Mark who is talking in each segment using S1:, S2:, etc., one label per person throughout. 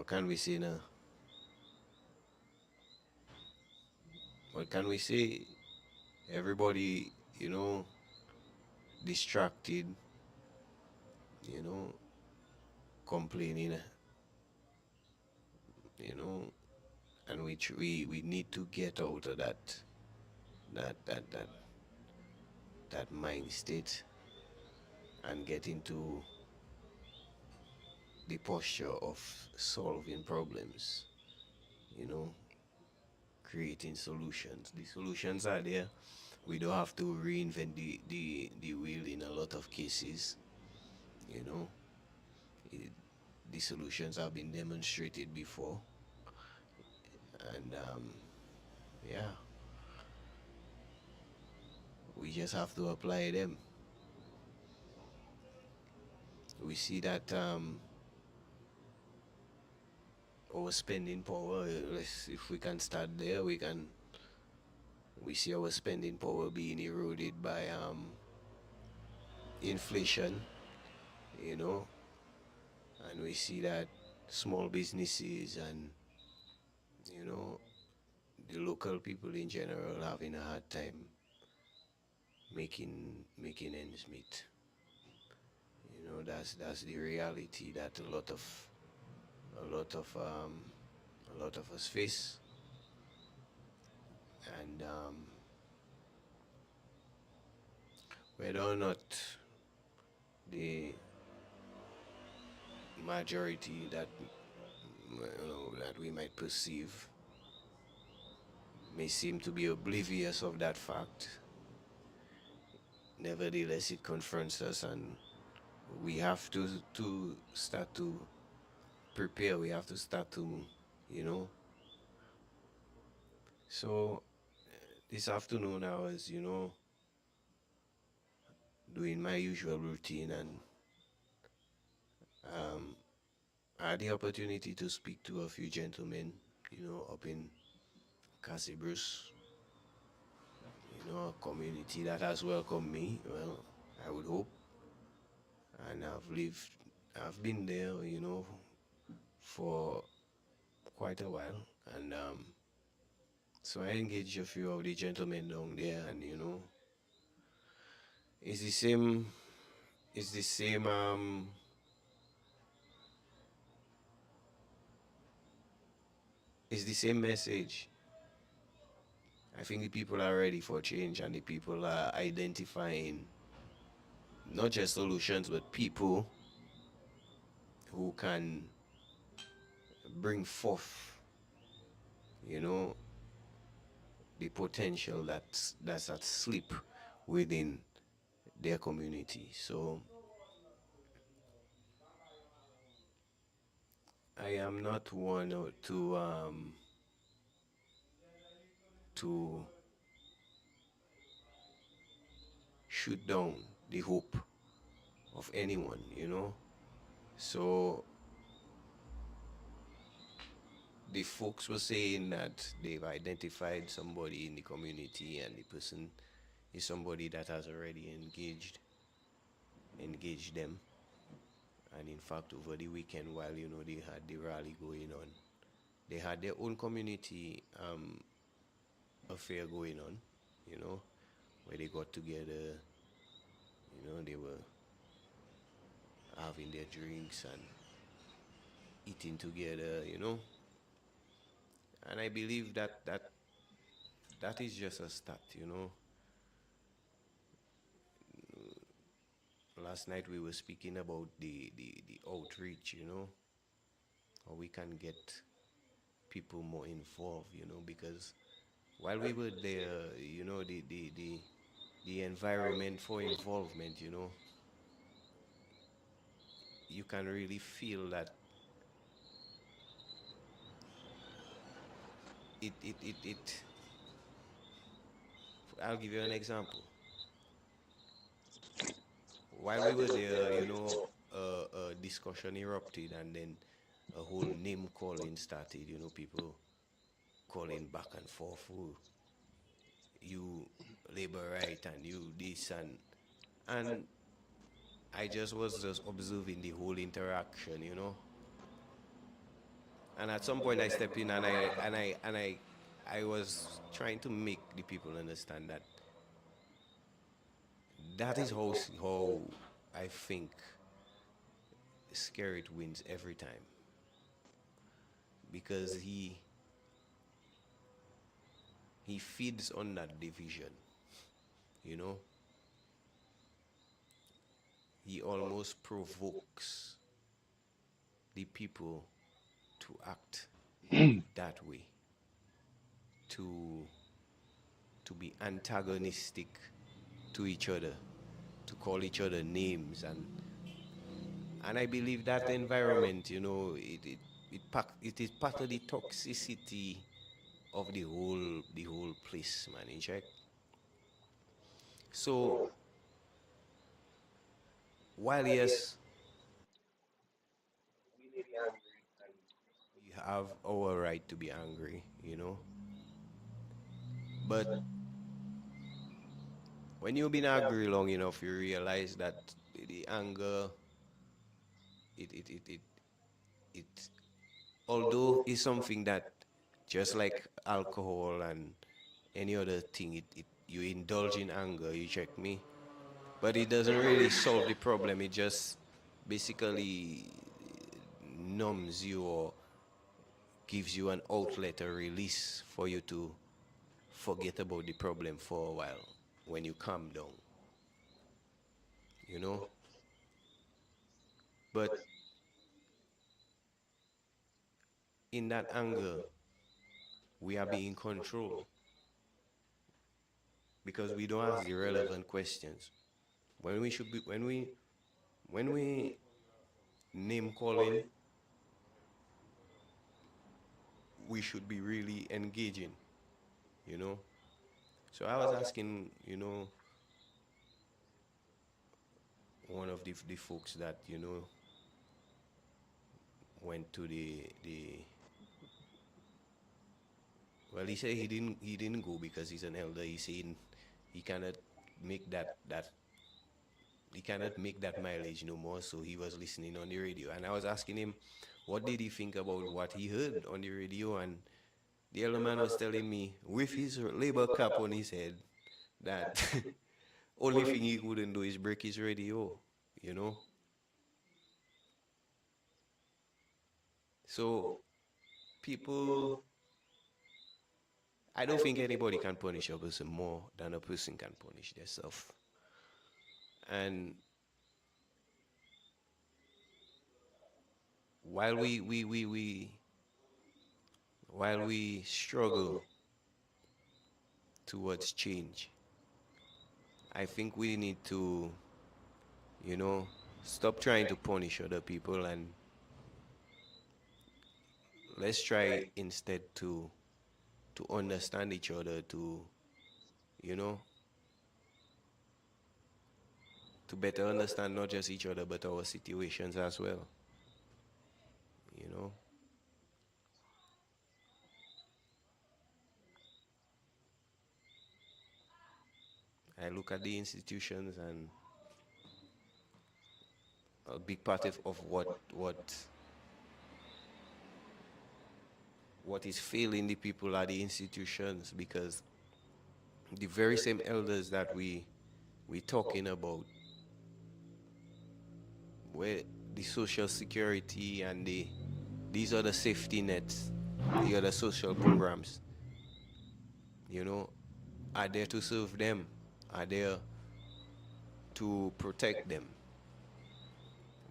S1: can we say now? What can we say? Everybody, distracted, you know, complaining, you know, and we need to get out of that that that that mind state and get into the posture of solving problems, you know, creating solutions. The solutions are there. We don't have to reinvent the wheel in a lot of cases, you know. It, the solutions have been demonstrated before, and yeah, we just have to apply them. We see that our spending power, if we can start there, we see our spending power being eroded by inflation, you know, and we see that small businesses and, you know, the local people in general having a hard time making ends meet. You know, that's the reality that a lot of um, a lot of us face, and whether or not the majority that we might perceive may seem to be oblivious of that fact, nevertheless it confronts us, and we have to start to prepare. We have to start to, you know. So this afternoon I was, doing my usual routine, and um, I had the opportunity to speak to a few gentlemen, up in Cassie Bruce, a community that has welcomed me. Well, I would hope, and I've been there, for quite a while, and so I engaged a few of the gentlemen down there, and it's the same, it's the same, it's the same message. I think the people are ready for change, and the people are identifying not just solutions, but people who can bring forth, you know, the potential that's at sleep within their community. So I am not one to shoot down the hope of anyone. So the folks were saying that they've identified somebody in the community, and the person is somebody that has already engaged them. And in fact, over the weekend, while they had the rally going on, they had their own community affair going on, where they got together, they were having their drinks and eating together. And I believe that is just a start. Last night we were speaking about the outreach, how we can get people more involved, because while we were there, the environment for involvement, you can really feel that it I'll give you an example. While we were there, a discussion erupted, and then a whole name calling started, people calling back and forth, oh, you labor right, and you this, and I just was just observing the whole interaction, And at some point, I stepped in and I was trying to make the people understand that that is how I think Skerrit wins every time, because he feeds on that division. You know, he almost provokes the people to act that way, to be antagonistic to each other, to call each other names, and I believe that environment, it is part of the toxicity of the whole place, man. You check. So while yes, we have our right to be angry, but when you've been angry long enough, you realize that the anger, it it it it, it although is something that, just like alcohol and any other thing, you indulge in anger, you check me, but it doesn't really solve the problem. It just basically numbs you, or gives you an outlet, a release for you to forget about the problem for a while when you calm down, you know. But in that anger, we are being controlled because we don't ask the relevant questions. When we should be, when we name calling, we should be really engaging, you know. So I was asking, one of the folks that went to the well, he said he didn't go because he's an elder. He said he cannot make that he cannot make that mileage no more. So he was listening on the radio, and I was asking him, what did he think about what he heard on the radio? And the elder man was telling me, with his labor cap on his head, that only thing he couldn't do is break his radio, you know. So people, I don't think anybody can punish a person more than a person can punish themselves. And while we struggle towards change, I think we need to, you know, stop trying to punish other people, and let's try instead to understand each other, you know, to better understand not just each other but our situations as well. You know, I look at the institutions, and a big part of what is failing the people are the institutions, because the very same elders that we talking about, where the social security and these are the safety nets, the other social programs, you know, are there to serve them, are there to protect them.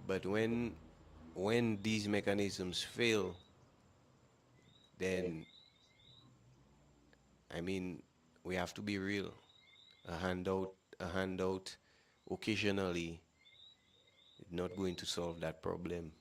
S1: But when these mechanisms fail, then, I mean, we have to be real. A handout occasionally is not going to solve that problem.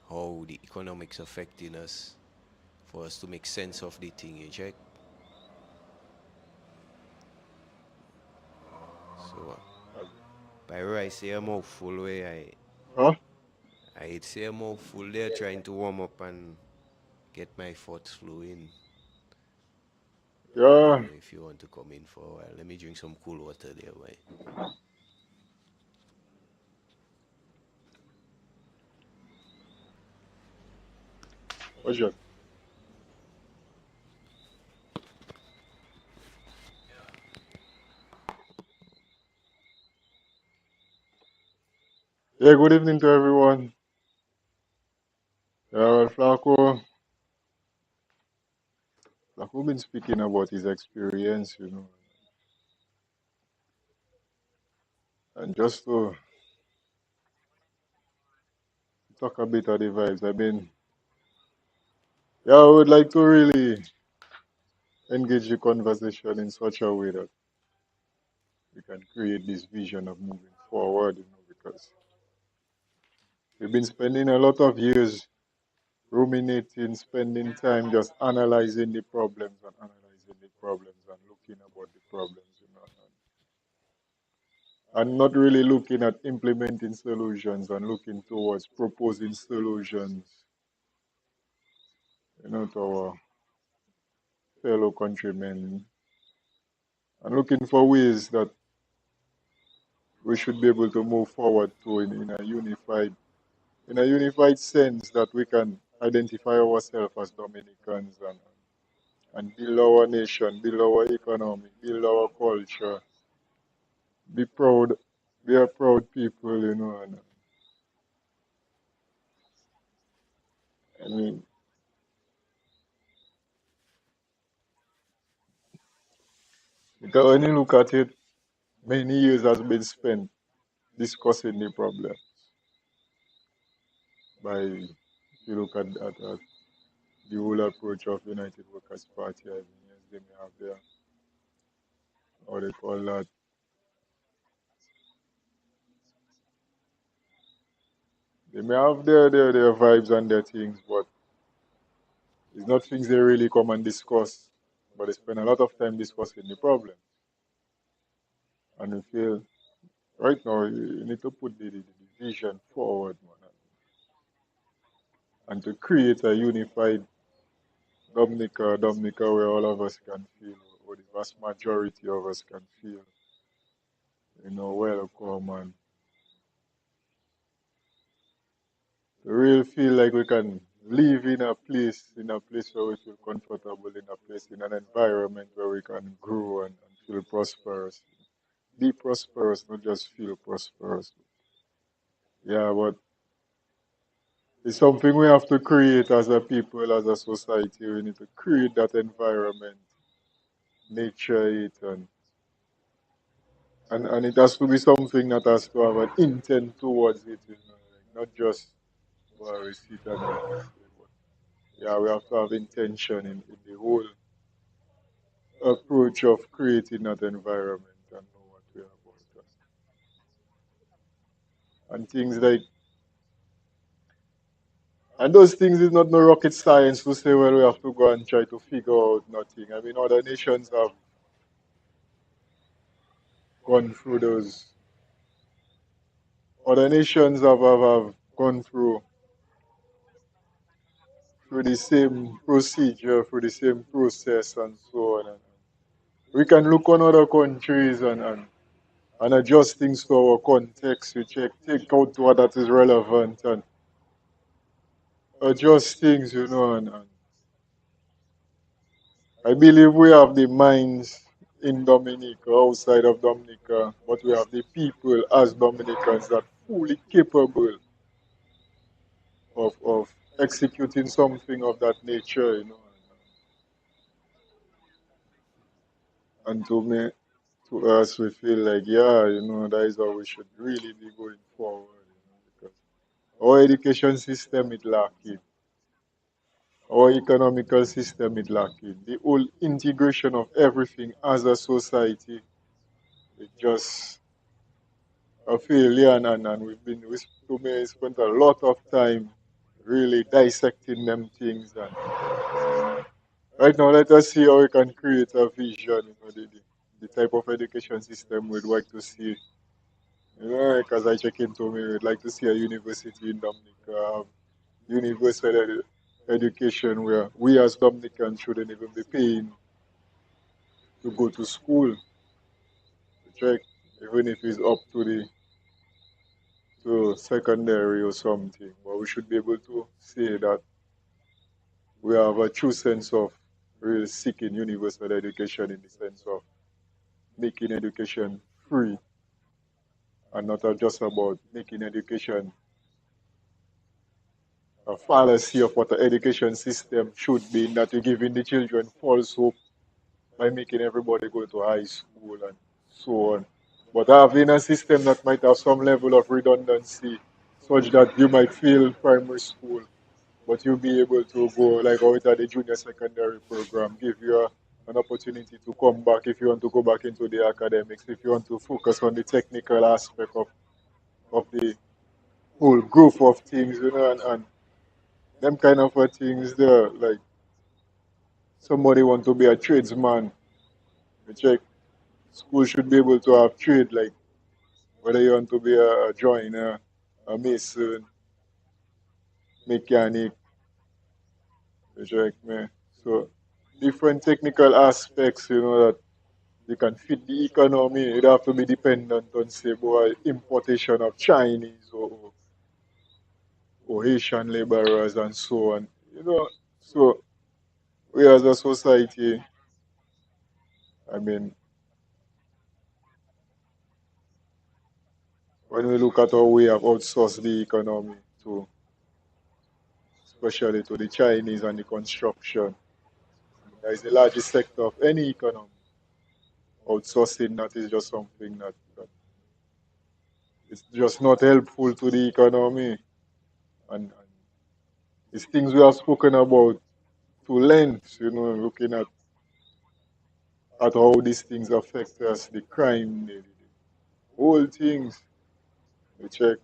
S1: How the economics affecting us, for us to make sense of the thing, you check. So by right, I say a mouthful where
S2: Huh?
S1: I say a mouthful there trying to warm up and get my thoughts flowing. I don't
S2: Yeah.
S1: know if you want to come in for a while. Let me drink some cool water there, why?
S2: What's that? Yeah, good evening to everyone. Yeah, Flacco been speaking about his experience, and just to talk a bit of the vibes. Yeah, I would like to really engage the conversation in such a way that we can create this vision of moving forward, because we've been spending a lot of years ruminating, spending time just analyzing the problems and looking about the problems, and not really looking at implementing solutions and looking towards proposing solutions, to our fellow countrymen, and looking for ways that we should be able to move forward to in a unified sense that we can identify ourselves as Dominicans and build our nation, build our economy, build our culture, be proud, be a proud people, and I mean, because when you look at it, many years has been spent discussing the problem by, if you look at the whole approach of United Workers' Party, I mean, yes, they may have their, how they call that, they may have their vibes and their things, but it's not things they really come and discuss. But they spend a lot of time discussing the problem. And we feel right now you need to put the vision forward, man, and to create a unified Dominica where all of us can feel, or the vast majority of us can feel, welcome, and to really feel like we can live in a place where we feel comfortable, in a place, in an environment where we can grow and feel prosperous. Be prosperous, not just feel prosperous. Yeah, but it's something we have to create as a people, as a society. We need to create that environment, nurture it, and it has to be something that has to have an intent towards it, like not just well, we sit and but yeah, we have to have intention in the whole approach of creating that environment and know what we're about. And things like, and those things is not no rocket science to say, well, we have to go and try to figure out nothing. I mean, other nations have gone through those, other nations have gone through the same procedure, through the same process, and so on. And we can look on other countries and adjust things to our context. We take out what that is relevant and adjust things, and I believe we have the minds in Dominica, outside of Dominica, but we have the people as Dominicans that fully capable of executing something of that nature, and to me, to us, we feel like, yeah, that is how we should really be going forward, because our education system is lacking, our economical system is lacking, the whole integration of everything as a society, it just a failure, and we spent a lot of time really dissecting them things. And right now, let us see how we can create a vision, the type of education system we'd like to see. Because I check into me, we'd like to see a university in Dominica, universal education where we as Dominicans shouldn't even be paying to go to school. To check, even if it's up to the to secondary or something. But we should be able to say that we have a true sense of really seeking universal education in the sense of making education free and not just about making education a fallacy of what the education system should be, in that you're giving the children false hope by making everybody go to high school and so on. But having a system that might have some level of redundancy, such that you might fail primary school, but you'll be able to go like out at the junior secondary program, give you an opportunity to come back if you want to go back into the academics, if you want to focus on the technical aspect of the whole growth of things, and them kind of things there, like somebody want to be a tradesman, you check, school should be able to have trade, like whether you want to be a joiner, a mason, mechanic, you check me. So different technical aspects, that you can fit the economy. You don't have to be dependent on, say, boy, importation of Chinese or Haitian laborers and so on. So we as a society, I mean, when we look at how we have outsourced the economy to, especially to the Chinese and the construction, that is the largest sector of any economy. Outsourcing that is just something that it's just not helpful to the economy. And it's things we have spoken about to length, looking at how these things affect us, the crime, the whole things, we check.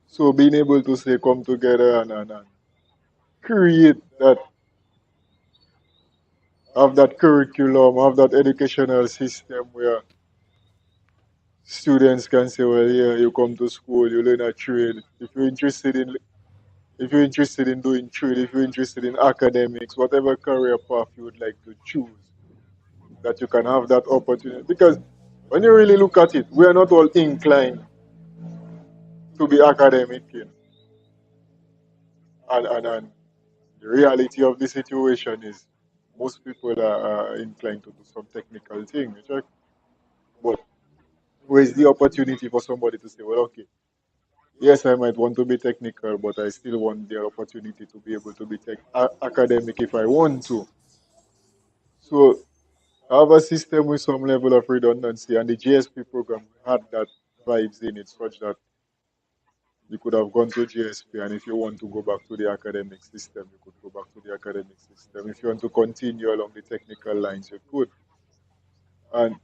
S2: So being able to say come together and create that, have that curriculum, have that educational system where students can say, well, yeah, you come to school, you learn a trade. If you're interested in doing trade, if you're interested in academics, whatever career path you would like to choose, that you can have that opportunity. Because when you really look at it, we are not all inclined to be academic, and the reality of the situation is most people are inclined to do some technical thing, right? But where is the opportunity for somebody to say, well, okay, yes, I might want to be technical, but I still want the opportunity to be able to be academic if I want to. So have a system with some level of redundancy, and the GSP program had that vibes in it, such that you could have gone to GSP, and if you want to go back to the academic system, you could go back to the academic system. If you want to continue along the technical lines, you could. And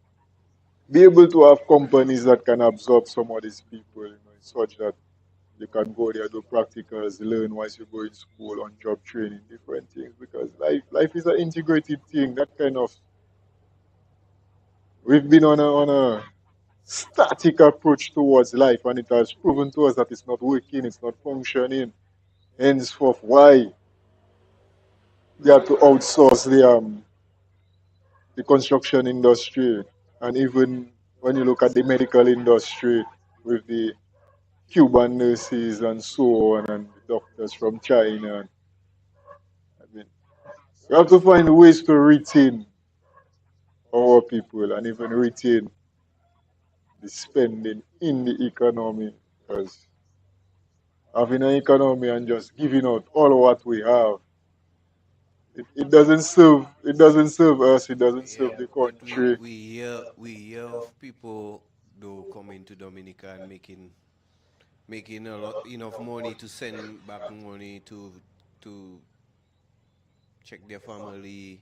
S2: be able to have companies that can absorb some of these people, such that you can go there, do practicals, learn once you go in school, on job training, different things. Because life is an integrated thing. That kind of, we've been on a static approach towards life, and it has proven to us that it's not working, it's not functioning. Henceforth, why they have to outsource the construction industry, and even when you look at the medical industry with the Cuban nurses and so on, and the doctors from China. I mean, we have to find ways to retain our people and even retain the spending in the economy, because having an economy and just giving out all what we have, it doesn't serve us, it doesn't serve
S1: Yeah,
S2: the
S1: but we
S2: country.
S1: we hear of people though coming to Dominica and making a lot enough money to send back money to check their family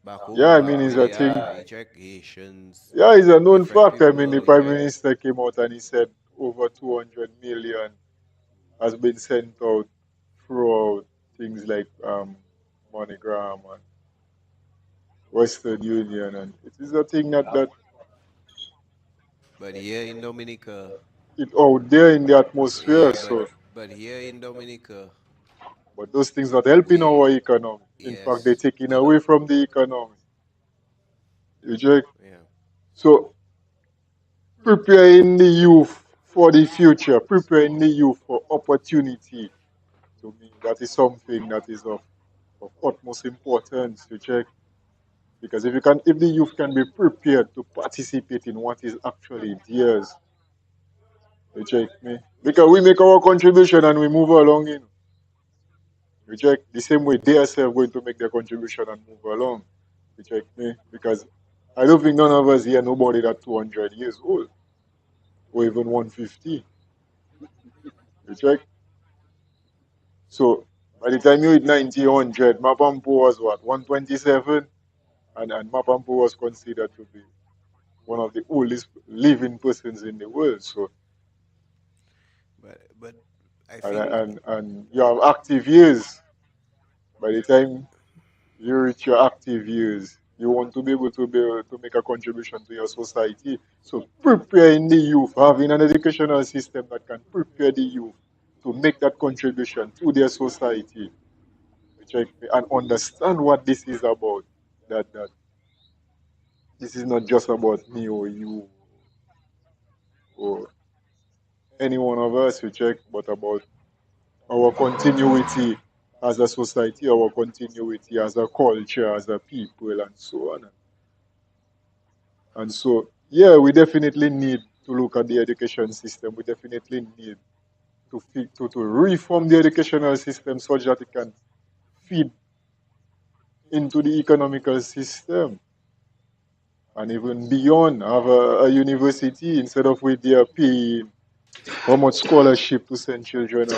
S1: back
S2: Yeah,
S1: home,
S2: I
S1: back
S2: mean,
S1: where
S2: it's a
S1: they
S2: thing.
S1: are. You check Haitians,
S2: Yeah, it's a known
S1: different
S2: fact. I
S1: people
S2: mean, the
S1: out
S2: prime
S1: there.
S2: minister came out and he said over 200 million has been sent out throughout things like MoneyGram and Western Union, and it is a thing that
S1: But here in Dominica,
S2: it out there in the atmosphere.
S1: yeah,
S2: So,
S1: but here in Dominica,
S2: but those things not helping
S1: we
S2: our economy. In fact, they're
S1: yes,
S2: taking away from the economy. You check.
S1: yeah.
S2: So, preparing the youth for the future, preparing the youth for opportunity. To me, that is something that is of utmost importance. You check. Because if the youth can be prepared to participate in what is actually theirs, you check me. Because we make our contribution and we move along in. You check the same way they are going to make their contribution and move along. You check me. Because I don't think none of us here nobody that 200 years old or even 150. You check. So by the time you hit 90, 100, Mapampo was what 127, and Mapampo was considered to be one of the oldest living persons in the world. So
S1: But I
S2: and
S1: think
S2: and you have active years. By the time you reach your active years, you want to be able to make a contribution to your society. So preparing the youth, having an educational system that can prepare the youth to make that contribution to their society, which and understand what this is about. That this is not just about me or you or any one of us, you check, but about our continuity as a society, our continuity as a culture, as a people, and so on. And so, yeah, we definitely need to look at the education system. We definitely need to reform the educational system such that it can feed into the economical system and even beyond. Have a university instead of with their paying how much scholarship to send children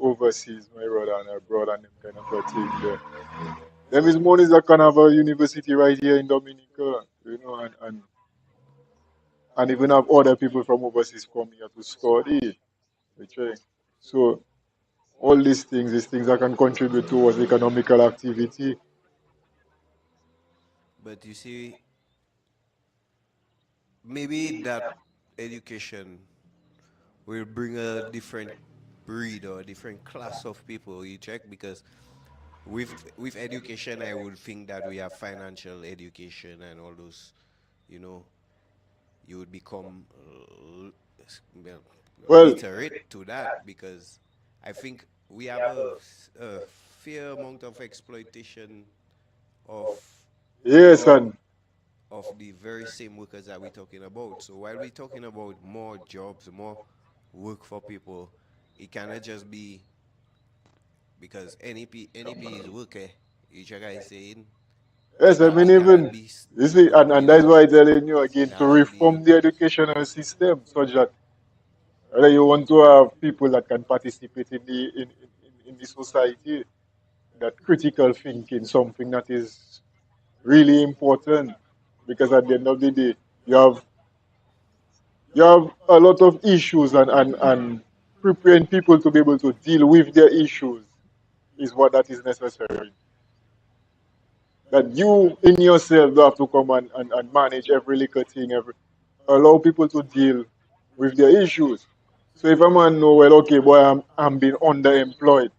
S2: overseas, my brother and abroad, and them kind of a thing there. Them is money that can have a university right here in Dominica, and even have other people from overseas come here to study. Okay. So all these things that can contribute towards economical activity.
S1: but you see, maybe that education will bring a different breed or a different class of people. You check because with education, I would think that we have financial education and all those, you know, you would become well,
S2: Well,
S1: literate to that because I think we have a fair amount of exploitation of
S2: yes, and
S1: the very same workers that we're talking about. So while we're talking about more jobs, more work for people, it cannot just be because NEP is work. Each guy is saying
S2: yes, I mean
S1: it cannot
S2: even
S1: be
S2: you see, and that's
S1: yeah.
S2: why I'm telling you again
S1: It
S2: to
S1: has to be
S2: reform the educational system such that you want to have people that can participate in the society, that critical thinking, something that is really important because at the end of the day, you have you have a lot of issues and preparing people to be able to deal with their issues is what that is necessary. That you in yourself don't have to come and manage every little thing, allow people to deal with their issues. So if a man know, well, okay, boy, I'm being underemployed,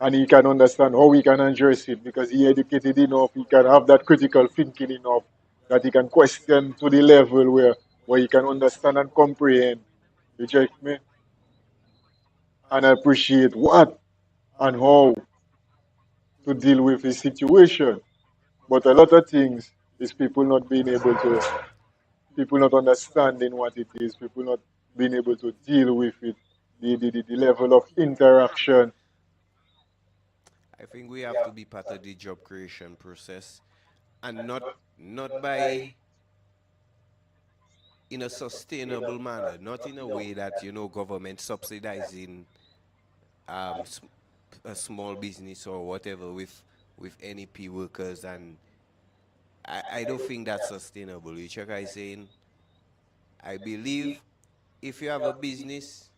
S2: and he can understand how he can address it because he educated enough, he can have that critical thinking enough that he can question to the level where he can understand and comprehend. You check me? And appreciate what and how to deal with his situation. But a lot of things is people not being able to, people not understanding what it is, people not being able to deal with it, the level of interaction.
S1: I think we have to be part of the job creation process and not by in a sustainable manner, not in a way that government subsidizing um, s- a small business or whatever with NEP workers, and I don't think that's sustainable. You check I saying I believe if you have a business,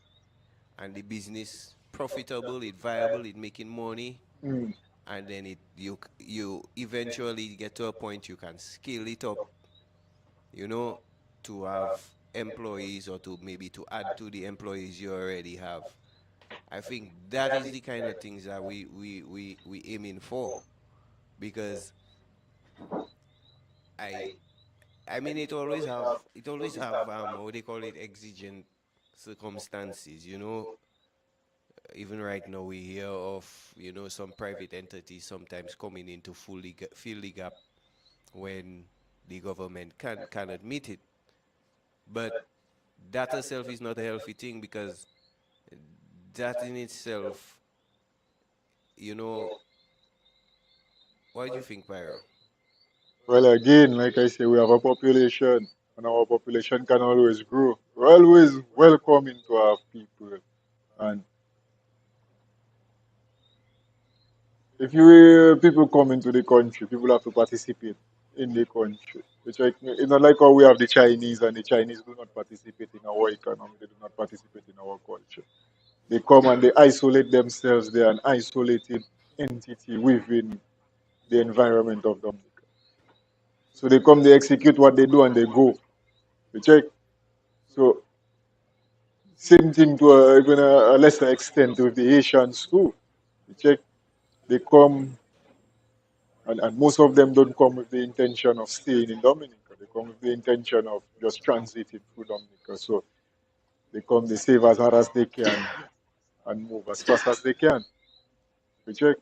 S1: and the business profitable, it viable, it making money,
S2: Mm.
S1: and then you eventually get to a point you can scale it up, you know, to have employees or to maybe to add to the employees you already have. I think that is the kind of things that we aiming for, because I I mean it always have what they call it, exigent circumstances, you know. Even right now we hear of, some private entities sometimes coming in to fill the gap when the government cannot meet it. But that itself is not a healthy thing, because that in itself, you know, what do you think, Pyro?
S2: Well, again, like I say, we have a population, and our population can always grow. We're always welcoming to our people. And if you people come into the country, people have to participate in the country. It's not like how we have the Chinese, and the Chinese do not participate in our economy, they do not participate in our culture. They come and they isolate themselves. They are an isolated entity within the environment of Dominica. So they come, they execute what they do, and they go. You check. So same thing to even a lesser extent with the Asians too. You check. They come, and most of them don't come with the intention of staying in Dominica. They come with the intention of just transiting through Dominica. So they come, they save as hard as they can, and move as fast as they can. You check.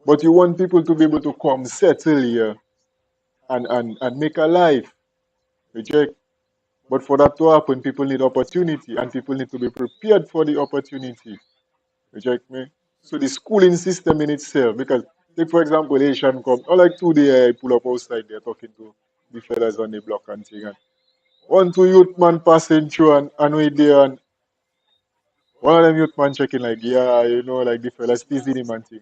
S2: But you want people to be able to come, settle here, and make a life. You check. But for that to happen, people need opportunity, and people need to be prepared for the opportunity. You check me? So the schooling system in itself, because take for example, Asian come, or like today I pull up outside there talking to the fellas on the block and thing, and one two youth man passing through, and we there, and one of them youth man checking like, yeah, like the fellas teasing him and thing,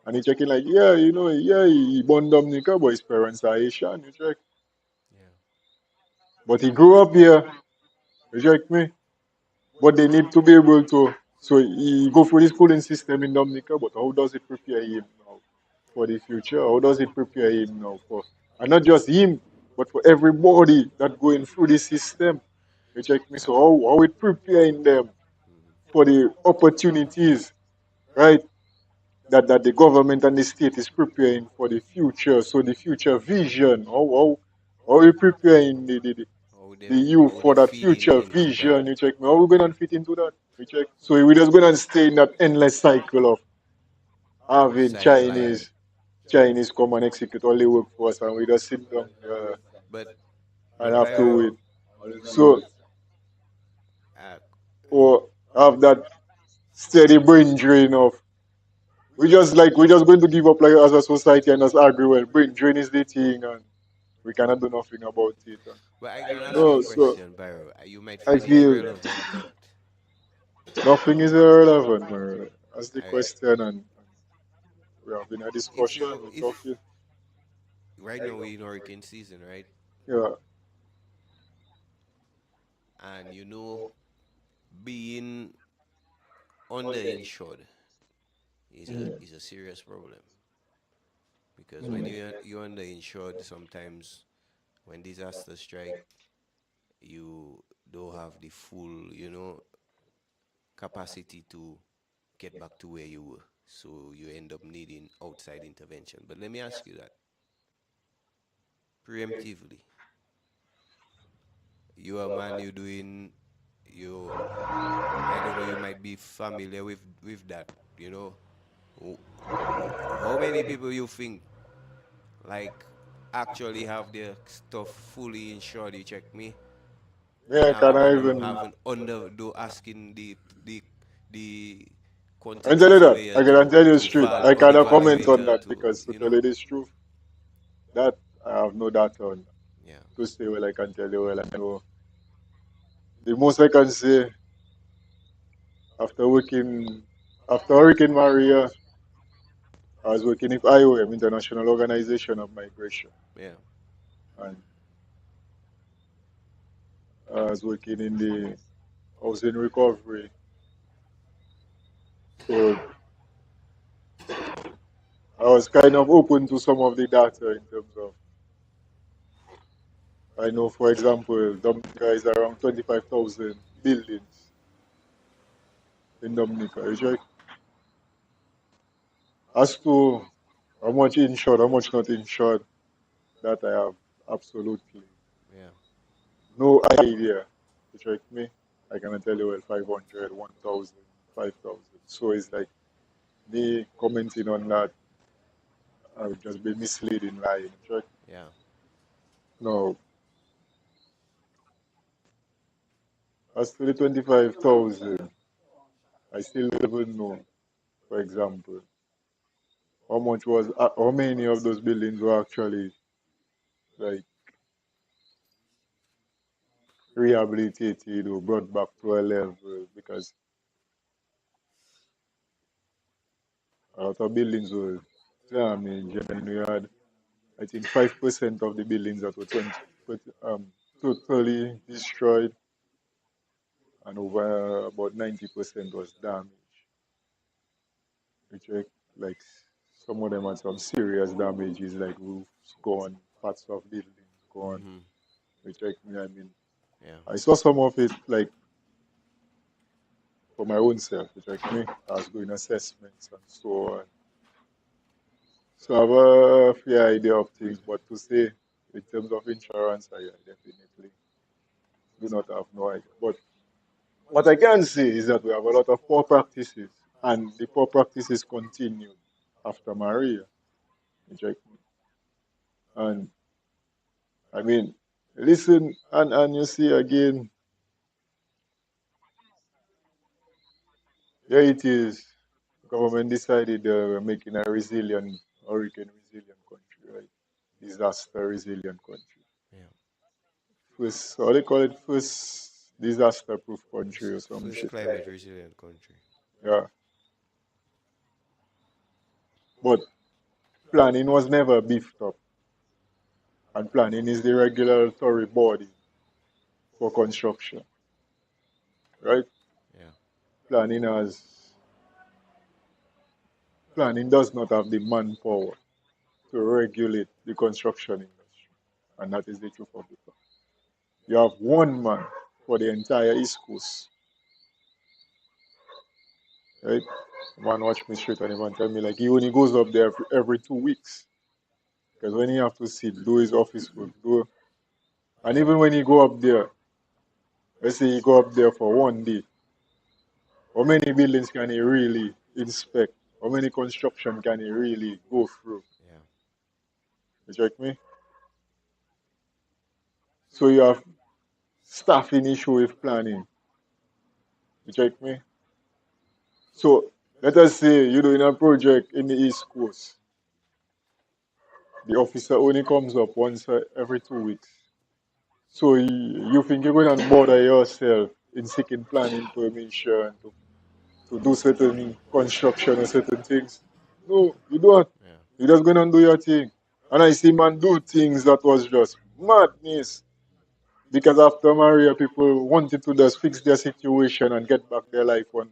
S2: and he checking like, yeah, yeah, he born Dominica, but his parents are Asian, you check.
S1: Yeah.
S2: But he grew up here, you check me? But they need to be able to, so he go through the schooling system in Dominica, but how does it prepare him now for the future? How does it prepare him now for, and not just him, but for everybody that going through the system? You check me?
S1: Yeah.
S2: So how it preparing them for the opportunities, right? That the government and the state is preparing for the future. So the future vision, how we preparing the youth
S1: How
S2: for
S1: they
S2: that
S1: feeding
S2: future
S1: into that.
S2: vision? You check me? How we gonna fit into that? You check. So we just gonna stay in that endless cycle of having
S1: Sideline.
S2: Chinese come and execute all the work for us, and we just sit down
S1: But
S2: and
S1: but
S2: have to
S1: Pyro,
S2: wait. So
S1: uh,
S2: or have that steady brain drain of we just going to give up like as a society and just agree, well, brain drain is the thing, and we cannot do nothing about it. And,
S1: but I gonna ask you a
S2: no, so
S1: question, Pyro. You might
S2: I
S1: find it
S2: feel
S1: irrelevant, but
S2: nothing is irrelevant, man. That's the
S1: I
S2: question, and we have been a
S1: if
S2: discussion,
S1: you
S2: we're
S1: if
S2: talking.
S1: right now we're in hurricane season, right?
S2: Yeah,
S1: And being underinsured is a serious problem, because when you're underinsured, sometimes when disaster strike, you don't have the full, capacity to get back to where you were. So you end up needing outside intervention. But let me ask you that preemptively. You are a man, you're doing, you, I don't know, you might be familiar with that, you know. How many people you think like actually have their stuff fully insured? You check me, and
S2: yeah, can I even?
S1: having under do asking the
S2: I tell
S1: quantity
S2: you that.
S1: surveyor
S2: I can tell you straight. I
S1: or the
S2: cannot comment on
S1: valuator
S2: that
S1: to,
S2: because to tell you this truth, that I have no data on.
S1: yeah,
S2: To say well, I can tell you well. I know the most I can say after working after Hurricane Maria, I was working with IOM, International Organization of Migration,
S1: yeah,
S2: and I was working in the housing recovery. So I was kind of open to some of the data in terms of, I know, for example, Dominica is around 25,000 buildings in Dominica. Is right? As to how much insured, how much not insured, that I have absolutely
S1: Yeah.
S2: no idea. You check me? I cannot tell you, well, 500, 1,000, 5,000. So it's like me commenting on that, I would just be misleading, lying. Check.
S1: Yeah.
S2: No, as to the 25,000, I still don't know, for example, how many of those buildings were actually like rehabilitated or brought back to a level, because a lot of buildings were damaged, and we had, I think, 5% of the buildings that were totally destroyed, and over about 90% was damaged. Which were, like, some of them had some serious damages, like roofs gone, parts of buildings gone.
S1: Mm-hmm.
S2: Which, like, I mean,
S1: Yeah.
S2: I saw some of it, like, for my own self, which, like, me, I was doing assessments and so on. So I have a fair idea of things, but to say in terms of insurance, I definitely do not have no idea. But what I can say is that we have a lot of poor practices, and the poor practices continued after Maria. Which and I mean, listen, and you see again, there it is. Government decided we're making a resilient, hurricane resilient country, right? Disaster resilient country.
S1: Yeah.
S2: First, how they call it, first disaster proof country or some
S1: First
S2: shit.
S1: climate resilient country.
S2: Yeah. But planning was never beefed up. And planning is the regulatory body for construction, right?
S1: Yeah.
S2: Planning has Planning does not have the manpower to regulate the construction industry. And that is the truth of the matter. You have one man for the entire East Coast, right? Man watch me straight and the man tell me, like, he only goes up there every 2 weeks. Because when he have to sit, do his office work, and
S1: Yeah.
S2: even when he go up there, let's say he go up there for one day, how many buildings can he really inspect? How many construction can he really go through?
S1: Yeah.
S2: You check me? So you have staffing issue with planning. You check me? So let us say you're doing a project in the East Coast. The officer only comes up once every 2 weeks. So you think you're going to bother yourself in seeking planning permission to do certain construction or certain things? No, you don't.
S1: Yeah.
S2: You're just going to do your thing. And I see man do things that was just madness. Because after Maria, people wanted to just fix their situation and get back their life on.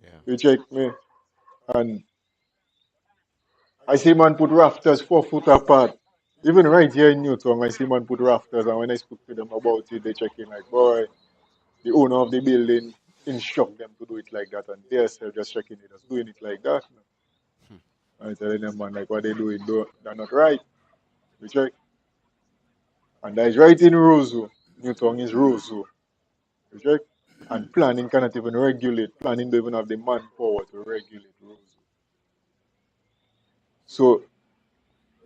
S1: Yeah.
S2: You check me. And I see man put rafters 4 foot apart. Even right here in Newton, I see man put rafters, and when I speak to them about it, they check in like, boy, the owner of the building instruct them to do it like that, and they're just checking it, just doing it like that.
S1: Hmm.
S2: And I telling them, man, like, what they doing, they're not right. You check. And that is right in Roseau. Newton is Roseau. You check. And planning cannot even regulate. Planning don't even have the manpower to regulate Roseau. So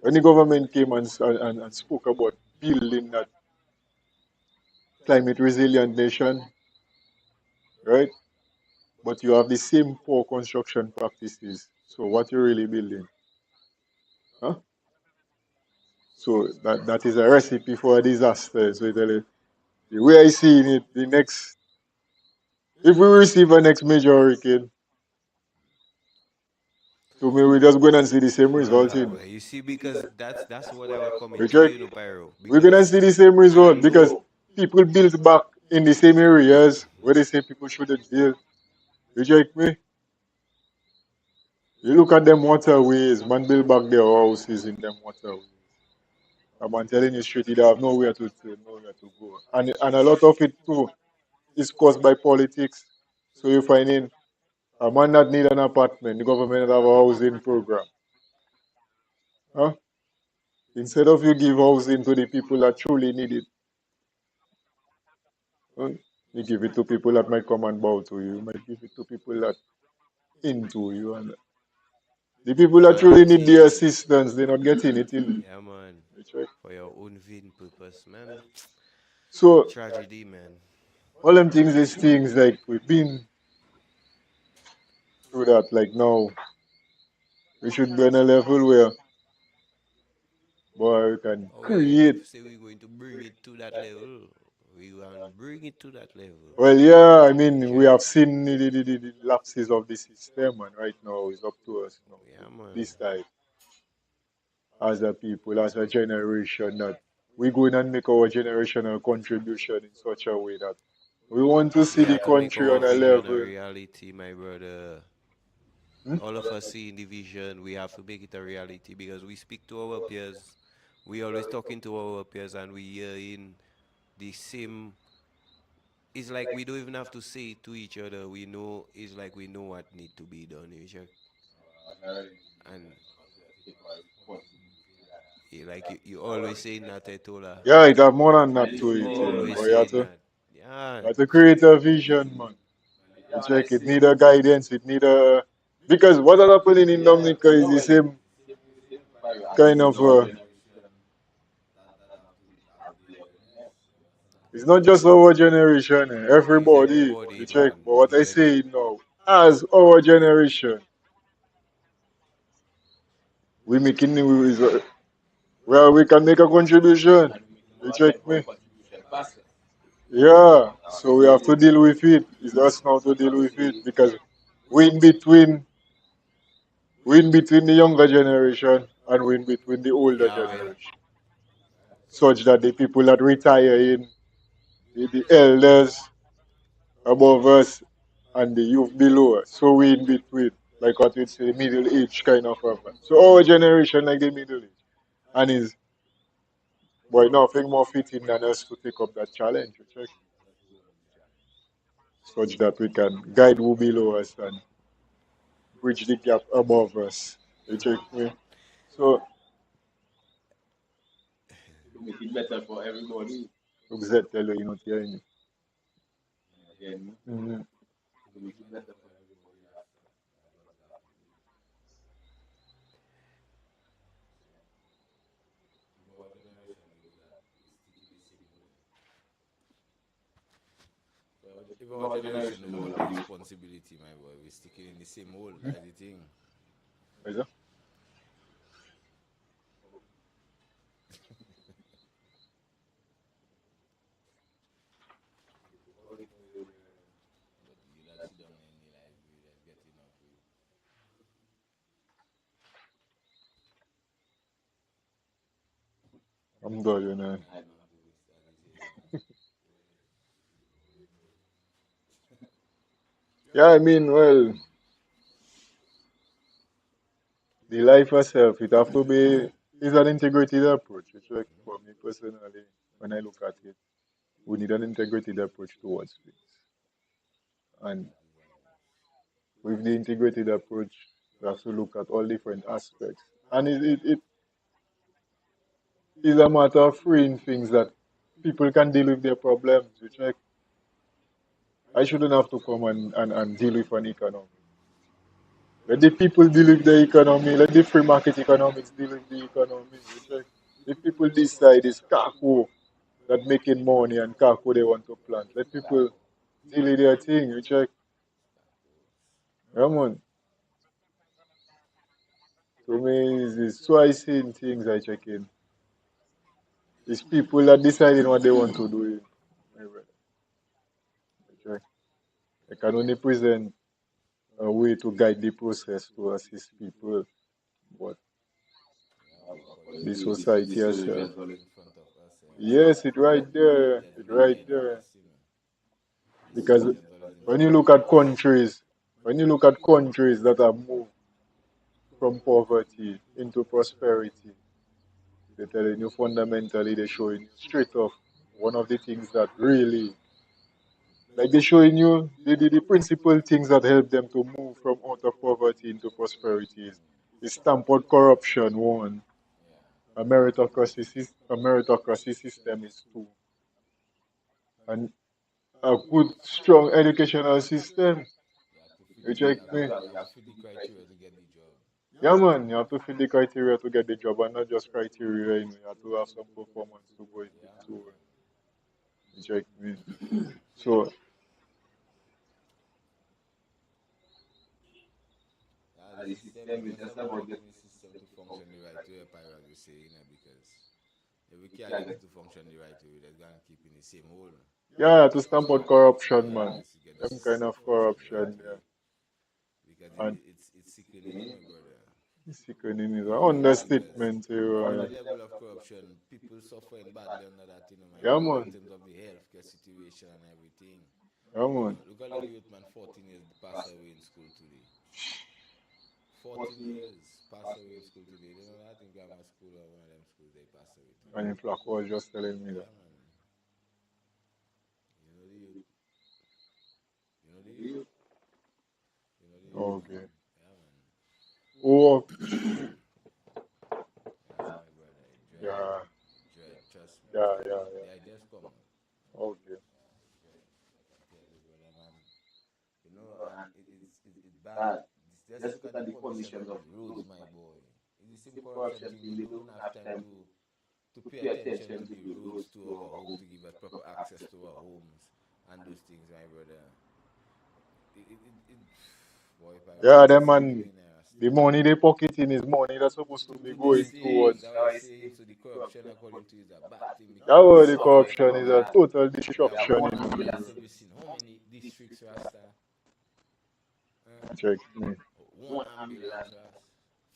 S2: when the government came and spoke about building that climate resilient nation, right? But you have the same poor construction practices. So what you really building? Huh? So that is a recipe for a disaster. So the way I see it, if we receive a next major hurricane, to me we're just going to see the same result in.
S1: Well, you see, because that's what I was coming
S2: Which
S1: to, Pyro.
S2: we're gonna
S1: Because
S2: see the same result because people built back in the same areas where they say people shouldn't build. You check me? You look at them waterways, man build back their houses in them waterways. I'm telling you straight, they have nowhere to turn, nowhere to go. And a lot of it too is caused by politics. So you find in a man that need an apartment, the government have a housing program. Huh? Instead of you give housing to the people that truly need it, huh? You give it to people that might come and bow to you. You might give it to people that into you. And the people
S1: For
S2: that
S1: your
S2: truly
S1: own
S2: need the
S1: thing.
S2: assistance, they're not getting it in.
S1: Yeah, man.
S2: Right?
S1: For your own vain purpose, man.
S2: So
S1: Tragedy, man.
S2: all them things is things like we've been through that. Like now, we should be on a level where boy we can
S1: Oh,
S2: create.
S1: say we're going to bring it to that level. We want to bring it to that level.
S2: Well, yeah, I
S1: You
S2: mean, we
S1: check?
S2: have seen the lapses of the system, and right now it's up to us now
S1: Yeah,
S2: to
S1: man.
S2: decide as a people, as a generation, that we're going and make our generational contribution in such a way that we want to
S1: We
S2: see the
S1: have to make
S2: country
S1: our
S2: on a
S1: vision a
S2: level.
S1: reality, my brother.
S2: Hmm?
S1: All of us seeing the vision, we have to make it a reality because we speak to our peers. We always talking to our peers and we hear in the same. It's like we don't even have to say it to each other. We know, it's like we know what need to be done. You check? And you always saying that, Etola.
S2: Yeah, it have more than that to it,
S1: Always
S2: but
S1: saying that. Yeah.
S2: you have to create a vision, man. You check, it need a guidance, it need a because what is happening in Dominica is the same kind of it's not just our generation,
S1: It's
S2: everybody. You
S1: everybody,
S2: check,
S1: man.
S2: but what
S1: It's
S2: I
S1: every.
S2: say now, as our generation, we making well, we can make a contribution. You check me. Yeah, so we have to deal with it. It's us now to deal with it because we in between, we in between the younger generation and we in between the older
S1: Yeah, we.
S2: generation, such that the people that retire in, the elders above us and the youth below us. So we in between, like what we'd say, middle age kind of person. So our generation like the middle age. And is boy nothing more fitting than us to take up that challenge, you check, such that we can guide who below us and bridge the gap above us. You check me? So look that tell you not hearing me. Mhm.
S1: If our generation don't want the responsibility, my boy, we stick it in the same hole. That's the thing.
S2: Is it?
S1: But you that sit down in the life, you that get enough.
S2: I'm good, you know.
S1: Enough, as they say.
S2: Yeah, I mean, well, the life itself, it have to be is an integrated approach. It's like for me personally, when I look at it, we need an integrated approach towards things. And with the integrated approach, we have to look at all different aspects. And it is a matter of freeing things that people can deal with their problems. Which like I shouldn't have to come and deal with an economy. Let the people deal with the economy. Let the free market economics deal with the economy. Which like if people decide it's Kako that making money and Kako they want to plant, let people deal with their thing. Which like, come on. To me, is so I seen things I check in. It's people that deciding what they want to do. My brother. Okay. I can only present a way to guide the process to assist people, but
S1: Yeah, but
S2: the
S1: politics
S2: society
S1: is
S2: itself.
S1: in front of us.
S2: Yes, it right there.
S1: That
S2: It
S1: we
S2: right
S1: guide
S2: there.
S1: us.
S2: Because
S3: solutions always in
S2: when you
S3: poverty.
S2: look at countries, that have moved from poverty into prosperity, they're telling you fundamentally, they're showing you straight off one of the things that really, like they're showing you the principal things that help them to move from out of poverty into prosperity is stamp out corruption, one,
S3: Yeah,
S2: a meritocracy system is two, and a good, strong educational system. You check me?
S3: you have to fit the criteria to get the job.
S2: Yeah, man, you have to fit the criteria to get the job, and not just criteria, you have to have some performance to go with it
S3: Yeah,
S2: too. You check me? So,
S3: the system is just about getting the system to function the right way, as we say, because if we can't get it to function the right way, they're gonna keep in the same hole.
S2: yeah, to stamp
S3: So
S2: out corruption,
S3: yeah,
S2: man.
S3: just to get the
S2: Them
S3: system
S2: kind
S3: to
S2: of
S3: function the right
S2: corruption,
S3: way,
S2: yeah.
S3: because
S2: And
S3: it's sickening, my brother.
S2: sickening is an
S3: Because
S2: understatement,
S3: on
S2: you.
S3: the level of corruption, people suffering badly under that, my
S2: Yeah,
S3: brother, in
S2: man.
S3: terms of the healthcare situation and everything.
S2: Yeah, man.
S3: Look at the youth man, 14 years passed away in school today. 14 years passed away in school today. They know that in grammar school or one of them schools they passed away today.
S2: And in Flaco was just telling me that.
S3: Yeah, man. You know the youth. You know the youth. You know the youth, man.
S2: Okay.
S3: Yeah, man.
S2: Oh,
S3: Yes, my brother. Dread.
S2: yeah,
S3: Dread. Trust me.
S2: yeah,
S3: Dread.
S2: yeah,
S3: The ideas come out.
S2: yeah. Okay.
S3: Dread. Like I tell you, brother, man. And it's bad. Just look at the conditions of the roads, my boy. It's the same corruption thing. They don't even have time to pay attention to the roads to our home, to give us proper access to our homes and those things, my brother. It boy, if I was
S2: Yeah,
S3: it's
S2: them man,
S3: sickening,
S2: the
S3: Rasta.
S2: money they pocketing is money that's supposed to be
S3: To the
S2: going
S3: sayings,
S2: towards.
S3: our saying, so the corruption according to you is a bad thing
S2: That
S3: because we
S2: was the
S3: suffer
S2: corruption
S3: from
S2: is a
S3: that.
S2: total
S3: We have
S2: destruction,
S3: one
S2: you know.
S3: ambulance service in how many districts, Rasta?
S2: Check me.
S3: One ambulance, Ras.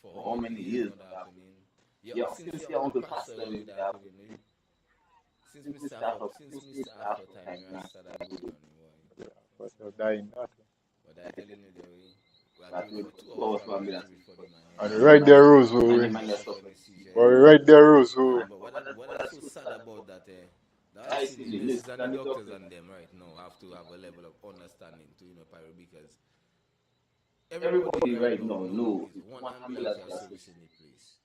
S3: For how many years now that happening? Yeah, since your uncle passed away with that happening, since me start for time, Rasta that going on, boy.
S2: But they're dying that.
S3: But I telling you the way, we have to wait for 2 hours for ambulance service for the man,
S2: And
S3: yeah.
S2: right there, rules,
S3: And the
S2: who
S3: man just suffering the seizure,
S2: But
S3: yeah.
S2: right there, rules, who
S3: But what is so sad about that, that I see the nurses and the doctors and them right now have to have a level of understanding to, Pyro, because everybody right now know is one ambulance we are servicing the place.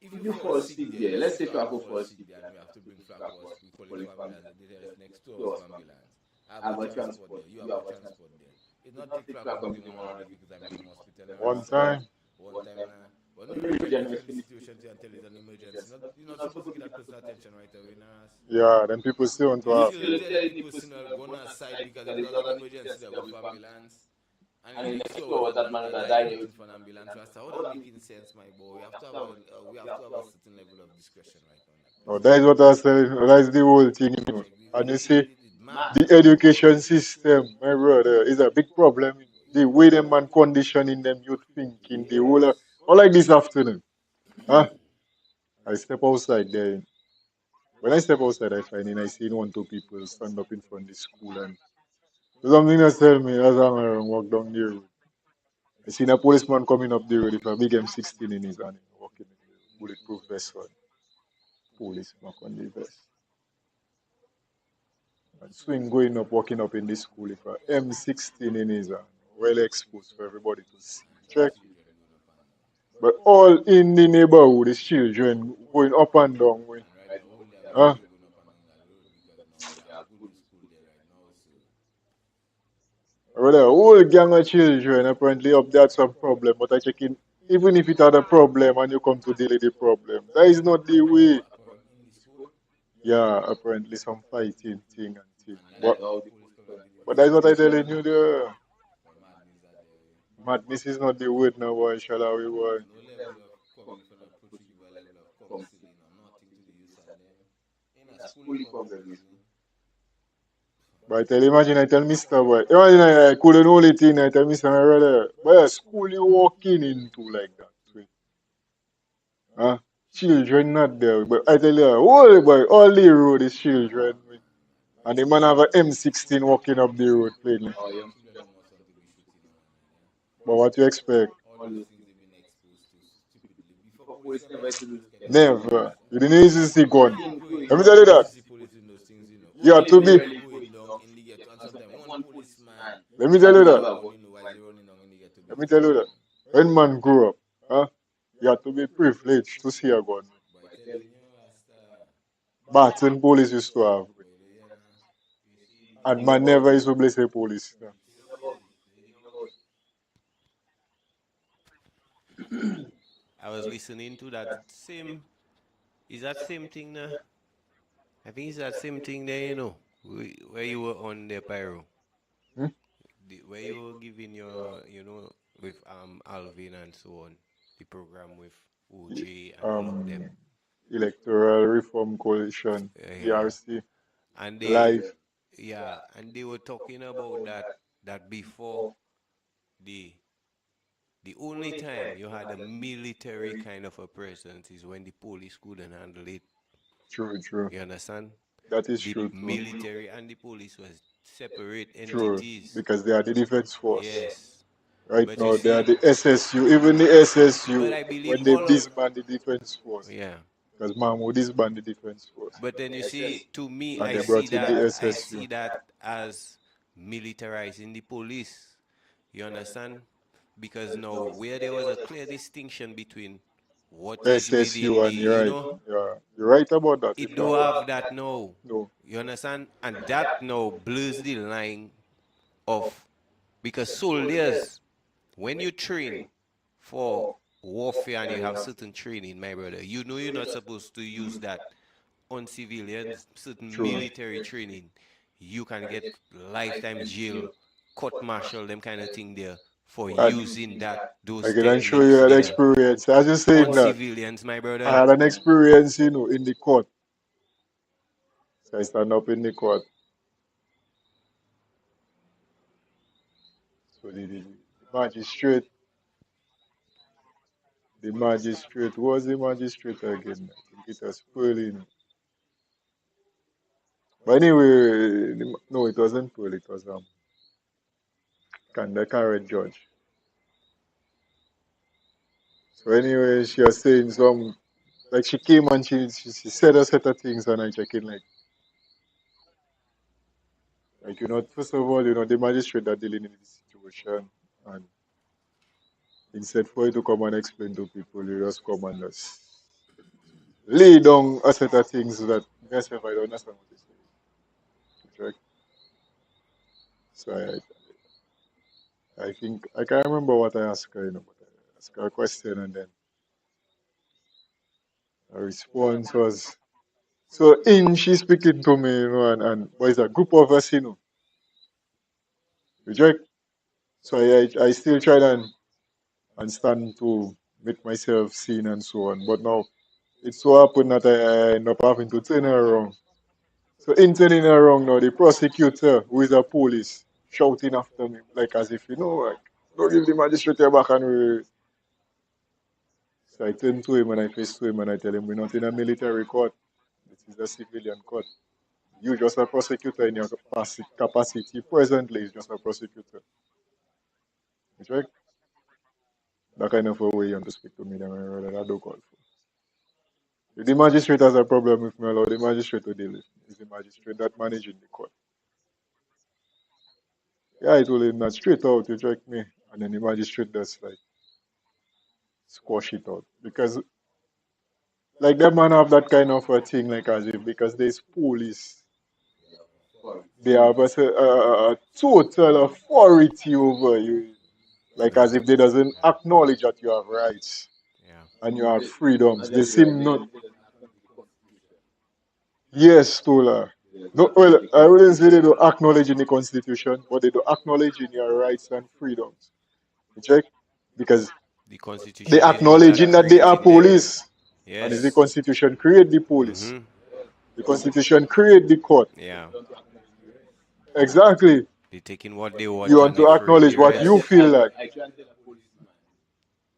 S3: If you fall sick there, let's say Flaco fall sick there and we have to bring Flaco, we call it for ambulance, and there is next 2 hours for ambulance. I have a transport there, you have a transport there. It not take Flaco put him on one of the vehicles and bring him hospital, no,
S2: one
S3: Rasta.
S2: time.
S3: One time, nah. But no reach a different situation to and tell it's an emergency. You're not supposed to get that person attention right away, no, Rasta.
S2: Yeah, then people still want to
S3: You
S2: have.
S3: still telling the person go on side because if there's an emergency there, go for ambulance. And in the next 2 hours, that man that died there waiting for an ambulance. Rasta, how that making sense, my boy? We have to have a certain level of discretion right on that
S2: Oh,
S3: person.
S2: that is what I was saying. That's the whole thing, you know.
S3: Like
S2: And you see,
S3: it's mad.
S2: the education system, my brother, is a big problem. The way them man conditioning them youth thinking, the whole, all like this afternoon. Huh? I step outside there. When I step outside, I find I see one, two people stand up in front of the school and something that tell me as I'm walk down the road. I seen a policeman coming up the road with a big M16 in his hand, walking in the bulletproof vest on. Police mark on the vest. And swing going up, walking up in the school with a M16 in his hand, well exposed for everybody to see. Check.
S3: Children going up and down.
S2: But all in the neighborhood is children going up and down.
S3: And right now, only have
S2: Huh?
S3: children going up and down that road because now they have good school there right now. So
S2: Well, a whole gang of children apparently up there had some problem, but I check in, even if it had a problem and you come to deal with the problem, that is not the way.
S3: in the school,
S2: Yeah, apparently some fighting thing and thing.
S3: and like how the police come and deal with the
S2: But that's what I
S3: situation.
S2: telling you there.
S3: But madness that there.
S2: Madness is not the word now, boy. Shall I boy?
S3: No level of coming from a approach to give a level of counseling or nothing to the youth and them. In a schooly problem, you see.
S2: But I tell imagine I tell Mr. Boy. Imagine I couldn't hold it in, I tell Mr. My brother, boy, school you walking into like that. Huh? Children not there. But I tell you, all the boy, all the road is children. And the man have a M16 walking up the road plainly.
S3: Children them want something be shooting on, yeah.
S2: But what you expect?
S3: All those things they've been exposed to stupidly. Before police never used to do those kind of things.
S2: Never. You didn't used to see gun.
S3: Growing
S2: Let me
S3: up,
S2: tell
S3: you
S2: you
S3: never
S2: that.
S3: used to see police in those things, you know.
S2: You have
S3: Only
S2: to
S3: when
S2: be.
S3: you're going down in the ghetto, and sometimes one policeman
S2: Let me tell you
S3: have a
S2: that.
S3: gun, you know, while they're running down in the ghetto
S2: Let me
S3: beat
S2: tell you
S3: people.
S2: that. When man grew up, huh, you have to be privileged to see a gun.
S3: Boy, telling you, Rasta.
S2: Baton police used to have.
S3: Boy, yeah, nah. You see,
S2: And man never used to bless the police. No.
S1: I was listening to that same. Is that same thing now? I think it's that same thing there, where you were on the pyro,
S2: Hmm?
S1: where you were giving your, with Alvin and so on, the program with OJ and all of them.
S2: Electoral Reform Coalition,
S1: Yeah,
S2: ERC,
S1: and
S2: live.
S1: they were talking about that before the the only time you had a military kind of a presence is when the police couldn't handle it.
S2: True, true.
S1: You understand?
S2: That is
S1: The
S2: true too.
S1: military and the police was separate
S2: True.
S1: entities.
S2: Because they are the defense force.
S1: Yes.
S2: Right
S1: But you
S2: now, they are
S1: see,
S2: the SSU. Even the
S1: but
S2: SSU,
S1: I believe
S2: when they
S1: all of,
S2: disband the defense force.
S1: yeah.
S2: Because Mahmoud disband the defense force.
S1: But then you see, to me,
S2: And they brought in the
S1: I
S2: SSU.
S1: see that as militarizing the police. You understand? Because now, where there was a clear distinction between what is
S2: SSU
S1: within
S2: and you're right.
S1: the,
S2: Yeah. You're right about that.
S1: it
S2: If
S1: do
S2: not,
S1: have that now.
S2: no.
S1: You understand? And that now blurs the line of, because soldiers, when you train for warfare and you have certain training, my brother, you know you're not supposed to use that on civilians, certain
S2: True.
S1: military training. You can get lifetime jail, court martial, them kind of thing there for using
S2: I
S1: those
S2: can show
S1: techniques
S2: you an
S1: there
S2: experience. As you saying
S1: on
S2: that,
S1: civilians, my
S2: I
S1: brother.
S2: had an experience, in the court. So I stand up in the court. So the magistrate, who was the magistrate again? I think it was Pearl. But anyway, no, it wasn't Pearl. It was the current judge. So anyway, she was saying some, like she came and she said a set of things and I check in like first of all, the magistrate that dealing in this situation, and instead for you to come and explain to people, you just come and just lay down a set of things that myself I don't understand what you're saying. Right? So I think I can't remember what I asked her, but I asked her a question and then her response was, so in she speaking to me, and but it's a group of us, reject. So I still try and stand to make myself seen and so on. But now it so happened that I end up having to turn her around. So in turning her around now, the prosecutor, who is a police, shouting after me, like as if, like, don't give the magistrate your back and we. So I turn to him and I face to him and I tell him, we're not in a military court. This is a civilian court. You just a prosecutor in your capacity. Presently, is just a prosecutor. Right? That kind of a way you want to speak to me, then I don't call for. If the magistrate has a problem with me, allow the magistrate to deal with me. It's the magistrate that managing the court. Yeah, I told him that straight out, you check me. And then the magistrate just like squash it out. Because like that man have that kind of a thing like as if because there's police. They have a total authority over you. Like as if they doesn't acknowledge that you have rights
S1: Yeah.
S2: and you have freedoms. They seem not. Yes, Tola. No, well, I wouldn't say they don't acknowledge in the constitution, but they don't acknowledge in your rights and freedoms. You check? Because
S1: The
S2: they
S1: constitution is not
S2: acknowledging
S1: that
S2: that they are
S1: creating them.
S2: police. And if the
S1: Yes.
S2: constitution create the police,
S1: Mm-hmm.
S2: the constitution create the court.
S1: Yeah.
S2: Exactly.
S1: They taking what they
S2: You
S1: want
S2: want
S1: and they
S2: to
S1: freeing
S2: acknowledge
S1: the
S2: what you
S1: rest.
S2: feel like.
S3: I try and tell a policeman,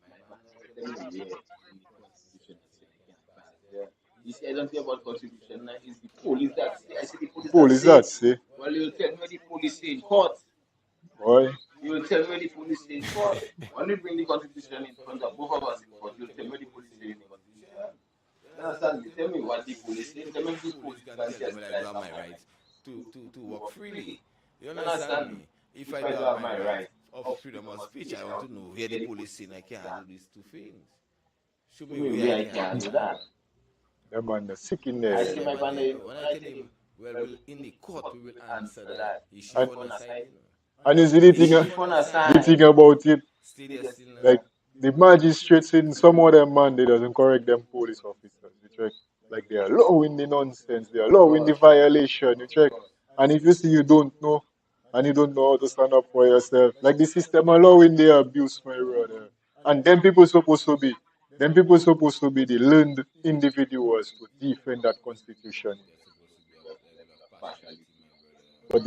S3: my man not telling you, yeah, in the constitution, I say I can't pass there. This I don't care about constitution. It's the police that say. I see the police that
S2: Police
S3: say.
S2: that say,
S3: Well, you'll tell me what the police say in court.
S2: boy,
S3: You'll tell me what the police say in court. When you bring the constitution in front of both of us in court, you'll tell me what the police say in the constitution. You understand me? Tell me what the police say. Tell me if the
S1: Police
S3: police
S1: can
S3: can
S1: tell them that I do
S3: chastise
S1: have my
S3: someone
S1: rights to walk
S3: work
S1: freely.
S3: freely.
S1: You
S3: You
S1: understand
S3: understand
S1: me?
S3: me?
S1: If
S3: If
S1: I
S3: I
S1: do
S3: do
S1: have
S3: have
S1: my
S3: my
S1: right
S3: right
S1: of
S3: of
S1: freedom
S3: freedom
S1: of
S3: of
S1: speech,
S3: speech,
S1: I
S3: I
S1: want to
S3: want to
S1: know
S3: know
S1: where
S3: where
S1: the
S3: the
S1: police
S3: police
S1: saying I
S3: say
S1: can't do
S3: can.
S1: these two things. Show
S3: To
S1: me
S3: me,
S1: where
S3: where
S1: I
S3: I
S1: can
S3: can
S1: do
S3: do
S1: that.
S3: that.
S2: that man the sick in
S3: I
S1: I
S2: there.
S3: see
S1: say,
S3: my
S1: but
S3: banner, you know,
S1: when
S3: when
S1: I
S3: I
S1: tell
S3: tell him,
S1: him, well,
S3: well,
S1: in the court
S3: court,
S1: we
S3: we
S1: will
S3: will
S1: answer
S3: answer
S1: that.
S3: that.
S1: He
S3: He
S1: shift
S2: And
S1: on
S3: shift
S1: the
S3: on a
S1: side,
S3: side,
S1: you know.
S2: and you see the
S3: he
S2: thing,
S3: shift on a
S2: the
S3: side.
S2: thing about it,
S1: Still there, still
S2: like the magistrates in some of them man, they doesn't correct them police officers. You check, like they are allowing the nonsense, they are allowing the violation. You check, and if you see you don't know, and you don't know how to stand up for yourself, like the system allowing the abuse, my brother. And them people supposed to be the learned individuals to defend that constitution.
S1: there's supposed to be a level of partiality, my brother.
S2: But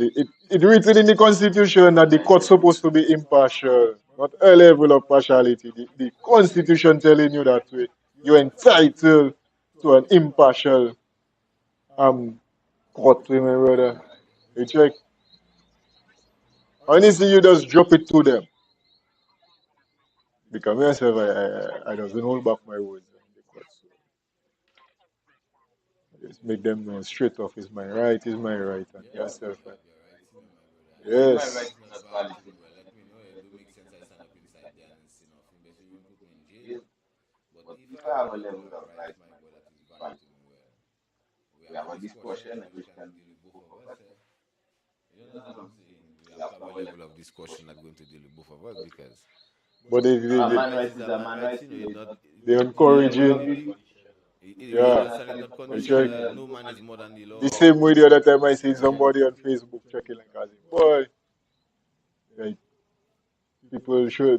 S2: it written in the constitution that the court's supposed to be impartial, not a level of partiality. The constitution telling you that way. You're entitled to an impartial court, my brother. You check. Honestly, you just drop it to them. Because myself, I doesn't hold back my words in the court. So I just make them know straight off is my right, and
S1: Yeah,
S2: yourself.
S1: you have your rights, you know, my brother. And if
S3: My
S1: if
S3: right
S2: Yes.
S1: it's
S3: is
S1: not
S3: not
S1: valid
S3: valid
S1: to
S3: to
S1: me,
S3: me.
S1: well, let me know. It do make sense I stand up inside there and sin off. Best even put me in jail.
S3: Jail.
S1: But
S3: But
S1: if
S3: if
S1: I
S3: I
S1: have
S3: have
S1: a
S3: a
S1: level
S3: level
S1: of
S3: of
S1: rights,
S3: right,
S1: my
S3: my
S1: brother, that
S3: brother,
S1: is
S3: is
S1: valid
S3: valid.
S1: to me, well, we
S3: We
S1: have
S3: have
S1: a
S3: a
S1: discussion
S3: discussion
S1: and
S3: and
S1: which
S3: which
S1: can
S3: can
S1: deal with both
S3: both
S1: of
S3: of
S1: us.
S3: us.
S1: Eh? You
S3: You
S1: understand
S3: understand
S1: what
S3: what
S1: I'm
S3: I'm
S1: saying?
S3: saying?
S1: We
S3: We
S1: have to
S3: have
S1: have
S3: to
S1: a
S3: have a
S1: level
S3: level
S1: of
S3: of
S1: discussion that's
S3: discussion.
S1: going to deal with both of us because
S2: But
S1: a
S3: A
S1: man
S3: man
S1: rights
S3: right
S1: is
S3: is
S1: a
S3: a
S1: man
S3: man
S1: rights,
S3: right,
S1: you know,
S3: you know,
S1: it's
S3: it's
S1: not
S3: not
S2: they're
S3: the level
S2: encouraging.
S3: of the
S1: you
S2: Yeah.
S3: you
S1: understand, it's
S3: understand
S1: not
S3: it's not
S2: You check.
S1: conditional.
S3: conditional.
S1: No
S3: No
S1: man
S3: man
S1: is
S3: is
S1: more than the
S2: The
S1: law.
S2: same way the other time I seen somebody on Facebook checking like as boy, like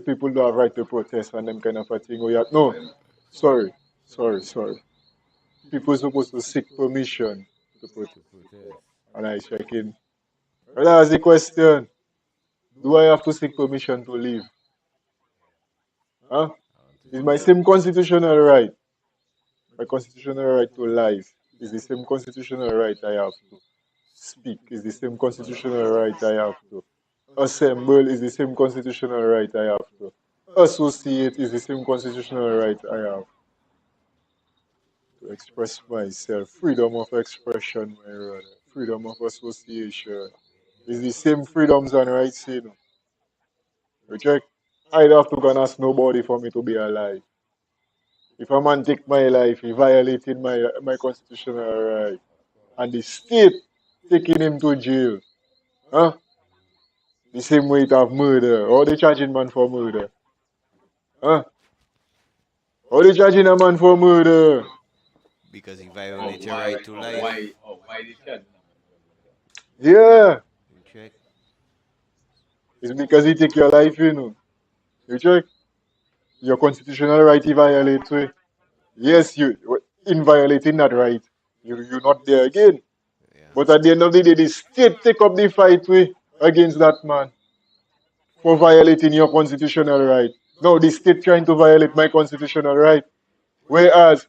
S2: people don't have right to protest and them kind of a thing. Oh yeah, no, sorry. People supposed to seek permission to
S1: To
S2: protest.
S1: protest.
S2: And I checking. Well, that's the question. Do I have to seek permission to leave? Huh?
S1: I want to
S2: Is
S1: leave.
S2: my same constitutional right, my constitutional right to life, is the same constitutional right I have to speak, is the same constitutional right I have to assemble, is the same constitutional right I have to associate, is the same constitutional right I have to express myself. Freedom of expression, my brother. Freedom of association. Is the same freedoms and rights, you know. You check? I don't have to go and ask nobody for me to be alive. If a man take my life, he violated my constitutional right. And the state taking him to jail. Huh? The same way it have murder. Or they charging man for murder. Huh? Or they charging a man for murder.
S1: Because he
S3: Oh
S1: violates your
S3: why
S1: right to
S3: oh
S1: life.
S3: why oh why they charge him
S2: Yeah.
S1: You check.
S2: It's because he take your life, you know. You check? Your constitutional right he violates. Yes, you in violating that right. You're not there again.
S1: Yeah.
S2: But at the end of the day, the state take up the fight against that man for violating your constitutional right. Now the state trying to violate my constitutional right. Whereas,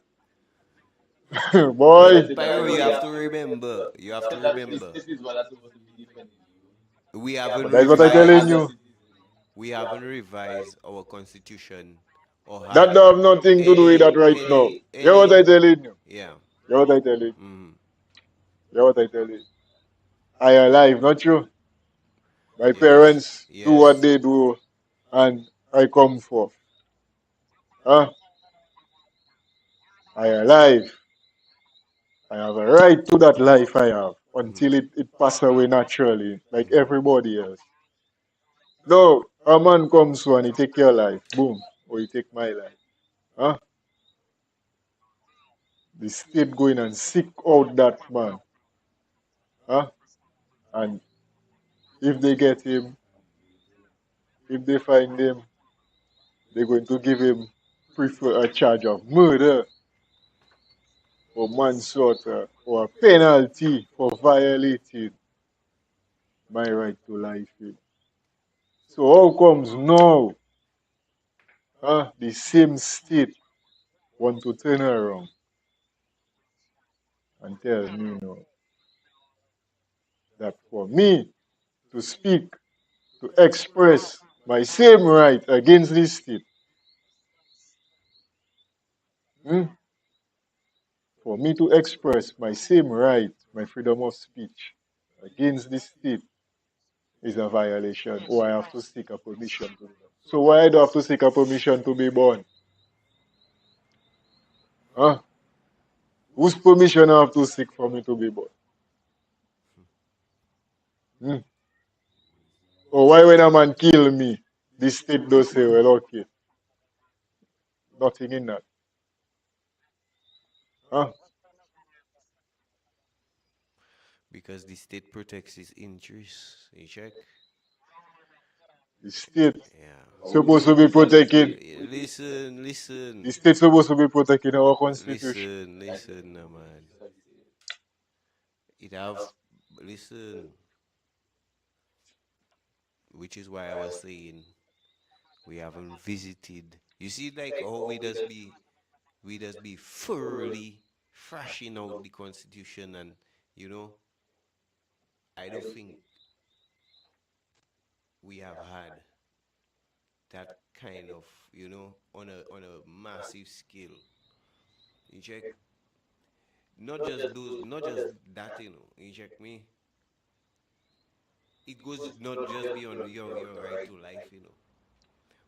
S3: But
S1: But
S3: I
S2: boy,
S3: said, but
S1: Pyro,
S3: Pyro,
S1: you
S3: you
S1: have
S3: have
S1: to
S3: to
S1: remember.
S3: remember.
S1: You have to
S3: That the
S1: remember.
S3: state is what are supposed to be defending you.
S1: We
S3: We
S1: haven't
S3: haven't
S2: that's what I
S3: revised
S2: telling
S1: revised.
S3: as a
S2: you.
S3: citizen.
S1: We
S3: We
S1: haven't
S3: haven't
S1: revised
S3: revised
S1: our constitution or
S2: That
S1: had
S2: don't have nothing to do with that right now. Hear what I
S1: any.
S2: telling you.
S1: Yeah.
S2: Hear what I tell you.
S1: Mm.
S2: Hear what I tell you. I alive, not true. My
S1: Yes.
S2: parents do what
S1: Yes.
S2: they do, and I come forth. Huh? I alive. I have a right to that life I have
S1: Mhm.
S2: until it pass away naturally, like everybody else. No, a man comes and he take your life, boom, or he take my life. Huh? The state going and seek out that man. Huh? And if they get him, if they find him, they're going to give him prefer a charge of murder or manslaughter or a penalty for violating my right to life. So how comes now the same state want to turn around and tell me, that for me to speak, to express my same right against this state, hmm, for me to express my same right, my freedom of speech against this state is a violation, or I have to seek a permission to do that. So why I do I have to seek a permission to be born? Huh? Whose permission I have to seek for me to be born? Hmm? Or why when a man kill me, the state does say, well, okay, nothing in that. Huh?
S1: Because the state protects its interests. You check?
S2: The state
S1: Yeah.
S2: supposed to be protecting.
S1: Listen,
S2: The
S1: listen,
S2: state supposed to be protecting our constitution.
S1: listen, no, man. It have, listen, which is why I was saying we haven't visited. You see, like how we just be thoroughly thrashing out the constitution, and you know, I don't think we have had that kind of, on a massive scale. You check, not just that, you check me. It goes not just beyond your right to life,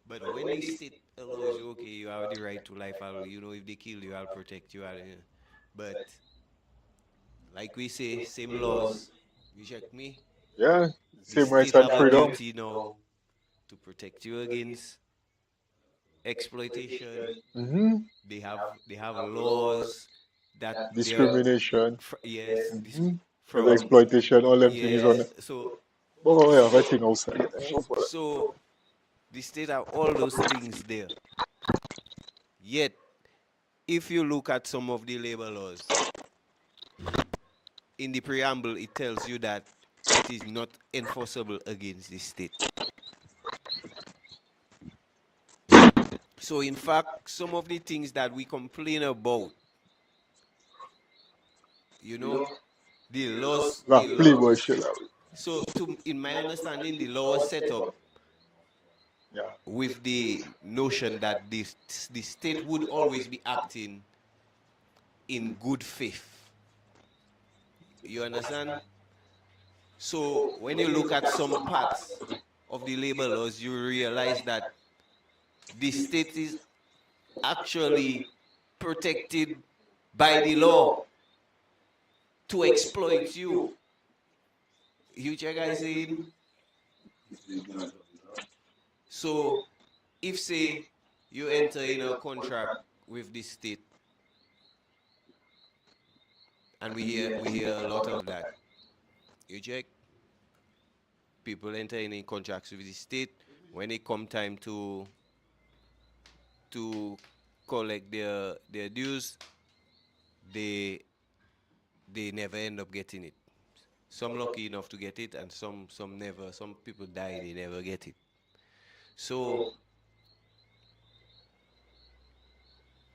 S1: but when the state allows you, okay, you have the right to life, if they kill you, I'll protect you. But like we say, same laws. You check me.
S2: Yeah,
S1: The
S2: same rights
S1: state
S2: and
S1: have a
S2: freedom.
S1: duty now to protect you against exploitation.
S2: Hmm.
S1: They have laws that they're
S2: Discrimination.
S1: yes,
S2: Hmm.
S1: from
S2: Exploitation, all them things on
S1: yes.
S2: it.
S1: So
S2: Oh, yeah, I think outside.
S1: so the state have all those things there. Yet, if you look at some of the labor laws in the preamble, it tells you that it is not enforceable against the state. So, in fact, some of the things that we complain about, you know, the laws,
S2: La playboy shit out.
S1: so in my understanding, the law was set up
S2: Yeah.
S1: with the notion that the state would always be acting in good faith. You understand? So when you look at some parts of the labor laws, you realize that the state is actually protected by the law to exploit you. You check I saying? So if say you enter in a contract with the state, and we hear a lot of that. You check, people enter in contracts with the state. When it come time to collect their dues, they they never end up getting it. Some lucky enough to get it, and some never. Some people die, they never get it. So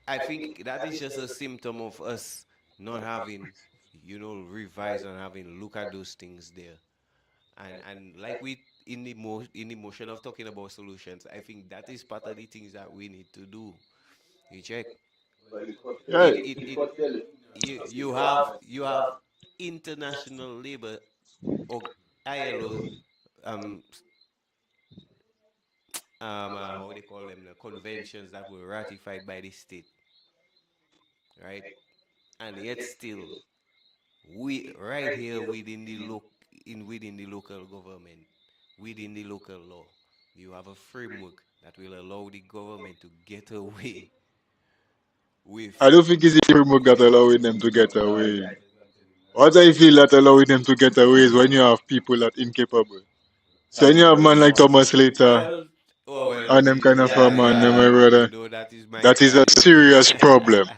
S1: I think that is just a symptom of us not having, revise and having look at those things there. And like we in the motion of talking about solutions, I think that is part of the things that we need to do. You check.
S2: Yeah.
S1: It you have international labor, or ILO, um how they call them, the conventions that were ratified by the state, right? And yet still, we right here within the local government, within the local law, you have a framework that will allow the government to get away with.
S2: I don't think it's the framework that allowing them to get away. What I feel that allowing them to get away is when you have people that incapable. So when you have man like Thomas Later
S1: Well, oh well,
S2: and them kind of a
S1: yeah,
S2: man, them,
S1: yeah.
S2: my brother,
S1: That is my
S2: that is a
S1: side.
S2: serious problem.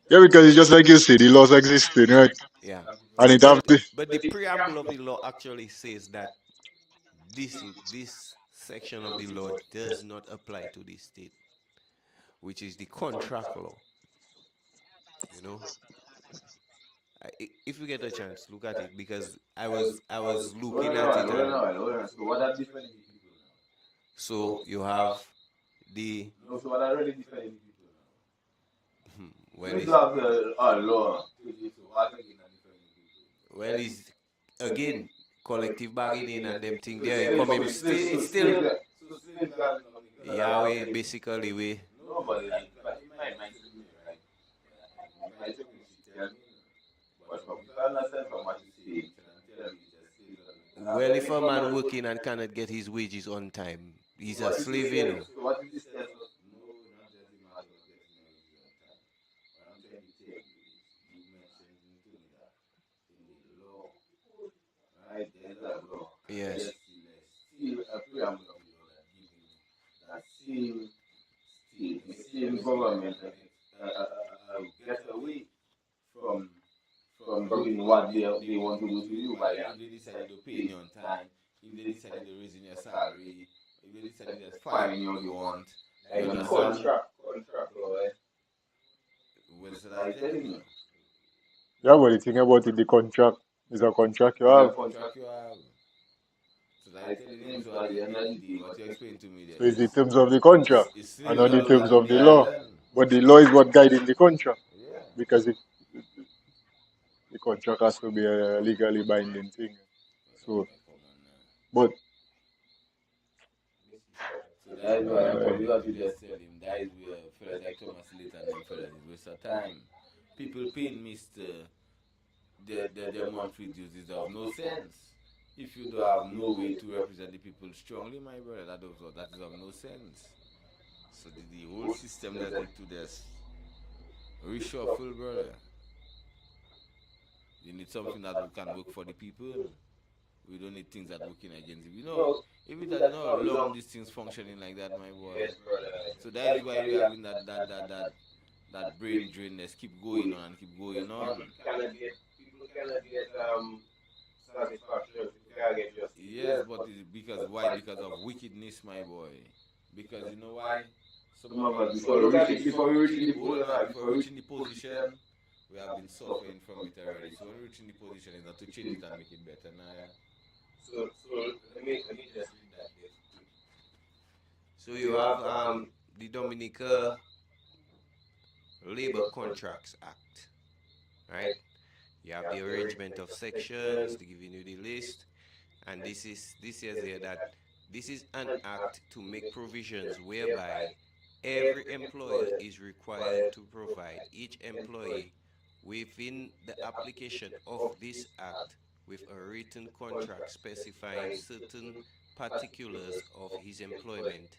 S2: Yeah, because it's just like you say, the laws existing, right?
S1: Yeah,
S2: And it have
S1: but
S2: to.
S1: but the preamble of the law actually says that this section of the law does not apply to the state. which is the contract law. You know, if you get a chance, look at it because I was looking at it and
S3: So what are different people now?
S1: so you have the
S3: No, so what are really different people now?
S1: well
S3: We
S1: is
S3: do have the law to do so. What again are different people?
S1: well is again collective bargaining and them thing
S3: So
S1: there it
S3: slave,
S1: come in still it's still
S3: so slaves got Dominica that
S1: Yahweh
S3: affect.
S1: basically we
S3: No, but it might to me, right? It might take me to tell me, but from if I understand from what you say, you can tell me just slaves are Dominica.
S1: well
S3: Well,
S1: if
S3: if
S1: a
S3: a
S1: man
S3: man
S1: working and cannot get his wages on time he's
S3: so
S1: a
S3: what is this
S1: slave, you
S3: tell?
S1: know.
S3: So what is this tells us? No, not just a matter of getting your wages on time. What I'm trying to tell you is, you mentioned to me that in the law, right? There's a law, and
S1: Yes.
S3: there's still a preamble of the law that giving that same state, the same government, get away from doing what they want to do to you by if they decided to pay you on time, if they decided to raise your salary, if they decided to fine you all they want.
S2: Like
S3: You
S2: the
S3: understand?
S2: contract law, eh?
S3: Well, so I telling you.
S2: Yeah, but the thing about it, the contract is a contract you have.
S3: Contract you have. So I telling him, so at the end of the day, what you explain to me
S2: So
S3: there
S2: it's the
S3: is
S2: terms of the contract and
S3: slaves
S2: not the
S3: are
S2: terms
S3: losing
S2: of
S3: the
S2: the law.
S3: island.
S2: But the law is what guiding the contract
S3: Yeah.
S2: because the contract has to be a legally binding thing. So,
S3: Come on now.
S2: but
S3: So that is why I probably got to just tell him that is where fellas like Thomas Lit and them fellas is waste of time. People paying Mr. Their monthly dues is of no sense. If you do have no way to represent the people strongly, my brother, that is of no sense. So the whole system that need to just reshuffle, brother. You need something that can work for the people. We don't need things that working against it. You know, if it doesn't know how long these things functioning like that, my boy. So that is why we having that brain drain. Let's keep going on and keep going on.
S2: people cannot get satisfaction. People cannot get justice.
S3: Yes, but it's because why? Because of wickedness, my boy. Because you know why? Some
S2: Some
S3: of
S2: of
S3: us
S2: us before reaching the
S3: before reaching the position, we have been suffering from it already. So when we reaching the position, is not to change it and make it better. Nah, yeah.
S2: so let me just read that there quick.
S1: so you have the Dominica Labor Contracts Act, right? You have the arrangement of sections, to giving you the list, and this says here that this is an act to make provisions whereby every employer is required to provide each employee within the application of this act with a written contract specifying certain particulars of his employment,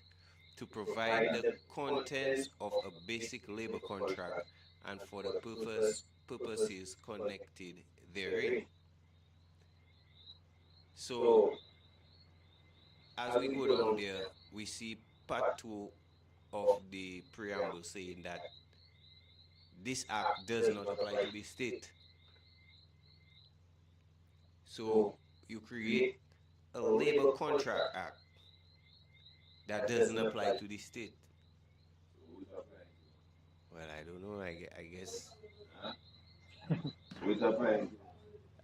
S1: to provide the contents of a basic labor contract and for the purposes connected therein. So as we go down there, we see part two of the preamble saying that this act does not apply to the state. So you create a labor contract act that doesn't apply to the state.
S3: So who's applying to?
S1: Well, I don't know. I guess
S3: Huh? Who's applying to?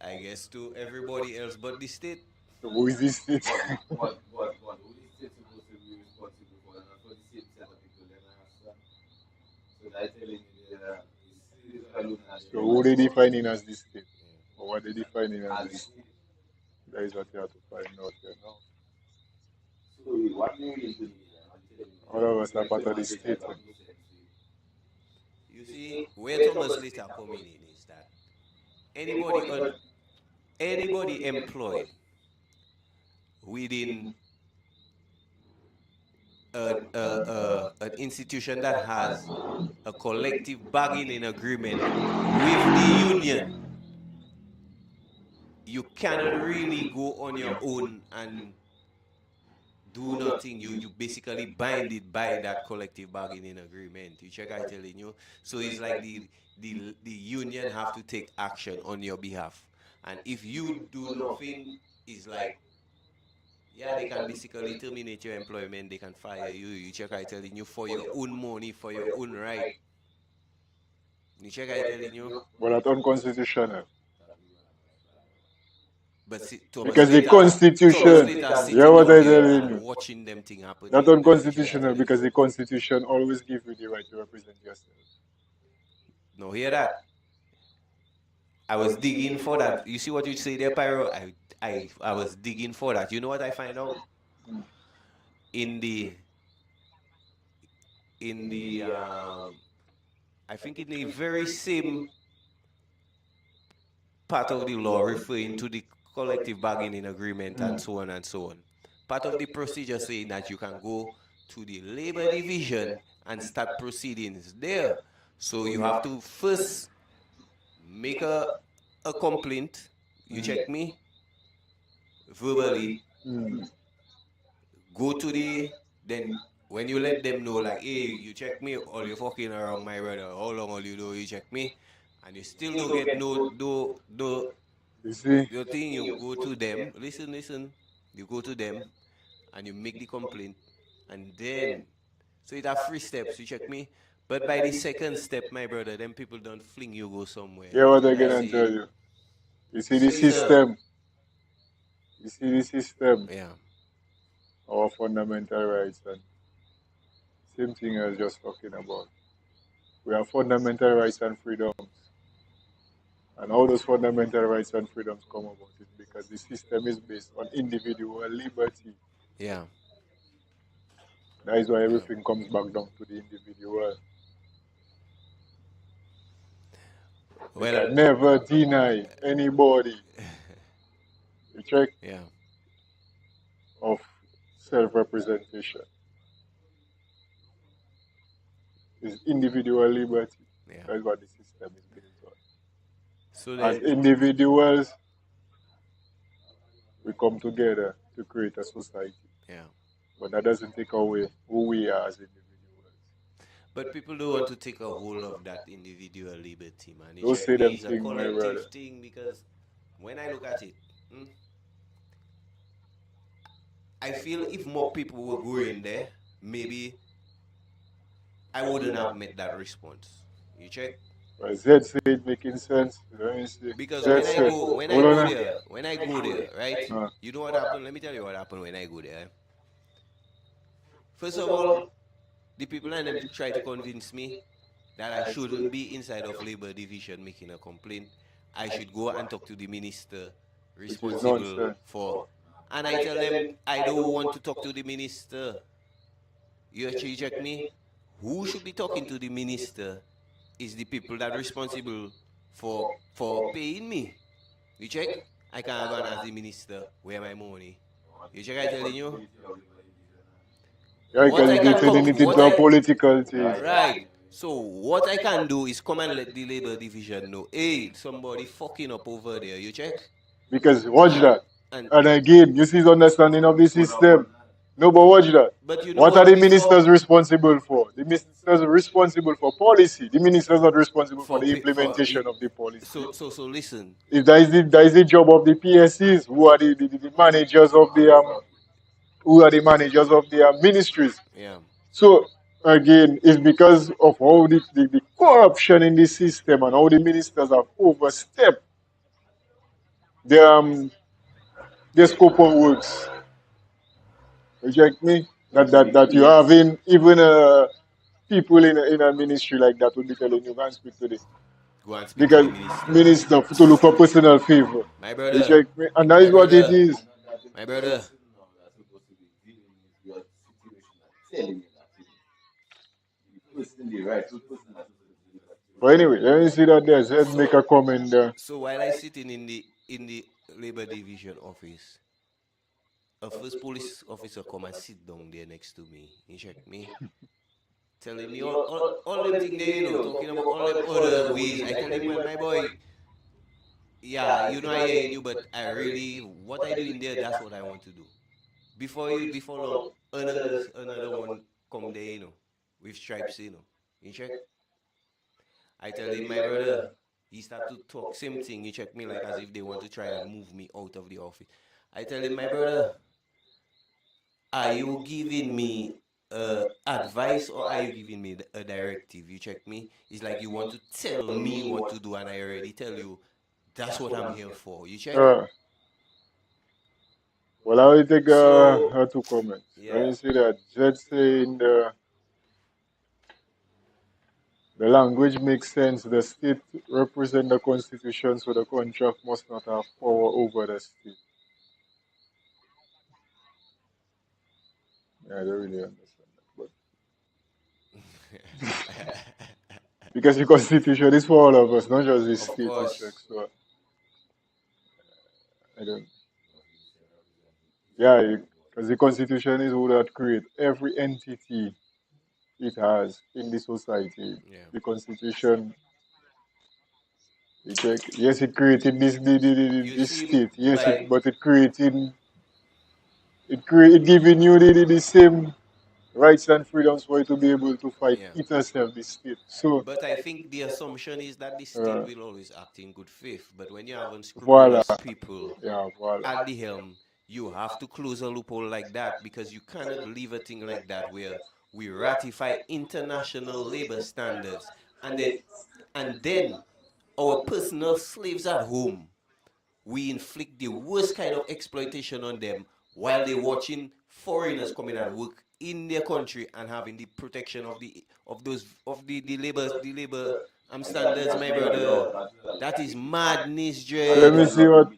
S1: I guess to everybody else but the state.
S2: So who is this state?
S3: But who the state supposed to be responsible for? And not for the same set of people then I ask that. So that telling me that the slaves are looking at
S2: So
S3: them
S2: who they defining as this state? Or what they defining
S3: as
S2: as
S3: the
S2: this?
S3: state.
S2: That is what you have to find out here now.
S3: So what you mean to me and telling me
S2: All of us
S3: that
S2: are
S3: make
S2: part
S3: them
S2: of the
S3: and make it
S2: state.
S3: have no sense.
S1: You see, where Thomas later coming in is that anybody anybody employed within an institution that has a collective bargaining agreement with the union, you cannot really go on your own and do nothing. You basically binded by that collective bargaining agreement. You check I telling you. So it's like the union have to take action on your behalf. And if you do nothing, it's like Yeah, they can basically terminate your employment. They can fire you. You check, I telling you, for your own money, for your own right. You check, I telling you.
S2: But that's unconstitutional.
S1: But see,
S2: Because the
S1: Thomas
S2: Constitution,
S1: Slater
S2: yeah,
S1: sitting
S2: what
S1: down
S2: I
S1: there
S2: telling
S1: and
S2: you,
S1: watching them thing
S2: that's
S1: happening. You check, I
S2: unconstitutional
S1: telling you.
S2: because the Constitution always gives you the right to represent yourself.
S1: No, hear that? I was digging for that. You see what you say there, Pyro? I was digging for that. You know what I find out? In the in the I think in the very same part of the law referring to the collective bargaining agreement and so on and so on. Part of the procedure saying that you can go to the labor division and start proceedings there. So you have to first make a complaint. You check me verbally.
S2: Mm.
S1: Go to the then when you let them know like, hey, you check me, all you fucking around my brother. How long will you do? You check me, and you still don't get
S2: You see?
S1: the thing. You go to them. Listen. You go to them and you make the complaint, and then so it have three steps. You check me. But by the second step, my brother, them people don't fling you go somewhere.
S2: Hear what I
S1: You
S2: gonna tell
S1: see,
S2: you. You see the
S1: sir.
S2: system. You see the system.
S1: Yeah,
S2: Our fundamental rights and same thing as just talking about. We have fundamental rights and freedoms. And how those fundamental rights and freedoms come about is because the system is based on individual liberty.
S1: yeah,
S2: That is why
S1: yeah.
S2: everything comes back down to the individual. They
S1: Well,
S2: can never deny anybody the check
S1: yeah,
S2: of self-representation. It's individual liberty.
S1: yeah.
S2: That's what the system is built
S1: So
S2: on. As
S1: then,
S2: individuals, we come together to create a society.
S1: yeah.
S2: But that doesn't take away who we are as individuals.
S1: But people don't want to take a hold of that individual liberty, man. You
S2: Don't
S1: check
S2: say
S1: me,
S2: them
S1: it's a
S2: thing, my
S1: collective
S2: brother.
S1: thing because when I look at it, mm, I feel if more people were going there, maybe I wouldn't have met that response. You check?
S2: But Z say it making sense. Let me see.
S1: Because
S2: Z say,
S1: when I
S2: hold
S1: go
S2: on.
S1: there, when I go there, right?
S2: Uh,
S1: You know what happened? Let me tell you what happened when I go there. First of all, the people and them try to convince me that I shouldn't be inside of labor division making a complaint. I should go and talk to the minister
S2: which is
S1: responsible
S2: nonsense.
S1: for. And I tell them I don't want to talk to the minister. You actually check me. Who should be talking to the minister is the people that are responsible for paying me. You check? I can't go and ask the minister where my money. You check? I telling you.
S2: Yeah,
S1: What
S2: because
S1: I
S2: you're
S1: can
S2: turning it into a political thing.
S1: right. So what I can do is come and let the labor division know, hey, somebody fucking up over there. You check?
S2: Because watch
S1: And
S2: that.
S1: and
S2: And again, you see his understanding of the system. No, but watch that.
S1: but you know
S2: What are
S1: what?
S2: the
S1: Before
S2: ministers responsible for? The ministers are responsible for policy. The ministers are not responsible for the
S1: for
S2: implementation of the policy.
S1: so listen.
S2: If that is the job of the PSCs, who are the managers of the ministries.
S1: Yeah.
S2: So again, it's because of all the corruption in the system and how the ministers have overstepped the the scope of works. You check me? That you have in even people in a ministry like that will be telling you can't speak to this.
S1: Go and speak to
S2: Because
S1: the minister.
S2: minister to look for personal favor.
S1: My
S2: You
S1: brother.
S2: check me? And that
S1: My
S2: is what it
S1: brother.
S2: is.
S1: My brother.
S2: But anyway, let me see that there. Let's make
S1: So
S2: a comment there.
S1: so while I sitting in the labor division office, a first police officer come and sit down there next to me. He check me, telling me all them thing there, talking about all them other ways. I tell him, well, my boy, yeah, I hearing you, but I really what I do in there, that's what I want to do. Before long, another one come there, with stripes, You check. I tell him, my brother, he start to talk same thing. He check me like as if they want to try and move me out of the office. I tell him, my brother, are you giving me advice or are you giving me a directive? You check me. It's like you want to tell me what to do, and I already tell you that's what I'm here for. You check.
S2: Uh, well, I will take
S1: So
S2: her two comments. Let
S1: yeah,
S2: me say that Jed saying the language makes sense. The state represent the constitution, so the contract must not have power over the state. Yeah, I don't really understand that, but because the constitution is for all of us, not just the
S1: of
S2: state. You check,
S1: course.
S2: so I don't. Yeah, because the constitution is who that create every entity it has in the society.
S1: Yeah.
S2: The constitution, you check. Yes, it created
S1: You
S2: this
S1: see,
S2: state. Yes,
S1: by
S2: but it giving you the same rights and freedoms for you to be able to fight
S1: yeah.
S2: it yourself, the state. So,
S1: But I think the assumption is that the state
S2: uh,
S1: will always act in good faith. But when you have
S2: voila,
S1: unscrupulous people
S2: yeah, voila.
S1: at the helm, you have to close a loophole like that because you cannot leave a thing like that where we ratify international labor standards and then our personal slaves at home, we inflict the worst kind of exploitation on them while they're watching foreigners coming and work in their country and having the protection of the labor standards, my brother. That is madness,
S2: Let me
S1: dread.
S2: see what.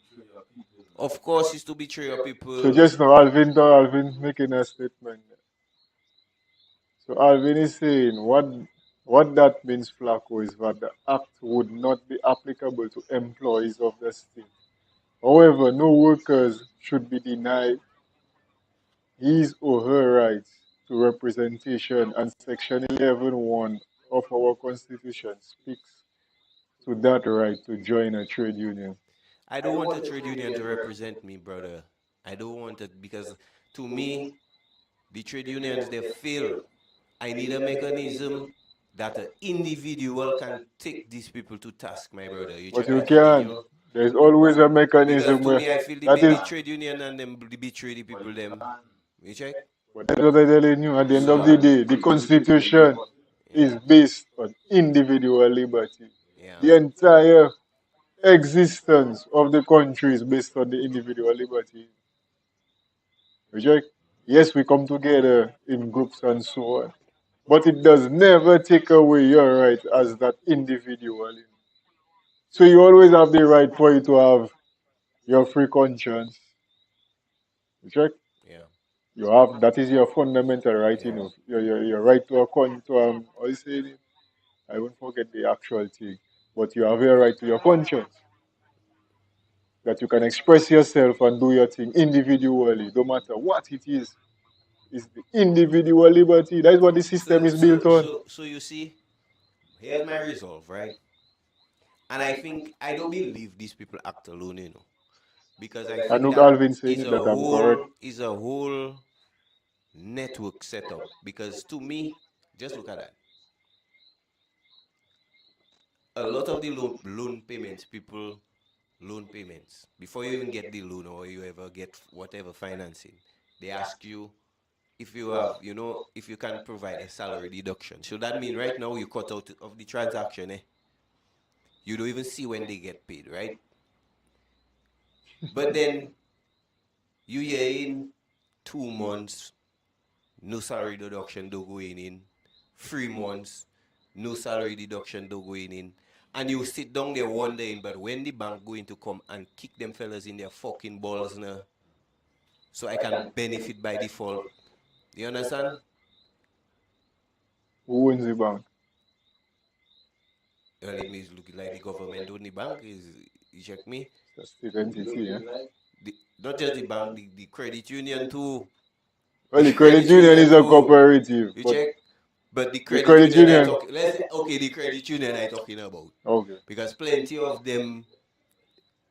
S1: Of course, it's to betray your
S2: So
S1: people.
S2: just now, Alvin making a statement. So Alvin is saying what that means, Flacco, is that the act would not be applicable to employees of the state. However, no workers should be denied his or her rights to representation, and Section 11(1) of our Constitution speaks to that right to join a trade union.
S1: I don't want a trade union to represent me, brother. I don't want it because to me, the trade unions they fail. I need a mechanism that an individual can take these people to task, my brother. You
S2: But
S1: check, I
S2: you
S1: telling
S2: can.
S1: you.
S2: There's always a
S1: Because
S2: mechanism
S1: to
S2: where
S1: me, I feel
S2: that is.
S1: the trade union and them betray the people them. You check?
S2: But that's what I'm telling you. At the end of the
S1: So,
S2: day, the Constitution is
S1: yeah,
S2: based on individual liberty.
S1: yeah,
S2: The entire existence of the country is based on the individual liberty. Okay? Yes, we come together in groups and so on, but it does never take away your right as that individual. So you always have the right for you to have your free conscience. Okay?
S1: yeah,
S2: You have that is your fundamental right,
S1: yeah.
S2: your right to a how you say it? I won't forget the actual thing, but you have your right to your conscience. That you can express yourself and do your thing individually, no matter what it is. It's the individual liberty. That is what the system is built on.
S1: So you see, here's my resolve, right? And I think I don't believe these people act alone, because I
S2: And
S1: think
S2: look,
S1: that
S2: Alvin saying it that I'm correct.
S1: is a whole network setup. Because to me, just look at that. A lot of the loan payments, people loan payments before you even get the loan or you ever get whatever financing, they ask you if you have, if you can provide a salary deduction. So that means right now you cut out of the transaction, eh? You don't even see when they get paid, right? But then you hear in 2 months, no salary deduction do going in. 3 months, no salary deduction do going in. And you sit down there wondering, but when the bank going to come and kick them fellas in their fucking balls now, so I can benefit by default. You understand?
S2: Who owns the bank?
S1: Well, it means look like the government own the bank is, you check me.
S2: It's a state entity, yeah?
S1: Not just the bank, the credit union too.
S2: Well,
S1: The
S2: the credit
S1: credit
S2: union
S1: union
S2: is a
S1: too.
S2: cooperative,
S1: You
S2: but
S1: check? But the
S2: the
S1: credit
S2: credit
S1: union I
S2: union.
S1: talk let's say, okay, the credit union I talking about.
S2: Okay.
S1: Because plenty of them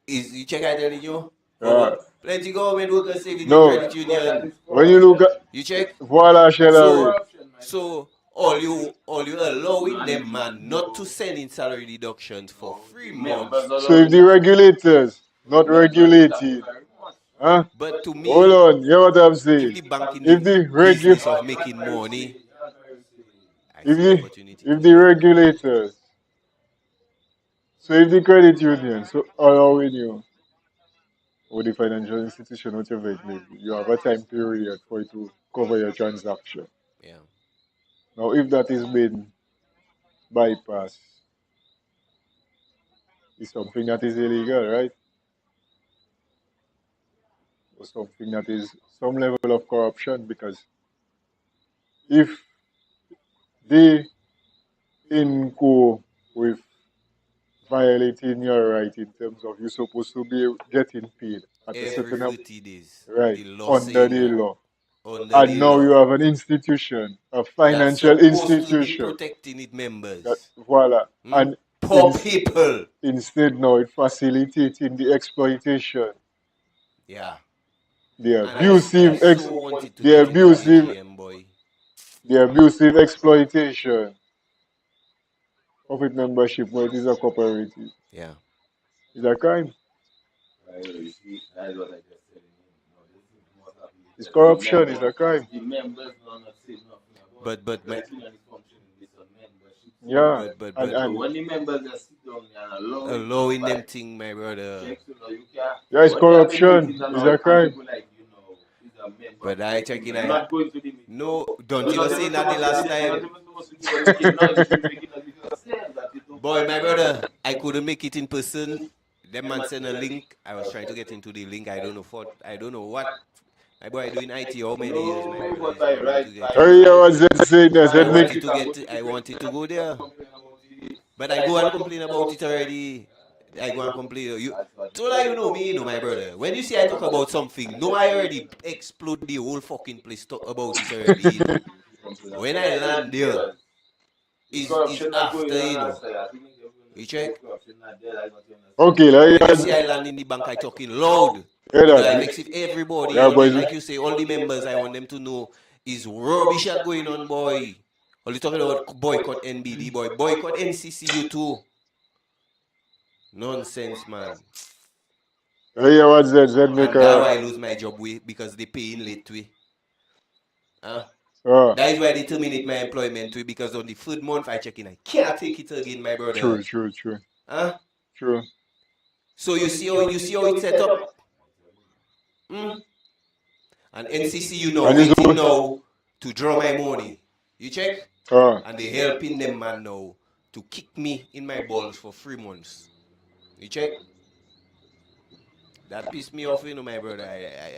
S1: is, you check, I telling you,
S2: Uh,
S1: plenty government workers saving in
S2: no,
S1: credit union.
S2: when you look at
S1: You check?
S2: voila,
S1: So
S2: Shelary.
S1: so all you allowing them man not to send in salary deductions for 3 months.
S2: So if the regulators not regulating, Huh?
S3: But to
S2: Hold
S3: me,
S2: on, hear what I'm
S3: if
S2: saying.
S3: the bank in
S2: If
S3: the
S2: the
S3: business of making money, I
S2: if
S3: see
S2: the
S3: opportunity
S2: if
S3: to
S2: the
S3: make money.
S2: regulators, so if the credit union, so allowing you or the financial institution, whatever it may be, you have a time period for it to cover your transaction.
S3: Yeah.
S2: Now, if that is being bypassed, it's something that is illegal, right? Or something that is some level of corruption because if they in go with violating your right in terms of you're supposed to be getting paid at a
S3: Every
S2: certain
S3: 30 days,
S2: right
S3: the law
S2: under
S3: saying
S2: the
S3: that.
S2: law.
S3: Under
S2: And
S3: the
S2: now
S3: law.
S2: you have an institution, a
S3: That's
S2: financial
S3: supposed to be
S2: institution
S3: protecting its
S2: that
S3: members.
S2: voila.
S3: Hmm?
S2: And
S3: Poor people.
S2: instead now it facilitating the exploitation,
S3: Yeah.
S2: the
S3: And I
S2: abusive
S3: so wanted to
S2: the
S3: get into
S2: abusive
S3: ATM, boy.
S2: the abusive exploitation of its membership when it is a cooperative.
S3: Yeah.
S2: It's a crime. It's corruption, it's a crime.
S3: But my
S2: Yeah.
S3: but
S2: And
S3: allowing them thing, my brother.
S2: yeah, it's corruption. It's a crime.
S3: But I checking I no, don't you was saying that the last time? Boy, my brother, I couldn't make it in person. Them man sent a link. I was trying to get into the link. I don't know what. My boy doing IT how many years, my brother, is for me to get
S2: Hurry,
S3: into
S2: I
S3: it.
S2: was just saying that.
S3: I wanted to go there. But I go and complain about it already. I go and complain. So that you know me, you know my brother. When you see I talk about something, no, I already explode the whole fucking place talk about it already, you know. When I land there, is after, you know. You check?
S2: Okay,
S3: But
S2: like,
S3: when you see I land in the bank, I talking loud.
S2: hear
S3: You know, I
S2: that?
S3: vex if everybody,
S2: Yeah,
S3: all the,
S2: boys.
S3: like you say, all the members, I want them to know is rubbish that going on, boy. Only talking about boycott NBD, boy. Boycott NCCU too. Nonsense, man.
S2: Hurry, what Z make
S3: And that's why I
S2: a.
S3: lose my job with because they paying late with. Huh?
S2: Uh,
S3: That is why they terminate my employment with because on the third month I check in. I can't take it again, my brother.
S2: true.
S3: Huh?
S2: True.
S3: So you see how it's set up? Hmm? And NCCU now
S2: And it's
S3: waiting
S2: all.
S3: now to draw my money. You check?
S2: Uh,
S3: And they helping them man now to kick me in my balls for 3 months. You check? That pissed me off, you know, my brother.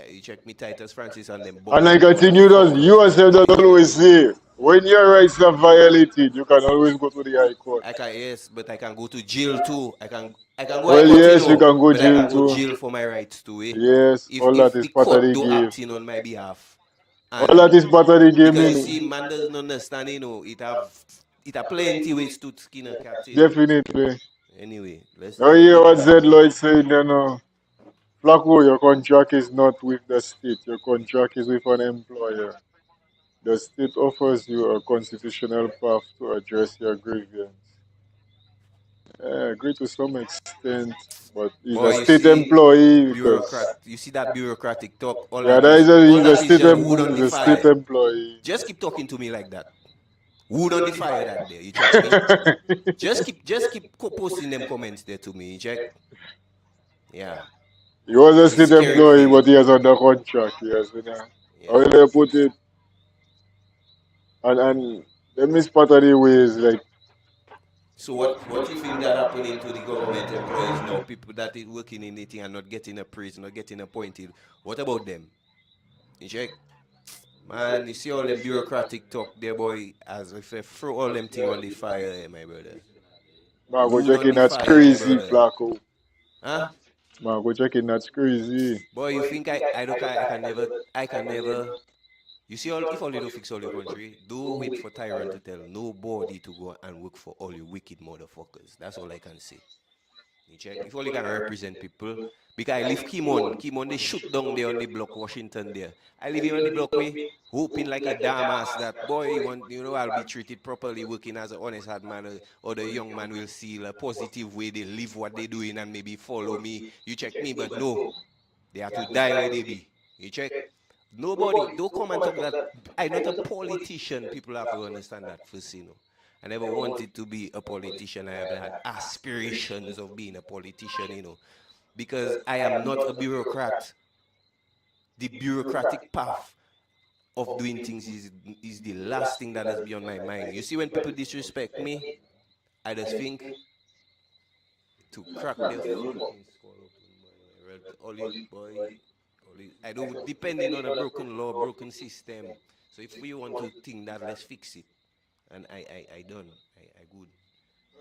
S3: You check me Titus Francis and them
S2: and like
S3: bumbling
S2: I think you does,
S3: motherfuckers,
S2: you
S3: man.
S2: yourself does always say, when your rights are violated, you can always go to the High Court.
S3: I can yes, but I can go to jail too. I can go high
S2: Well,
S3: court, you
S2: yes, you
S3: know,
S2: can go
S3: but I
S2: jail
S3: can go
S2: too.
S3: jail for my rights too, eh?
S2: Yes, all that
S3: If
S2: is
S3: the
S2: part of
S3: court
S2: the
S3: do
S2: game.
S3: acting on my behalf.
S2: All that
S3: And
S2: is part of the game,
S3: because you
S2: man.
S3: see, man doesn't understand, you know, it have plenty ways to skin a cat, you know.
S2: Definitely.
S3: Anyway, let's
S2: Oh,
S3: not
S2: yeah,
S3: get
S2: what
S3: into
S2: Z
S3: that.
S2: Lloyd saying, Flacco, your contract is not with the state, your contract is with an employer. The state offers you a constitutional path to address your grievance. I agree to some extent, but he's
S3: Boy,
S2: a
S3: you
S2: state
S3: see,
S2: employee
S3: bureaucrat.
S2: because
S3: You see that bureaucratic talk.
S2: yeah, that is
S3: All that is
S2: state
S3: just wood on
S2: he's
S3: the
S2: a state
S3: fire.
S2: employee.
S3: Just keep talking to me like that. Wood on the fire that day. You check me. Just keep posting them comments there to me. You check. Yeah,
S2: He was a
S3: it's a
S2: state
S3: scary
S2: employee, but
S3: feeling.
S2: he has under contract. He has been how
S3: Yeah.
S2: will I put it? And them is part of the ways like
S3: So what you think that happening to the government employees now? People that is working in it and not getting a praise, not getting appointed. What about them? You check. Man, you see all them bureaucratic talk there, boy, as if they throw all them thing on the fire, my brother.
S2: Margo
S3: Wood on
S2: checking
S3: the
S2: that's
S3: fire, my
S2: crazy,
S3: brother.
S2: Flacco.
S3: Huh?
S2: Margo checking that's crazy.
S3: Boy, you think I can never. You see, if all you do fix all your country, don't wait for tyrant to tell nobody to go and work for all you wicked motherfuckers. That's all I can say. You check. If only can represent people. Because I live Kimon, they shoot down there on the block, Washington there. I live here on the block, me, hoping like a damn ass that, boy, I'll be treated properly, working as an honest hard man, or the young man will see a positive way they live what they doing and maybe follow me. You check me, but no.
S1: They have to die where they be. You check? Nobody, don't come and talk that. I'm not a politician. People have to understand that first, you know. I never wanted to be a politician. I haven't had aspirations of being a politician, you know, because I am not a bureaucrat. The bureaucratic path of doing things is the last thing that has been on my mind. You see, when people disrespect me, I just think to crack their fucking skull open, boy. Only, boy, only, I don't, depending on a broken law, broken system. So if we want to think that, let's fix it. And I done. I good.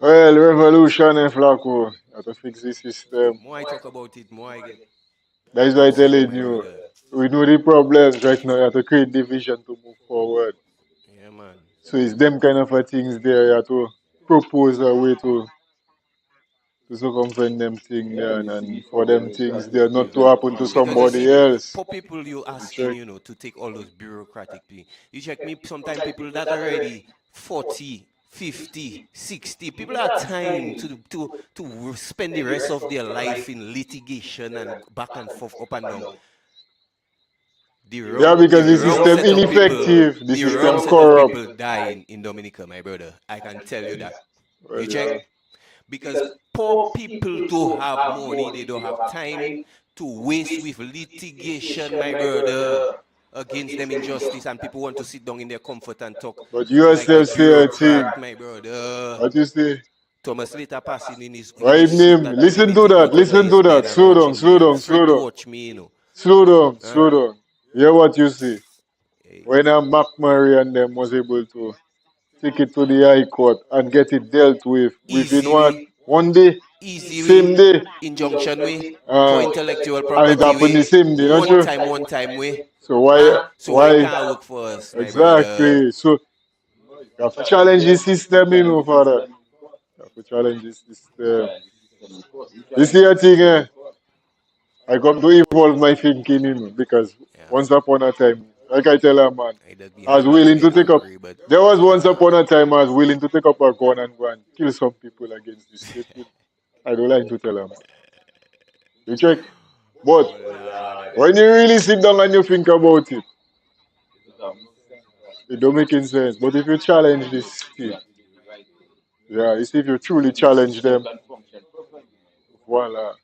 S2: Well, revolution, Flaco. You have to fix the system.
S1: More I talk about it, more I get
S2: That is why I'm
S1: upset,
S2: telling
S1: my
S2: you.
S1: brother.
S2: We know the problems right now. You have to create division to move forward.
S1: Yeah, man.
S2: So it's them kind of things there. You have to propose a way to circumvent them things there and for them things there not to happen to
S1: Because you see,
S2: somebody else.
S1: for people you
S2: You
S1: asking,
S2: check.
S1: you know, to take all those bureaucratic things. You check me, sometimes people that are already 40, 50, 60, people have time to spend the rest of their life in litigation and back and forth, up and down.
S2: Yeah, because the system ineffective, the
S1: The wrong
S2: system
S1: set of
S2: corrupt.
S1: people die in Dominica, my brother. I can tell you that.
S2: Well,
S1: You check?
S2: yeah.
S1: Because poor people don't have money, they don't have time to waste with litigation, my brother, against them injustice, and people want to sit down in their comfort and talk
S2: But you
S1: like a
S2: yourself say a
S1: bureaucrat,
S2: thing.
S1: my brother.
S2: What you say?
S1: Thomas later passing in
S2: Why
S1: his
S2: him
S1: suit
S2: name?
S1: that and
S2: Listen to that.
S1: litigating in
S2: Listen
S1: his
S2: to
S1: bed
S2: that.
S1: and
S2: Slow down.
S1: watching
S2: Slow
S1: me and
S2: down.
S1: free
S2: Slow
S1: to
S2: down.
S1: watch me, you know.
S2: Slow down.
S1: Huh?
S2: Slow down. Hear what you see.
S1: Hey,
S2: When McMurray and them was able to take it to the High Court and get it dealt with within
S1: easy
S2: what?
S1: way,
S2: 1 day?
S1: easy
S2: Same
S1: way,
S2: day?
S1: injunction way, for
S2: Uh,
S1: intellectual
S2: and it
S1: property
S2: happened the
S1: way,
S2: same day, not true?
S1: one time way.
S2: So
S1: Huh?
S2: why?
S1: So why
S2: Why?
S1: can't work for us, my brother?
S2: Exactly. So you have to challenge the system, you know, father. You have to challenge the system. You see a thing, I come to evolve my thinking, you know, because
S1: Yeah,
S2: once upon a time, like I tell a man,
S1: I just be
S2: I was
S1: hungry to
S2: willing to
S1: get
S2: take up.
S1: angry, but
S2: There was once upon a time I was willing to take up a gun and go and kill some people against the state. I don't like to tell a man. You check? But
S1: oh Lord,
S2: when you really sit down and you think about it don't make any sense. But if you challenge this state, yeah, you see if you truly challenge them, voila.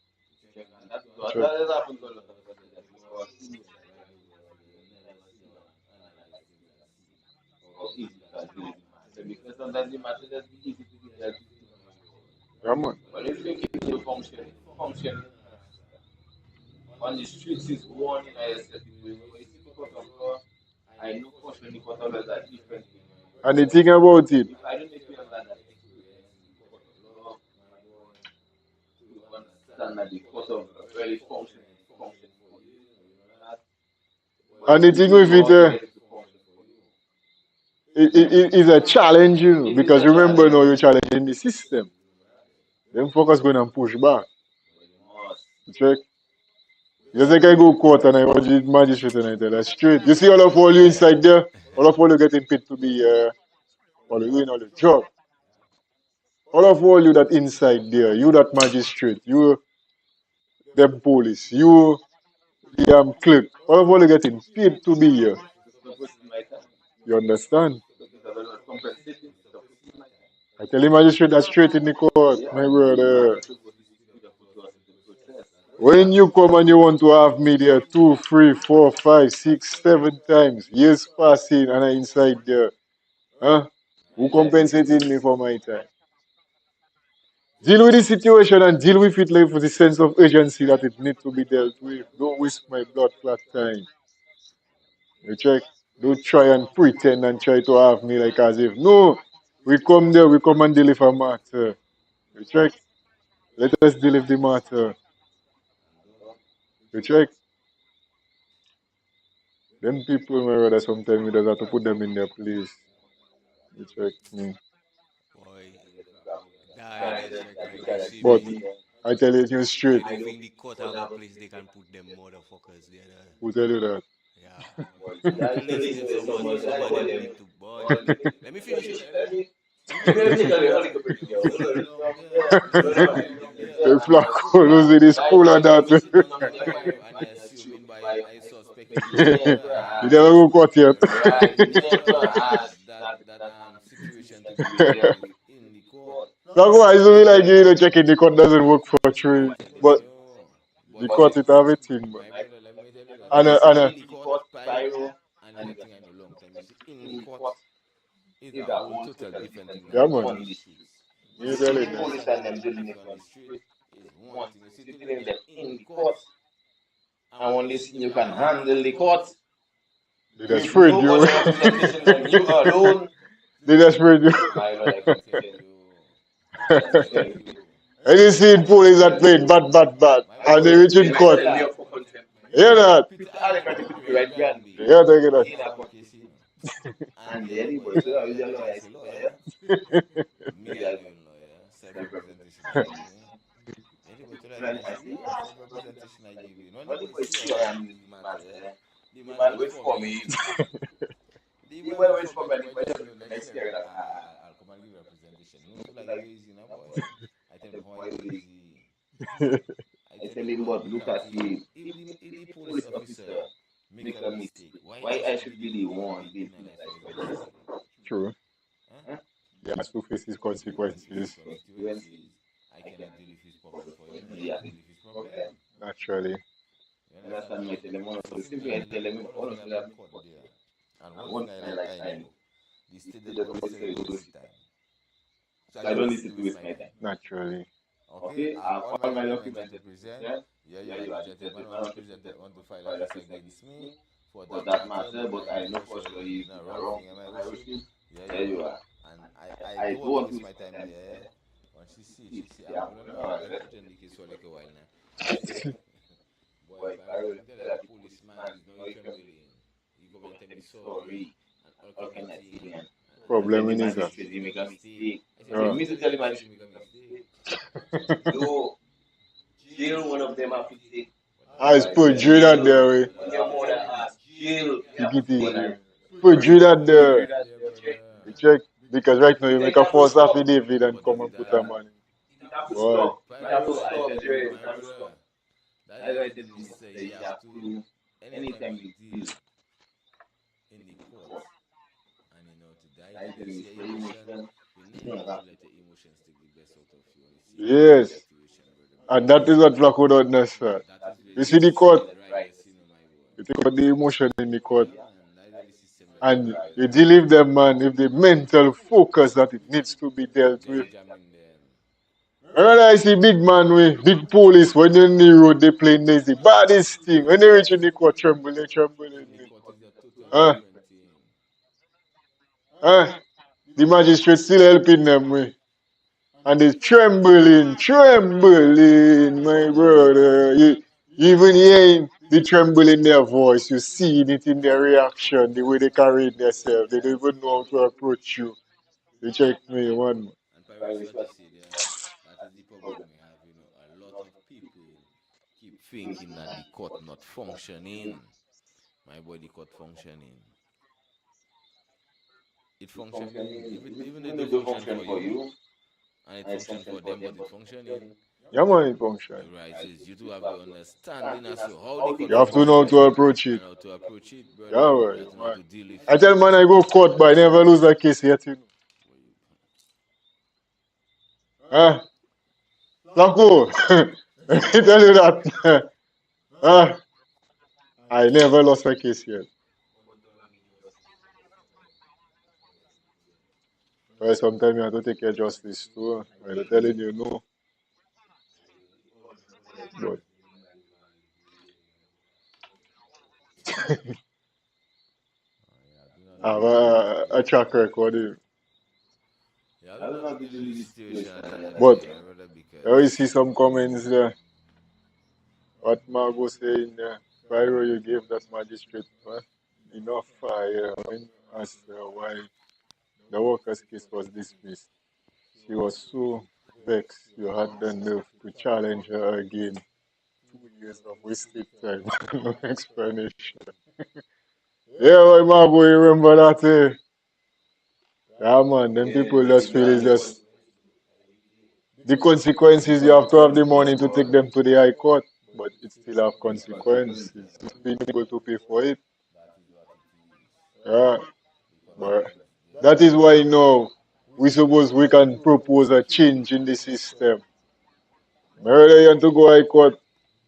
S2: Check. Yeah, man. And the thing about it, and the thing with it, it is a challenge, you know, because remember now you're challenging the system. Them fuckers going and push back. You check? Just like I go court and I watch the magistrate and I tell her straight. You see all of all you inside there, all of all you getting paid to be all you doing all the job. All of all you that inside there, you that magistrate, you them police, you the clerk, all of all you getting paid to be here. You understand? I tell the magistrate that straight in the court, my brother. When you come and you want to have me there 2, 3, 4, 5, 6, 7 times, years passing and I inside there, huh? Who compensated me for my time? Deal with the situation and deal with it like with the sense of urgency that it needs to be dealt with. Don't waste my blood clot time. You check? Don't try and pretend and try to have me like as if no. We come there, we come and deal with a matter. You check? Let us deal with the matter. You check? Them people, my brother, sometimes we just have to put them in their place. You check me.
S1: boy, die there check like you see
S2: But
S1: me.
S2: I tell you
S1: I
S2: straight.
S1: don't think the court have a place they can put them motherfuckers there.
S2: Who tell you that?
S1: Yeah. At least there's some of them need to boy. Let me finish it. Let me finish it. Hold on. Yeah, hold on. Yeah.
S2: Flacco losing his cool and that.
S3: And you're assuming by suspecting you never
S2: He
S3: had
S2: never go court yet.
S3: you never had that situation to be dealt with in the court.
S2: Flacco, I used to be like, checking the court doesn't work for three. But
S3: No.
S2: the
S3: But
S2: court it have a thing. But
S3: my brother, let me tell you that.
S2: and
S3: You see,
S2: and
S3: in the court, pyro, and the thing I know long time. You see, in the court is a whole total different thing than
S2: yeah,
S3: on
S2: man.
S3: the streets. You
S2: You
S3: see, the
S2: telling me.
S3: police and them dealing with on the street is one thing. You see, dealing with them in the court, and when they see you can handle the court,
S2: They
S3: with
S2: desperate
S3: no
S2: you.
S3: other representation than you alone.
S2: They desperate you.
S3: My Lord, I can tell you. I tell you.
S2: And you see police that playing bad.
S3: My
S2: And they
S3: brother,
S2: reach in court. Hear that?
S3: Peter Allen put me right behind me.
S2: Yeah, take it out.
S3: In a court case, you know. And the boy say, oh, he's a lawyer. I say, lawyer? Me, I know him lawyer. Self-representation I give you. And the boy told me, I say, yeah, self-representation I give you. When the boy see how I handle the matter, the man wait for me. The boy wait for me, and the boy tell me next year that I'll come and give you representation. You know, so like lazy, you know, boy. I tell him how I lazy. I tell him, but look at it. If the police officer make a mistake, why I should be the one being penalized for his mistake?
S2: True.
S3: Huh?
S2: He has to face his consequences.
S3: I cannot deal with his problem for him. He has to deal with his problem.
S2: Naturally.
S3: You understand me? I tell him one of the things I tell him, one of the court there. And one thing I know, the state the police say don't waste time. So I don't need to waste my time.
S2: Naturally.
S3: Okay, I have all my documents to present. Yeah, the gentleman want to file a case against me for that matter, but I know for sure he's not wrong thing. Am I rushing? Yeah, you are. And I don't want to waste my time there. When she see, I'm going to know I've been putting the case for like a while now. Boy, if I will tell that the policeman is no trembling, he go and tell me sorry, and all kind of thing.
S2: Problem in his
S3: He make a mistake. I said, you mean to tell the magistrate he make a mistake? No. Jail one of them have to take.
S2: I put Drew that there, way.
S3: Jail.
S2: Put Drew that there. You check. Because right now you make a false affidavit and come and put a man in. Boy.
S3: It have to stop, Jerry. It have to stop. That's why I tell you, say you have to, anytime you deal in the court, and you know, to die, you see your emotion, you never have to let your emotions take the best out of you.
S2: Yes. And that is what Flacco don't understand. You see the court, you take out the emotion in the court, and you deal with them, man, if the mental focus that it needs to be dealt with. Remember I see big man with big police when they're in the road, they playing this the baddest thing. When they reach in the court, trembling. The magistrate still helping them with. And it's trembling, my brother. You even hearing the tremble in their voice, you seeing it in their reaction, the way they carry themselves. They don't even know how to approach you. You check me, one.
S3: And Paris, what you say there, that is the problem we have, you know. A lot of people keep thinking that the court not functioning. My boy, the court functioning. It functioning, even if it don't function for you, and it function for them, but it functioning.
S2: Yeah, man, it function.
S3: Right, is you do have the understanding as to how the court
S2: You have to know how to approach it.
S3: and how to approach it, brother.
S2: Yeah,
S3: You
S2: right,
S3: have to know how to deal with
S2: I
S3: it.
S2: tell man I go court, but I never lose a case yet, you know. Flacco, let me tell you that. I never lost a case yet. But sometimes you have to take your justice too. I'm telling you, no. But I have a track record.
S3: Yeah, I do not believe this situation,
S2: But
S3: brother, because
S2: I see some comments there. What Margot saying there? Pyro, you gave that magistrate enough fire when asked why the workers' case was dismissed. She was so vexed you had the nerve to challenge her again. 2 years of wasted time, no explanation. Yeah, Margot, you remember that? Yeah, man, them people just feel it's just The consequences, you have to have the money to take them to the high court, but it still have consequences. Being able to pay for it.
S3: That is what it is.
S2: Yeah.
S3: The
S2: But
S3: consequences.
S2: that is why now we suppose we can propose a change in the system. Whether you want to go high court,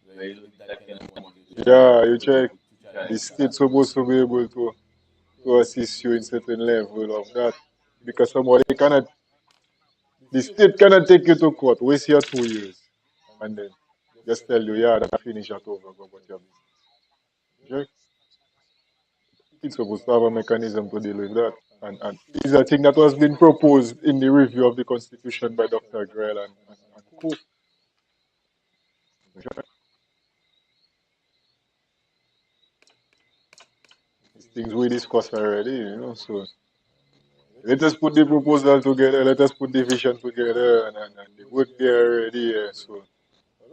S3: Where you with that kind of money to try
S2: yeah, you check.
S3: to try and
S2: The
S3: stop
S2: state supposed to be able to assist you in certain level of that. Because somebody cannot, the state cannot take you to court, waste your 2 years, and then just tell you, yeah, that finish at over, go about your business. It's supposed to have a mechanism to deal with that. And it's a thing that was been proposed in the review of the Constitution by Dr. Grell and co. These things we discussed already. So let us put the proposal together, let us put the vision together, and the work there already. So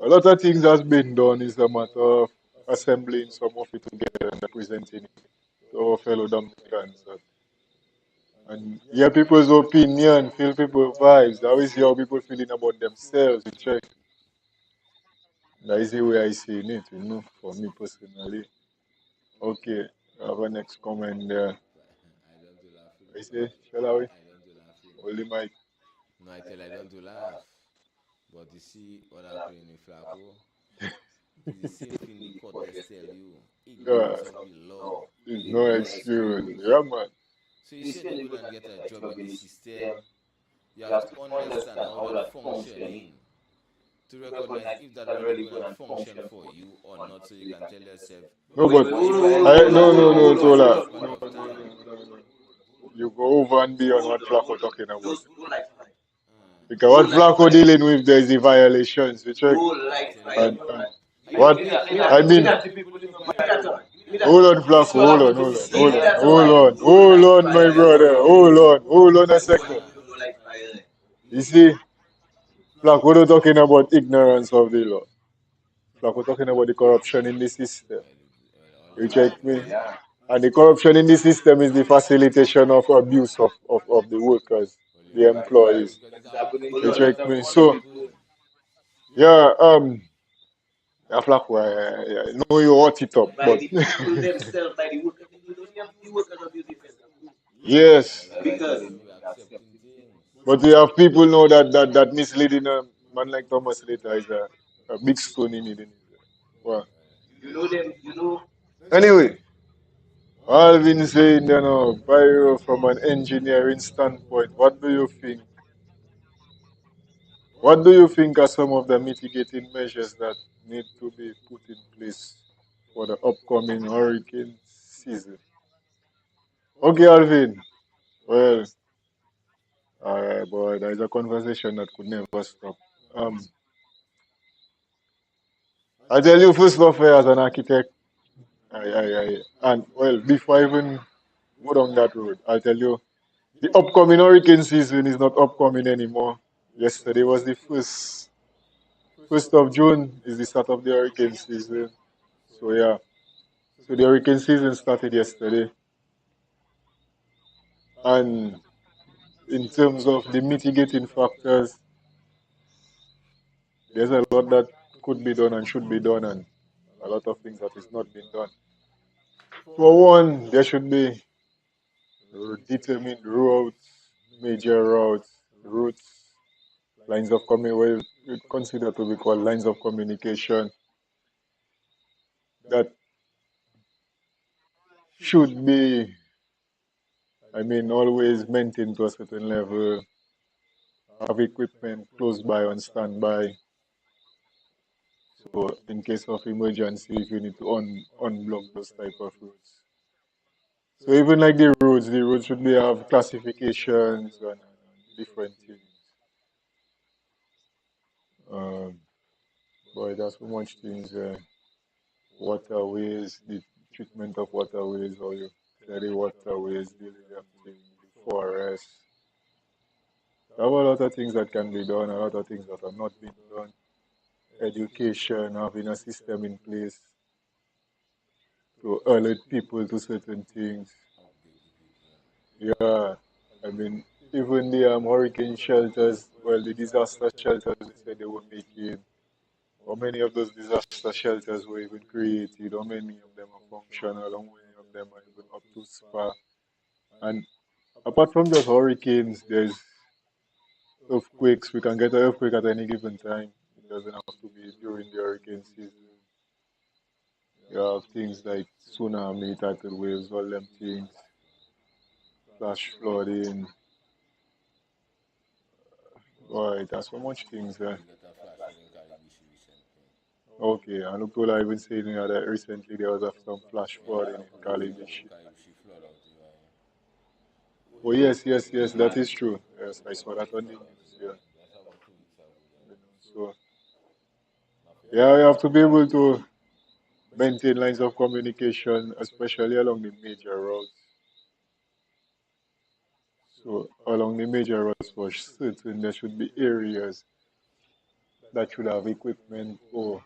S2: a lot of things has been done. It's a matter of assembling some of it together and presenting it to our fellow Dominicans. And hear people's opinion, feel people's vibes. That is how people feeling about themselves. You check. That is the way I see it, for me personally. Okay, I have a next comment there.
S3: I don't do laugh,
S2: I say, shall we?
S3: I don't do laugh,
S2: Hold the mic.
S3: No, I tell I don't do laugh. But you see what happened in Flaco? It is the same thing the court just tell you.
S2: Yeah,
S3: Ignorance of the law.
S2: there's
S3: With
S2: no
S3: no
S2: excuse.
S3: excuse.
S2: Yeah, man.
S3: So you said you go and get a job in the system. You have to understand how that functioning to recognize if that really going to function for you or not, so you can tell yourself,
S2: No, but
S3: if I leave this job
S2: no,
S3: for
S2: Tola.
S3: this span of time.
S2: You go over and beyond what Flacco talking about.
S3: Uh,
S2: Because what Flacco dealing with there is the violations, you check.
S3: I tell you,
S2: And what
S3: we
S2: I
S3: have
S2: mean,
S3: people living violate.
S2: hold on, Flacco, hold on, my brother, hold on a second.
S3: Uh,
S2: You see, Flacco not talking about ignorance of the law. Flacco talking about the corruption in the system.
S3: all
S2: You
S3: of that
S2: check
S3: is
S2: me?
S3: there.
S2: And the corruption in the system is the facilitation of abuse of the workers,
S3: Well, you're
S2: the
S3: right,
S2: employees.
S3: because it's happening
S2: You
S3: to a lot
S2: check
S3: of
S2: me?
S3: other
S2: So,
S3: people.
S2: yeah, Flacco, I know you hot it up, but yes,
S3: Well, you're right, because people accepting things.
S2: but we have people know that misleading a man like Thomas later is a big stone in it. Well, anyway, Alvin saying, Pyro, from an engineering standpoint, what do you think? What do you think are some of the mitigating measures that need to be put in place for the upcoming hurricane season? Okay, Alvin. Well, all right, boy. There is a conversation that could never stop. Um, I tell you, first of all, as an architect, and well, before I even go down that road, I'll tell you, the upcoming hurricane season is not upcoming anymore. Yesterday was the first of June is the start of the hurricane season. So yeah, so the hurricane season started yesterday, and in terms of the mitigating factors, there's a lot that could be done and should be done, and a lot of things that is not being done. For one, there should be determined routes, major routes, lines of what we consider to be called lines of communication that should be, always maintained to a certain level, have equipment close by on standby. So in case of emergency, if you need to unblock those type of routes. So even like the roads should be have classifications and different things. Um, boy, there's so much things. Waterways, the treatment of waterways, or you clear the waterways, deal with them things, the forests. There are a lot of things that can be done, a lot of things that are not being done. Education, having a system in place to alert people to certain things.
S3: Update the people.
S2: Yeah, I mean, even the hurricane shelters, well, the disaster shelters, they said they were making. How many of those disaster shelters were even created? How many of them are functional? How many of them are even up to spar? And apart from just hurricanes, there's earthquakes. We can get an earthquake at any given time. It doesn't have to be during the hurricane season. You have things like tsunami, tidal waves, all them things, flash flooding. Right, there's so much things there.
S3: We got a flash flood in Calibishi recently.
S2: Okay, and look what I even saying here that recently there was some flash flooding in Calibishi.
S3: Calibishi flood out here.
S2: Oh yes, yes, yes, that is true. Yes, I saw that on the news. Yeah,
S3: That's about 2 weeks ago.
S2: you know, so
S3: Not
S2: yeah,
S3: forget.
S2: you have to be able to maintain lines of communication, especially along the major roads. So along the major roads, for certain, there should be areas that should have equipment, or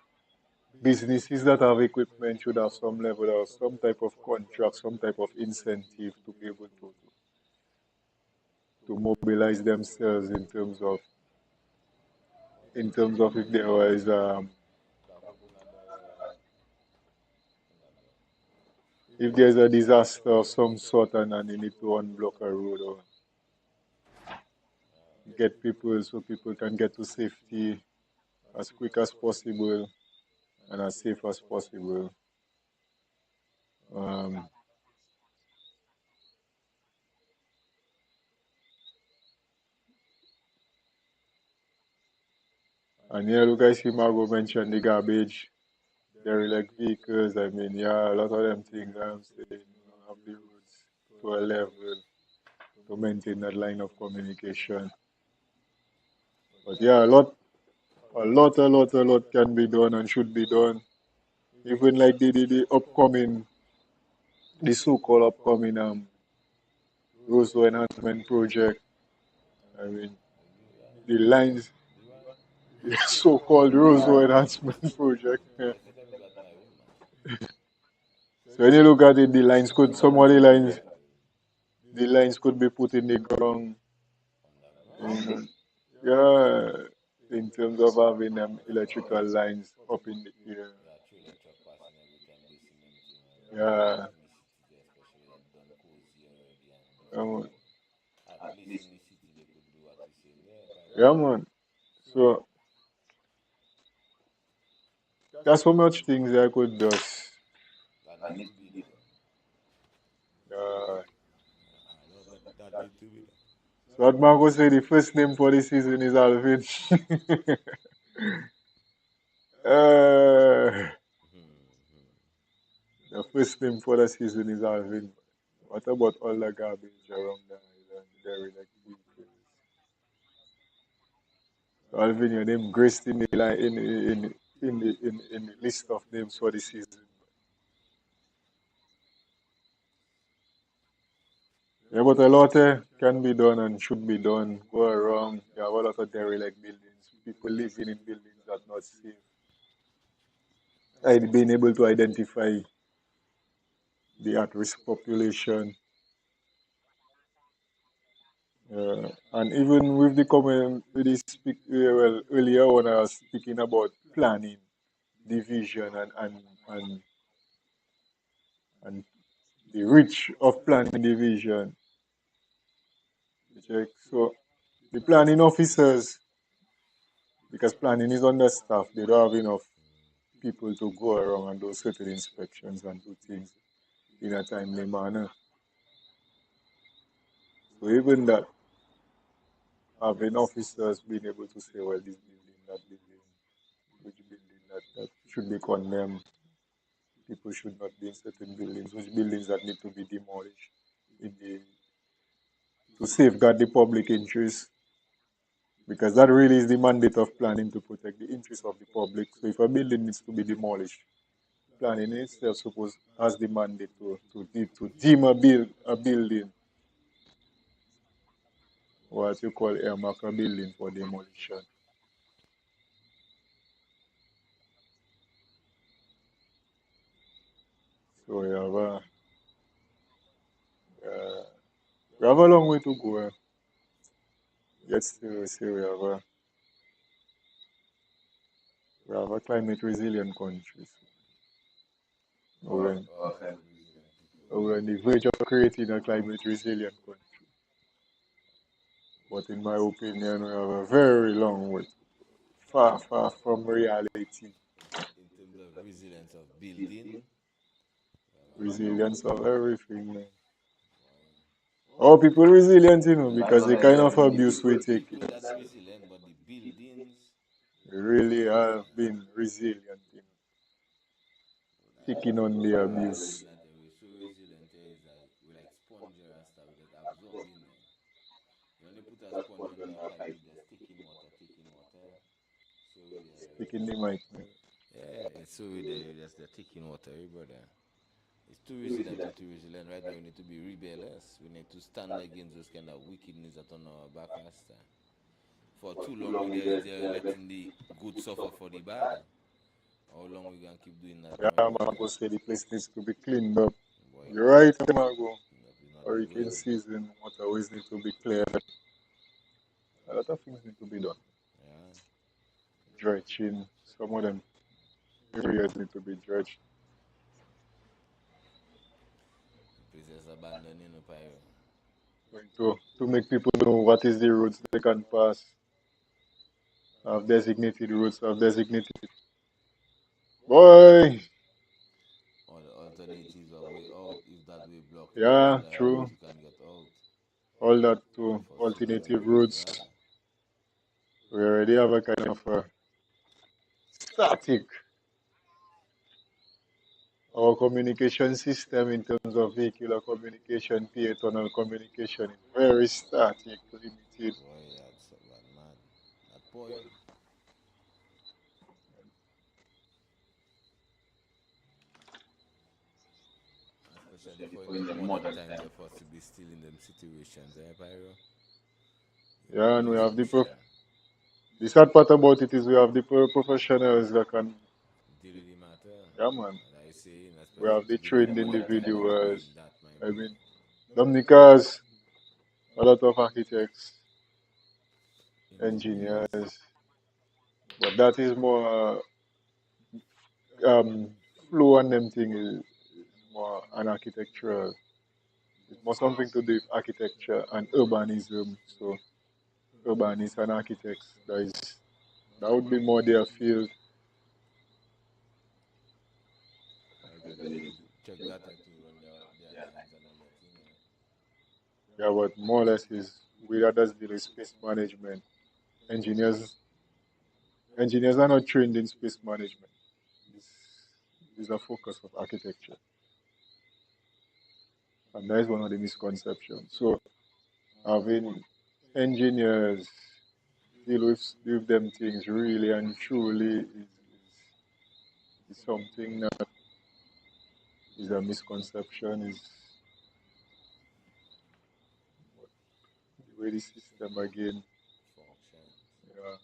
S2: businesses that have equipment should have some level of some type of contract, some type of incentive to be able to mobilize themselves in terms of if there was if there's a disaster of some sort and you need to unblock a road or get people so people can get to safety as quick as possible and as safe as possible. Um, and yeah, look, I see Margot mentioned the garbage, derelict vehicles. I mean, yeah, a lot of them things I'm saying, have the roads to a level to maintain that line of communication. But yeah, a lot can be done and should be done. Even like the so-called upcoming roadway enhancement project. I mean, the lines, the so-called roadway enhancement project. Yeah.
S3: I see them got married, man.
S2: So when you look at it, the lines could be put in the ground.
S3: Underground.
S2: In, yeah, in terms of having electrical lines up in the air.
S3: Yeah, trailer truck passing every time they cement,
S2: Yeah,
S3: in the cities, there, especially that done cozy already and just
S2: um,
S3: at least in the city they could do what we say there,
S2: yeah,
S3: Pyro.
S2: man. So there's so much things I could just.
S3: That needs to be done.
S2: Uh,
S3: I know that need to be done.
S2: so what Marco say the first name for the season is Alvin. uh, the first name for the season is Alvin. What about all the garbage around the island? There is like vehicles. So Alvin, your name graced in the line in the list of names for the season. Yeah, but a lot can be done and should be done. Go around. You have a lot of derelict buildings. People living in buildings that are not safe. And being able to identify the at-risk population. And even with the comment, with the well, earlier when I was speaking about planning, division, and the reach of planning division. Check. So the planning officers, because planning is understaffed, they don't have enough people to go around and do certain inspections and do things in a timely manner. So even that, having officers being able to say, well, this building, that building, which building that should be condemned, people should not be in certain buildings, which buildings that need to be demolished in the, to safeguard the public interest, because that really is the mandate of planning, to protect the interest of the public. So if a building needs to be demolished, planning itself suppose has the mandate to deem a building, what you call earmark a building for demolition. So uh, we have a long way to go. Yet still, we say we have a climate resilient country. So
S3: Or climate resilient people.
S2: we're on the verge of creating a climate resilient country. But in my opinion, we have a very long way. Far, far from reality.
S3: In terms of resilience of building,
S2: Resilience of everything, man.
S3: boy.
S2: Our people resilient, because the kind of abuse we take,
S3: People that's resilient, but the buildings,
S2: we really have been resilient, taking on the
S3: so
S2: abuse.
S3: resilient, we're so resilient is like we're like sponge and stuff, we just absorb in there. You only put a sponge under a pipe, it just taking water. So we there,
S2: Taking the mic, man.
S3: yeah, it's so we there, you just they're taking water, brother. It's too resilient, we're too resilient. Right now, we need to be rebellious. We need to stand against those kind of wickedness that on our back rasta. For too long, we there letting the good suffer for the bad. How long we gonna keep doing that,
S2: Yeah,
S3: my brother?
S2: Margo say the place needs to be cleaned up.
S3: Boy,
S2: You're right, Margo.
S3: clean up is not the
S2: Hurricane
S3: way.
S2: season, waterways need to be cleared. A lot of things need to be done.
S3: Yeah,
S2: Dredging, some of them areas need to be dredged.
S3: the place is abandoned, pyro.
S2: Going to make people know what is the routes they can pass. Have designated routes, have designated. Boy!
S3: Or the alternatives of way out. If that way block, you have
S2: Yeah,
S3: another route
S2: true.
S3: you can get out
S2: All that too.
S3: for future
S2: Alternative
S3: use.
S2: routes.
S3: Yeah.
S2: We already have a kind of a static our communication system in terms of vehicular communication, peatonal communication is very static, limited.
S3: Boy, that's so bad, man. That boy. Especially for in the modern times of us to be still in them situations, Pyro? It
S2: Yeah, and
S3: really
S2: we have
S3: crucial.
S2: the sad part about it is we have the professionals that can,
S3: Deal with the matter.
S2: yeah, man.
S3: And I say,
S2: We
S3: especially
S2: have the
S3: to be in the
S2: trained
S3: modern time to be
S2: individuals.
S3: doing that, my
S2: I
S3: boy.
S2: mean, Dominica's, a lot of architects, engineers, but that is more um, flow and them thing is more an architectural. It's more something to do with architecture and urbanism. So urbanists and architects, that would be more their field.
S3: I said they need to check that to run their lines and all that thing.
S2: Yeah, but more or less is we others deal with space management. Engineers engineers are not trained in space management. This is a focus of architecture. And that is one of the misconceptions. So having engineers deal with them things really and truly is something that is a misconception, is the way the system again.
S3: Function.
S2: Yeah,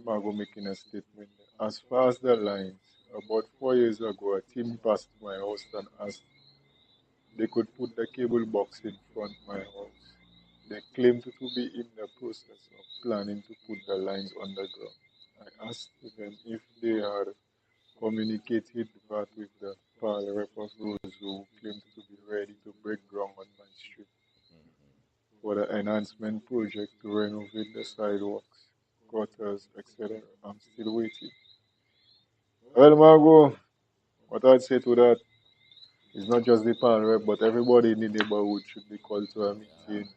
S2: Margo making a statement. As far as the lines, about 4 years ago, a team passed my house and asked they could put the cable box in front of my house. They claimed to be in the process of planning to put the lines underground. I asked them if they had communicated that with the pile rep of those who claimed to be ready to break ground on my street for the enhancement project to renovate the sidewalks, gutters, etc. I'm still waiting. Well, Margo, what I'd say to that is not just the pile rep, but everybody in the neighborhood should be called to a
S3: Yeah,
S2: meeting.
S3: man.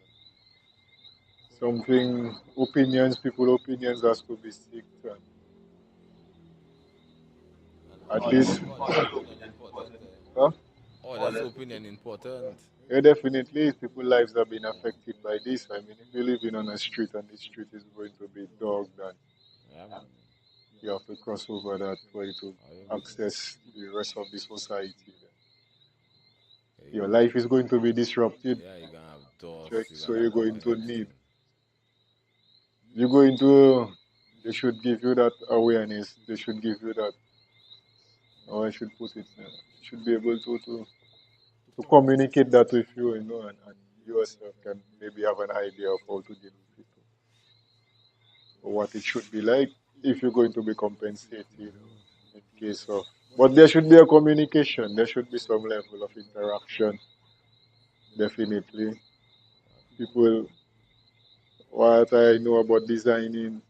S2: Something, people opinions has to be seeked.
S3: And
S2: At
S3: all
S2: least,
S3: that's opinion important.
S2: huh?
S3: All that's opinion important.
S2: Yeah, definitely, people's lives have been affected by this. I mean, if you're living on a street and the street is going to be dogged, and
S3: Yeah, man.
S2: you have to cross over that for you to
S3: Oh, yeah, man.
S2: access the rest of the society,
S3: Yeah,
S2: your life is going to be disrupted.
S3: yeah, you're gonna have dust,
S2: Check,
S3: you're
S2: so
S3: gonna
S2: you're
S3: have
S2: going to
S3: everything.
S2: need, you're going to, they should give you that awareness. They should give you that, how I should put it, should be able to communicate that with you, and yourself can maybe have an idea of how to deal with it, or what it should be like if you're going to be compensated, in case of. But there should be a communication. There should be some level of interaction. Definitely, people. What I know about designing,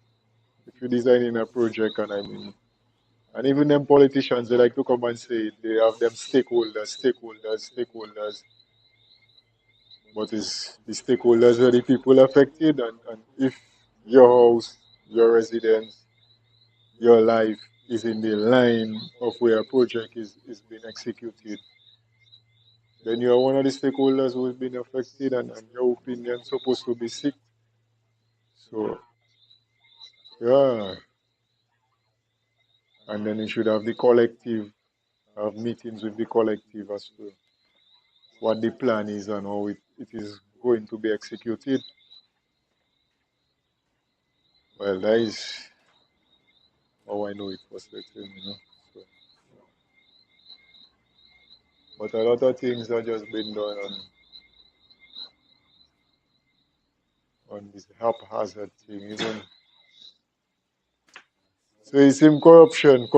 S2: if you're designing a project, and I mean, and even them politicians, they like to come and say it. They have them stakeholders. But is the stakeholders were the people affected, and if your house, your residence, your life is in the line of where a project is being executed, then you are one of the stakeholders who has been affected, and your opinion supposed to be sick. So yeah, and then you should have the collective, have meetings with the collective as to what the plan is and how it is going to be executed. Well, that is how I know it was written. So, but a lot of things are just been done on this haphazard thing. Even so, it's him corruption.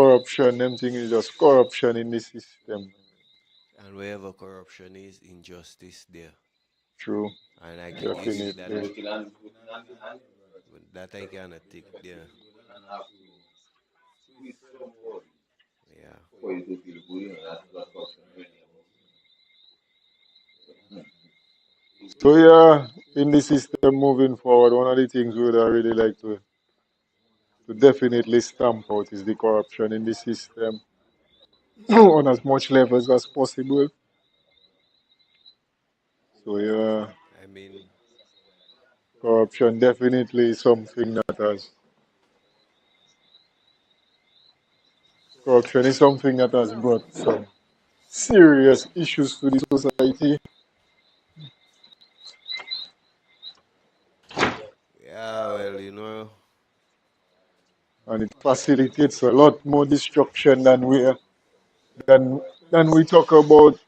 S2: Them thing is just corruption in the system.
S1: And wherever corruption is, injustice there.
S2: True,
S1: And I can you see that
S2: definitely.
S1: that I cannot take there. Yeah.
S2: So yeah, in the system moving forward, one of the things we would really like to definitely stamp out is the corruption in the system on as much levels as possible. So yeah,
S1: I mean,
S2: corruption definitely is something that has corruption is something that has brought some serious issues to the society,
S1: yeah, well,
S2: and it facilitates a lot more destruction than we talk about.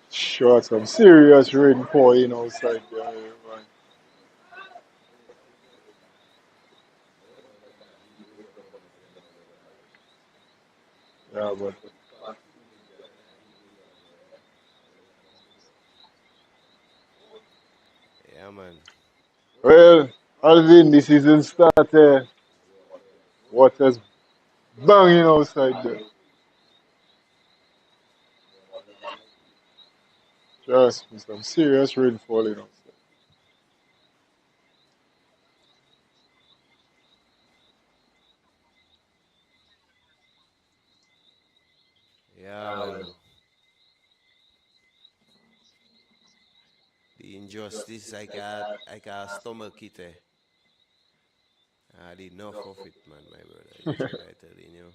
S2: Sure, some serious rainfall outside there. Man. Yeah, but
S1: yeah, man.
S2: well, Alvin, the season started. Water's banging outside there. Trust me, some serious rainfall outside.
S1: Yeah, well, the injustice I can stomach it. I had enough of it, man, my brother. You check I telling you.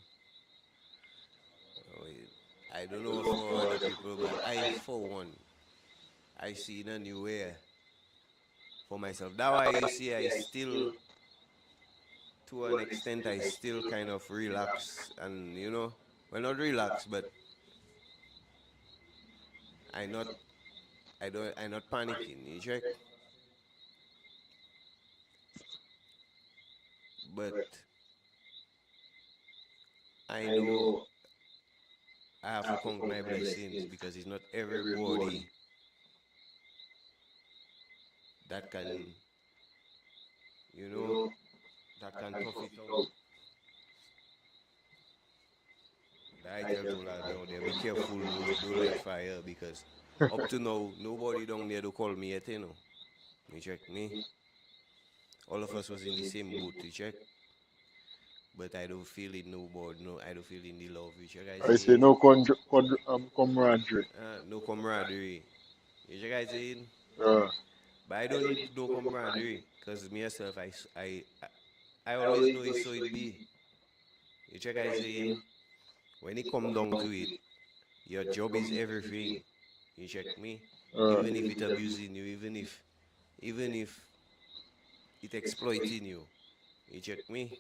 S1: Oh, I don't know for other people, but I, for one, I see in a new way for myself. That's why you see I still, to an extent, I still kind of relax and, well, not relax, but I not, I not panicking. You check, but I know I have to count my blessings because it's not everybody that can, you know, that can tough it out. I tell to lad down there, be careful, don't light fire because up to now, nobody down there to call me yet. You check me. All of us was in the same boat, you check. But I don't feel it no board, no, I don't feel in the love, you check I
S2: I say
S1: saying.
S2: no camaraderie.
S1: No camaraderie. You check I saying.
S2: Uh,
S1: But I don't need no camaraderie, cause myself, I always know it so it be. You check I saying. When it come down to it, your job is everything. You check me.
S2: uh,
S1: Even if it abusing you, even if it exploiting you. You check me.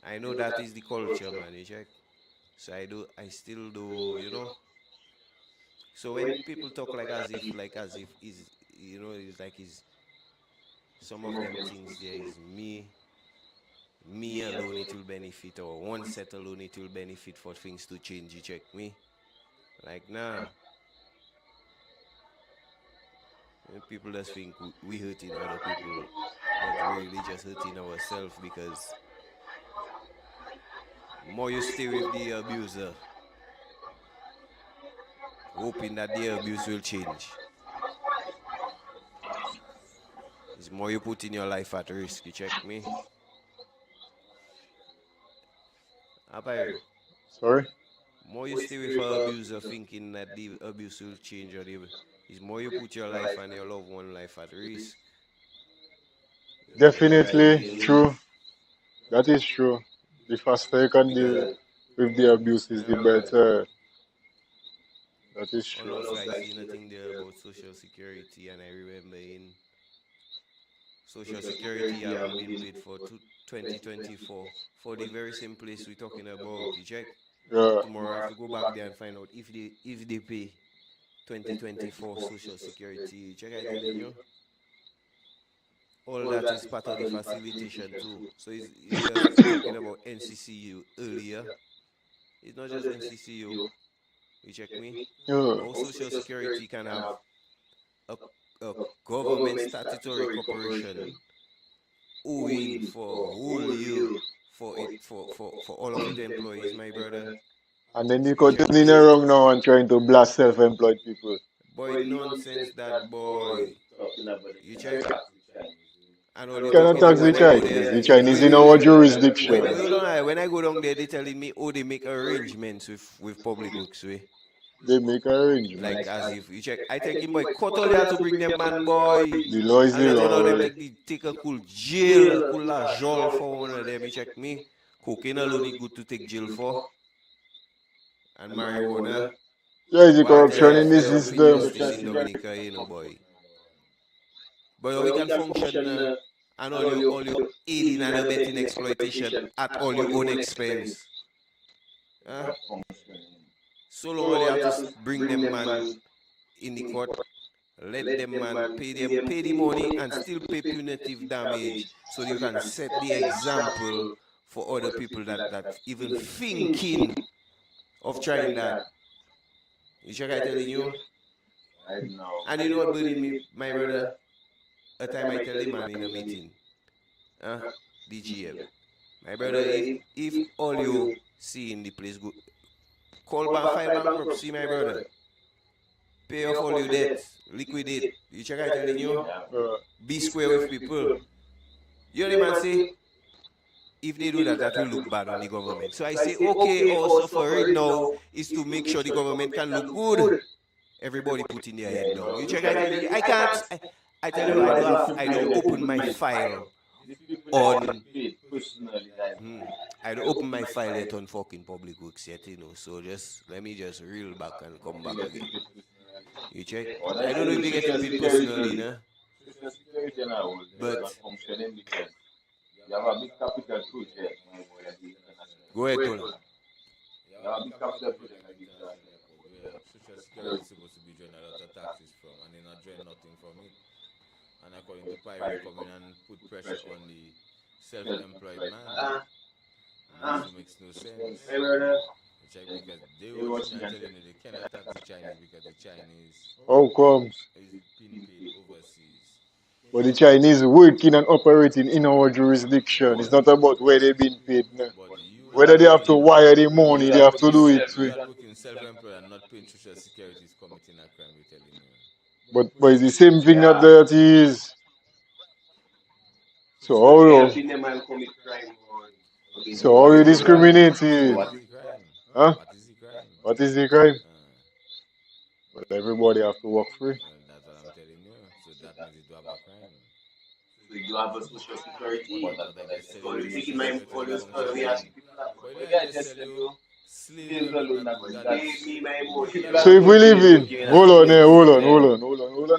S1: I know that is the culture, man. You check. So I still do, So when people talk like as if is, it's like is some of them things there is me alone it will benefit, or one set alone it will benefit for things to change. You check me? Like nah. People just think we hurting other people, but we really just hurting ourselves because more you stay with the abuser, hoping that the abuse will change, it's more you putting your life at risk. You check me? Apparel.
S2: Sorry?
S1: More you stay with an abuser thinking that the abuse will change, it's more you put your life and your loved one life at risk.
S2: Definitely true. That is true. The faster you can deal with the abuses, the better. That is
S1: And
S2: true.
S1: also I see nothing there about social security, and I remember in social security haven't been paid for 2024 for the very same place we're talking about. You check?
S2: Yeah.
S1: Tomorrow I have to go back there and find out if they pay 2024 social security. You check, I telling you? All that is part of the facilitation too. So we are talking about NCCU earlier. It's not just NCCU. You check me?
S2: Yeah.
S1: How social security can have a, a government statutory corporation owing for a whole year for all of its employees, my brother.
S2: And then you
S1: You
S2: go
S1: check
S2: turning
S1: me?
S2: around now and trying to blast self-employed people.
S1: Boy, nonsense that boy. You check? And all you
S2: Cannot
S1: talking
S2: tax
S1: about
S2: the
S1: when I go
S2: Chinese.
S1: there.
S2: The Chinese in our
S1: Wait.
S2: jurisdiction.
S1: When I go down there, they telling me, oh, they make arrangements with public works, way.
S2: They make
S1: Like
S2: arrangements.
S1: as if you check, I take him boy, cut all you to bring them man boy.
S2: The law is
S1: And
S2: the
S1: let one of them
S2: law.
S1: take a cool jail, a cool jol for one of them. You check me? Cocaine alone is good to take jail for. And marijuana.
S2: Yeah, it's the
S1: Why I tell
S2: corruption
S1: you,
S2: in the
S1: fed up with
S2: system.
S1: justice in Dominica, boy. But we can function and all you aiding and abetting exploitation at all your own expense. Huh? So long all you have to bring them man in the court, let them man pay the money and still pay punitive damage, so you can set the example for other people that even thinking of trying that. You check I telling you? And you know what burning me, my brother? A time I tell the man in a meeting, DGM, my brother, if all you see in the place go, file bankruptcy, my brother. Pay off all your debts, liquidate. You check I telling you? Be square with people. You know the man say, if they do that, that will look bad on the government. So I say, okay, our suffering now is to make sure the government can look good. Everybody putting their head down. You check I telling you, I can't. I tell you, I don't open my file on. I don't open my file yet on fucking public works yet, So let me just reel back and come back again. You check? I don't know if they're getting paid personally, nah? But go ahead, Tony.
S3: Yeah, big capital project like international airport where social security is supposed to be drawing a lot of taxes from, and they're not drawing nothing from it. And according to Pyre, coming and put pressure on the self-employed man. And this makes no sense. You check, because they watching and telling you they cannot tax the Chinese because the Chinese
S2: How comes?
S3: is being paid overseas.
S2: But the Chinese working and operating in our jurisdiction. It's not about where they're being paid now.
S3: But you
S2: Whether
S3: that
S2: they have to
S3: working,
S2: wire the money, they have to do it.
S3: you that working self-employed and not paying social security is committing a crime, we're telling you.
S2: But it's the same thing that is. So how are you discriminating?
S3: What is the crime?
S2: Huh?
S3: What is the crime?
S2: What is the crime? But everybody have to work free.
S3: That's what I'm telling you. So that means you do have a crime. But I just tell you the social security not functioning. But I just tell you, slaves alone
S2: So if we live in, hold on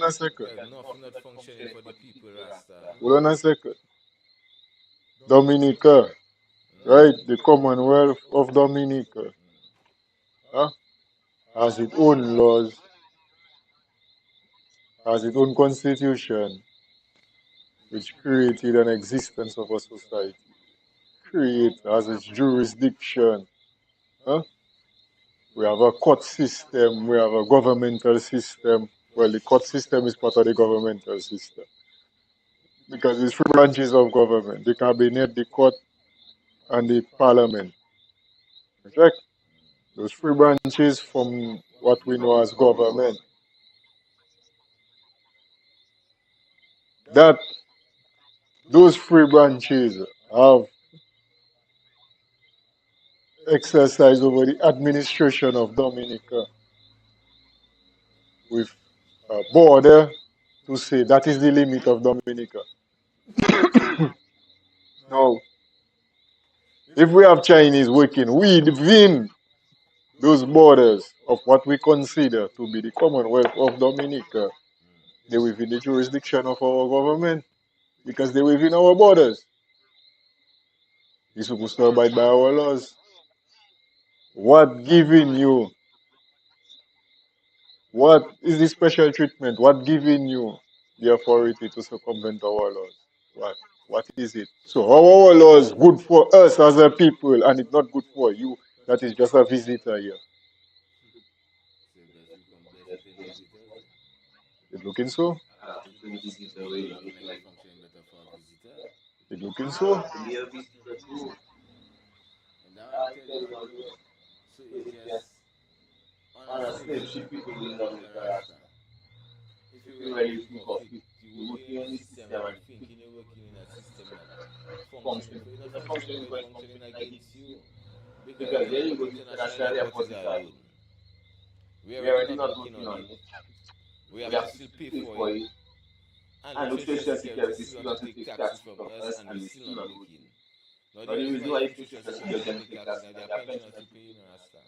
S2: a second.
S3: nothing not functioning for the people, Rasta.
S2: Hold on a second. Dominica, right? The Commonwealth of Dominica huh, has its own laws, has its own constitution, which created an existence of a society. Create has its jurisdiction. Huh? We have a court system, we have a governmental system. Well, the court system is part of the governmental system because it's three branches of government: the cabinet, the court, and the parliament. Correct? Those three branches from what we know as government. That those three branches have exercise over the administration of Dominica with a border to say that is the limit of Dominica. Now, if we have Chinese working within those borders of what we consider to be the Commonwealth of Dominica, they're within the jurisdiction of our government because they're within our borders. You're supposed to abide by our laws. What giving you? What is the special treatment? What giving you the authority to circumvent our laws? What? What is it? So our laws good for us as a people and it's not good for you that is just a visitor here.
S3: So just become blessed and visitors.
S2: It's looking so?
S3: So the law gonna get functioning better for a visitor.
S2: It's looking so?
S3: And now I tell you, so it's just honestly, people in Dominica Rasta. If you really think of it, you working in a system and you thinking you're working in a system that functioning for, you're not functioning for, it's functioning against you. Because here you go to International Airport is our loan. We already not working on it. We have to still pay for it. And the Social Security still want to take taxes from us and we still not working. Now the reason why if Social Security can take taxes, now their pensioners to pay, you know, Rasta.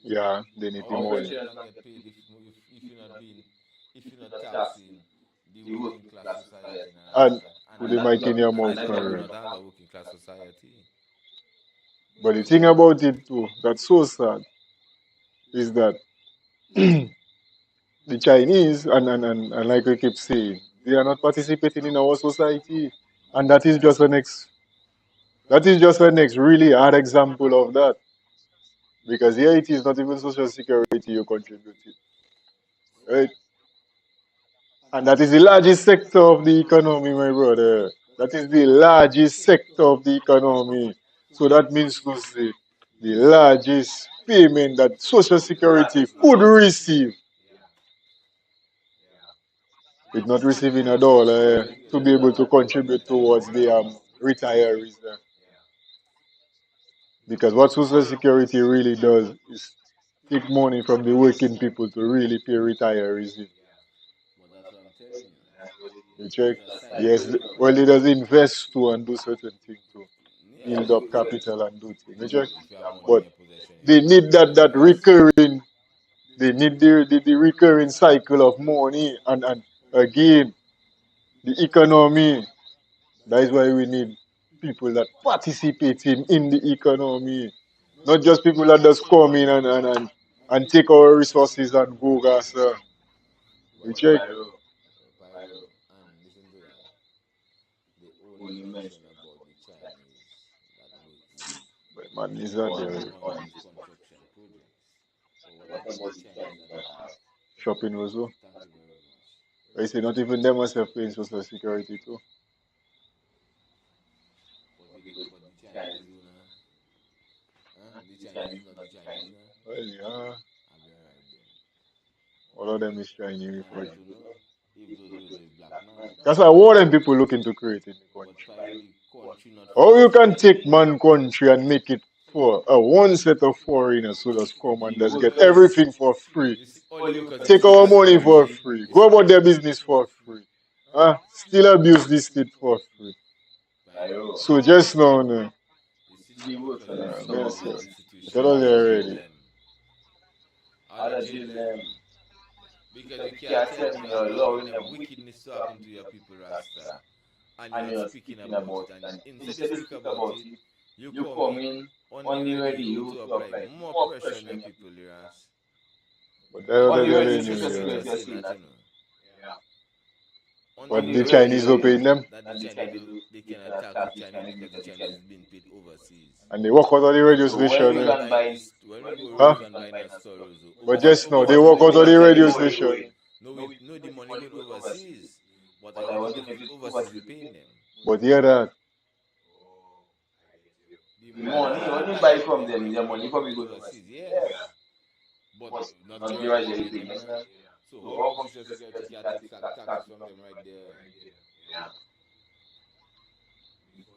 S2: Yeah, they need the
S3: Our
S2: money.
S3: pensioners can get paid if you're not being, if you're not taxing the working class society in
S2: And
S3: Rasta.
S2: put the mic in your
S3: And
S2: mouth,
S3: that's why we
S2: Karen.
S3: not have a working class society.
S2: But the thing about it too, that's so sad, is that the Chinese, and like we keep saying, they are not participating in our society. And that is just a next really hard example of that. Because here it is not even social security you're contributing. Right? And that is the largest sector of the economy, my brother. That is the largest sector of the economy. So that means to say the largest payment that social security could receive. With not receiving a dollar to be able to contribute towards the retirees. Because what Social Security really does is take money from the working people to really pay retirees.
S3: But that's what I'm telling you.
S2: You check?
S3: It's a side
S2: Yes,
S3: effect.
S2: well, it does invest too and do certain things too.
S3: Yeah,
S2: Build up capital and do things. You check?
S3: if you have money in
S2: But
S3: your possession, you
S2: they
S3: can
S2: need that
S3: invest.
S2: recurring, they need the recurring cycle of money and again, the economy. That is why we need people that participate in the economy. Not just people that just come in and take our resources and go gas. You
S3: But
S2: check?
S3: Pyro, and listen to that. They only mention about the Chinese that work in
S2: But man, is that there?
S3: on these construction projects. But what about the Chinese that have?
S2: Shopping also.
S3: Thank you very much.
S2: I say not even them must have paying social security too.
S3: But the Chinese do now. Huh? The Chinese is not the Chinese now.
S2: Well, yeah,
S3: I'll be alright then.
S2: all of them is Chinese
S3: I
S2: for
S3: want
S2: it.
S3: to know if those were the black man.
S2: That's why what them people looking to create in the
S3: But
S2: country.
S3: Pyro, the country not
S2: How you
S3: function.
S2: can take man country and make it for a one set of foreigners who just come
S3: The
S2: and just get
S3: workers,
S2: everything for free.
S3: all the workers, the
S2: Take our
S3: citizens
S2: money
S3: of
S2: for free. Go about their business for free. Still abuse this state for free.
S3: Pyro.
S2: So just now, no.
S3: You see the workers them suffer
S2: Yes,
S3: with
S2: yes.
S3: the situation
S2: Tell us
S3: of the jail
S2: already.
S3: them. Other jail them. Because you can't tell me you're allowing them wickedness to happen to your people, Rasta. And you're not speaking about it. And instead to speak about it, You come in only ready you to apply more pressure on your people, Liras.
S2: But that's what
S3: Only
S2: I'm
S3: ready
S2: telling
S3: social
S2: you.
S3: security
S2: Yeah.
S3: are saying that, you know.
S2: But
S3: Only
S2: the
S3: ready
S2: Chinese don't pay them,
S3: that the Chinese they cannot tax the Chinese because the Chinese is being paid overseas.
S2: and they walk out of the radio
S3: So when we
S2: station.
S3: go and buy this, when we go
S2: Huh?
S3: Rose and buy in a store,
S2: But just now, they
S3: overseas
S2: walk
S3: money
S2: out of
S3: going.
S2: the radio station.
S3: No, we no the money going overseas, but I wasn't if it's overseas we paying them.
S2: But hear that.
S3: The money when you buy from them, the money probably going overseas, yes, but not right there you paying them now. So how come Social Security can take taxes from them right there?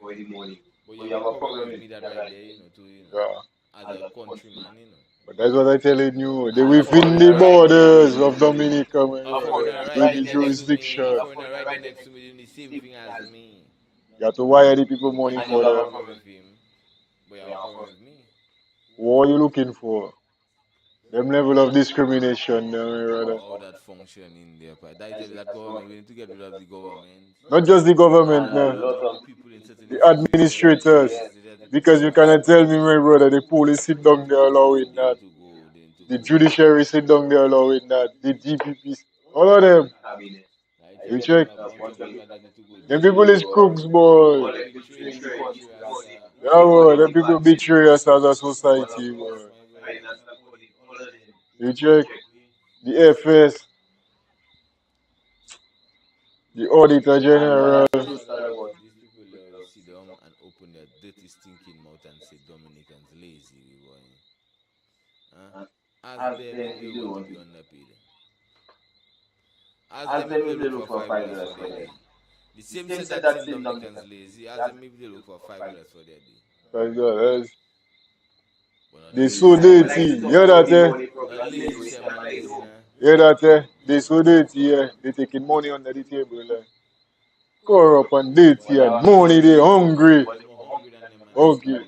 S3: But you have a problem with me that right there, you know, too, you know,
S2: Yeah.
S3: as a countryman, you know.
S2: But that's what I'm telling you. They
S3: And a
S2: within the
S3: foreigner right
S2: borders of Dominica, man.
S3: a foreigner right
S2: With
S3: there
S2: the
S3: next to me, a
S2: jurisdiction.
S3: foreigner right there next to me doing the same thing as me.
S2: You have to wire the people money
S3: And you
S2: for
S3: have a
S2: them.
S3: problem with him, but you have a problem with me.
S2: What are you looking for? Them level of discrimination, brother.
S3: How that function in there, but that is that government. We need to get rid of the government
S2: Not just the government,
S3: and a
S2: no.
S3: lot of the people in certain
S2: The
S3: institutions.
S2: administrators.
S3: Yes, they have to take
S2: Because
S3: it
S2: you
S3: out.
S2: cannot tell me, my brother, the police sit down there allowing
S3: They
S2: that.
S3: need to go. They need to
S2: The
S3: go.
S2: judiciary sit down there allowing that. The DPPs. All of them.
S3: I tell
S2: You
S3: you, man,
S2: check.
S3: a bunch of people that need to go
S2: Them
S3: jail,
S2: people is
S3: boy.
S2: crooks, boy.
S3: All them betraying the country, Rasta.
S2: Yeah, boy. Them people betray us as a society, boy.
S3: Yes, my brother.
S2: You check. The FS. The Auditor
S3: And what
S2: General.
S3: I so sad about these people, they sit down and open their dirty, stinking mouth and say Dominicans lazy, we boy. Huh? As them if they want to be underpaid. As them if they look for $5 for their day. The same said that same Dominicans lazy. As them if they look for $5 for their day.
S2: Thank God.
S3: But not
S2: They
S3: lazy,
S2: so
S3: say man
S2: dirty.
S3: lazy.
S2: Hear that, eh?
S3: Not lazy, say man lazy, nah.
S2: Hear that, eh? They so dirty, yeah. They taking money under the table, like. Corrupt and dirty and money, they hungry.
S3: They're more hungry than them man this
S2: Okay.
S3: pyro.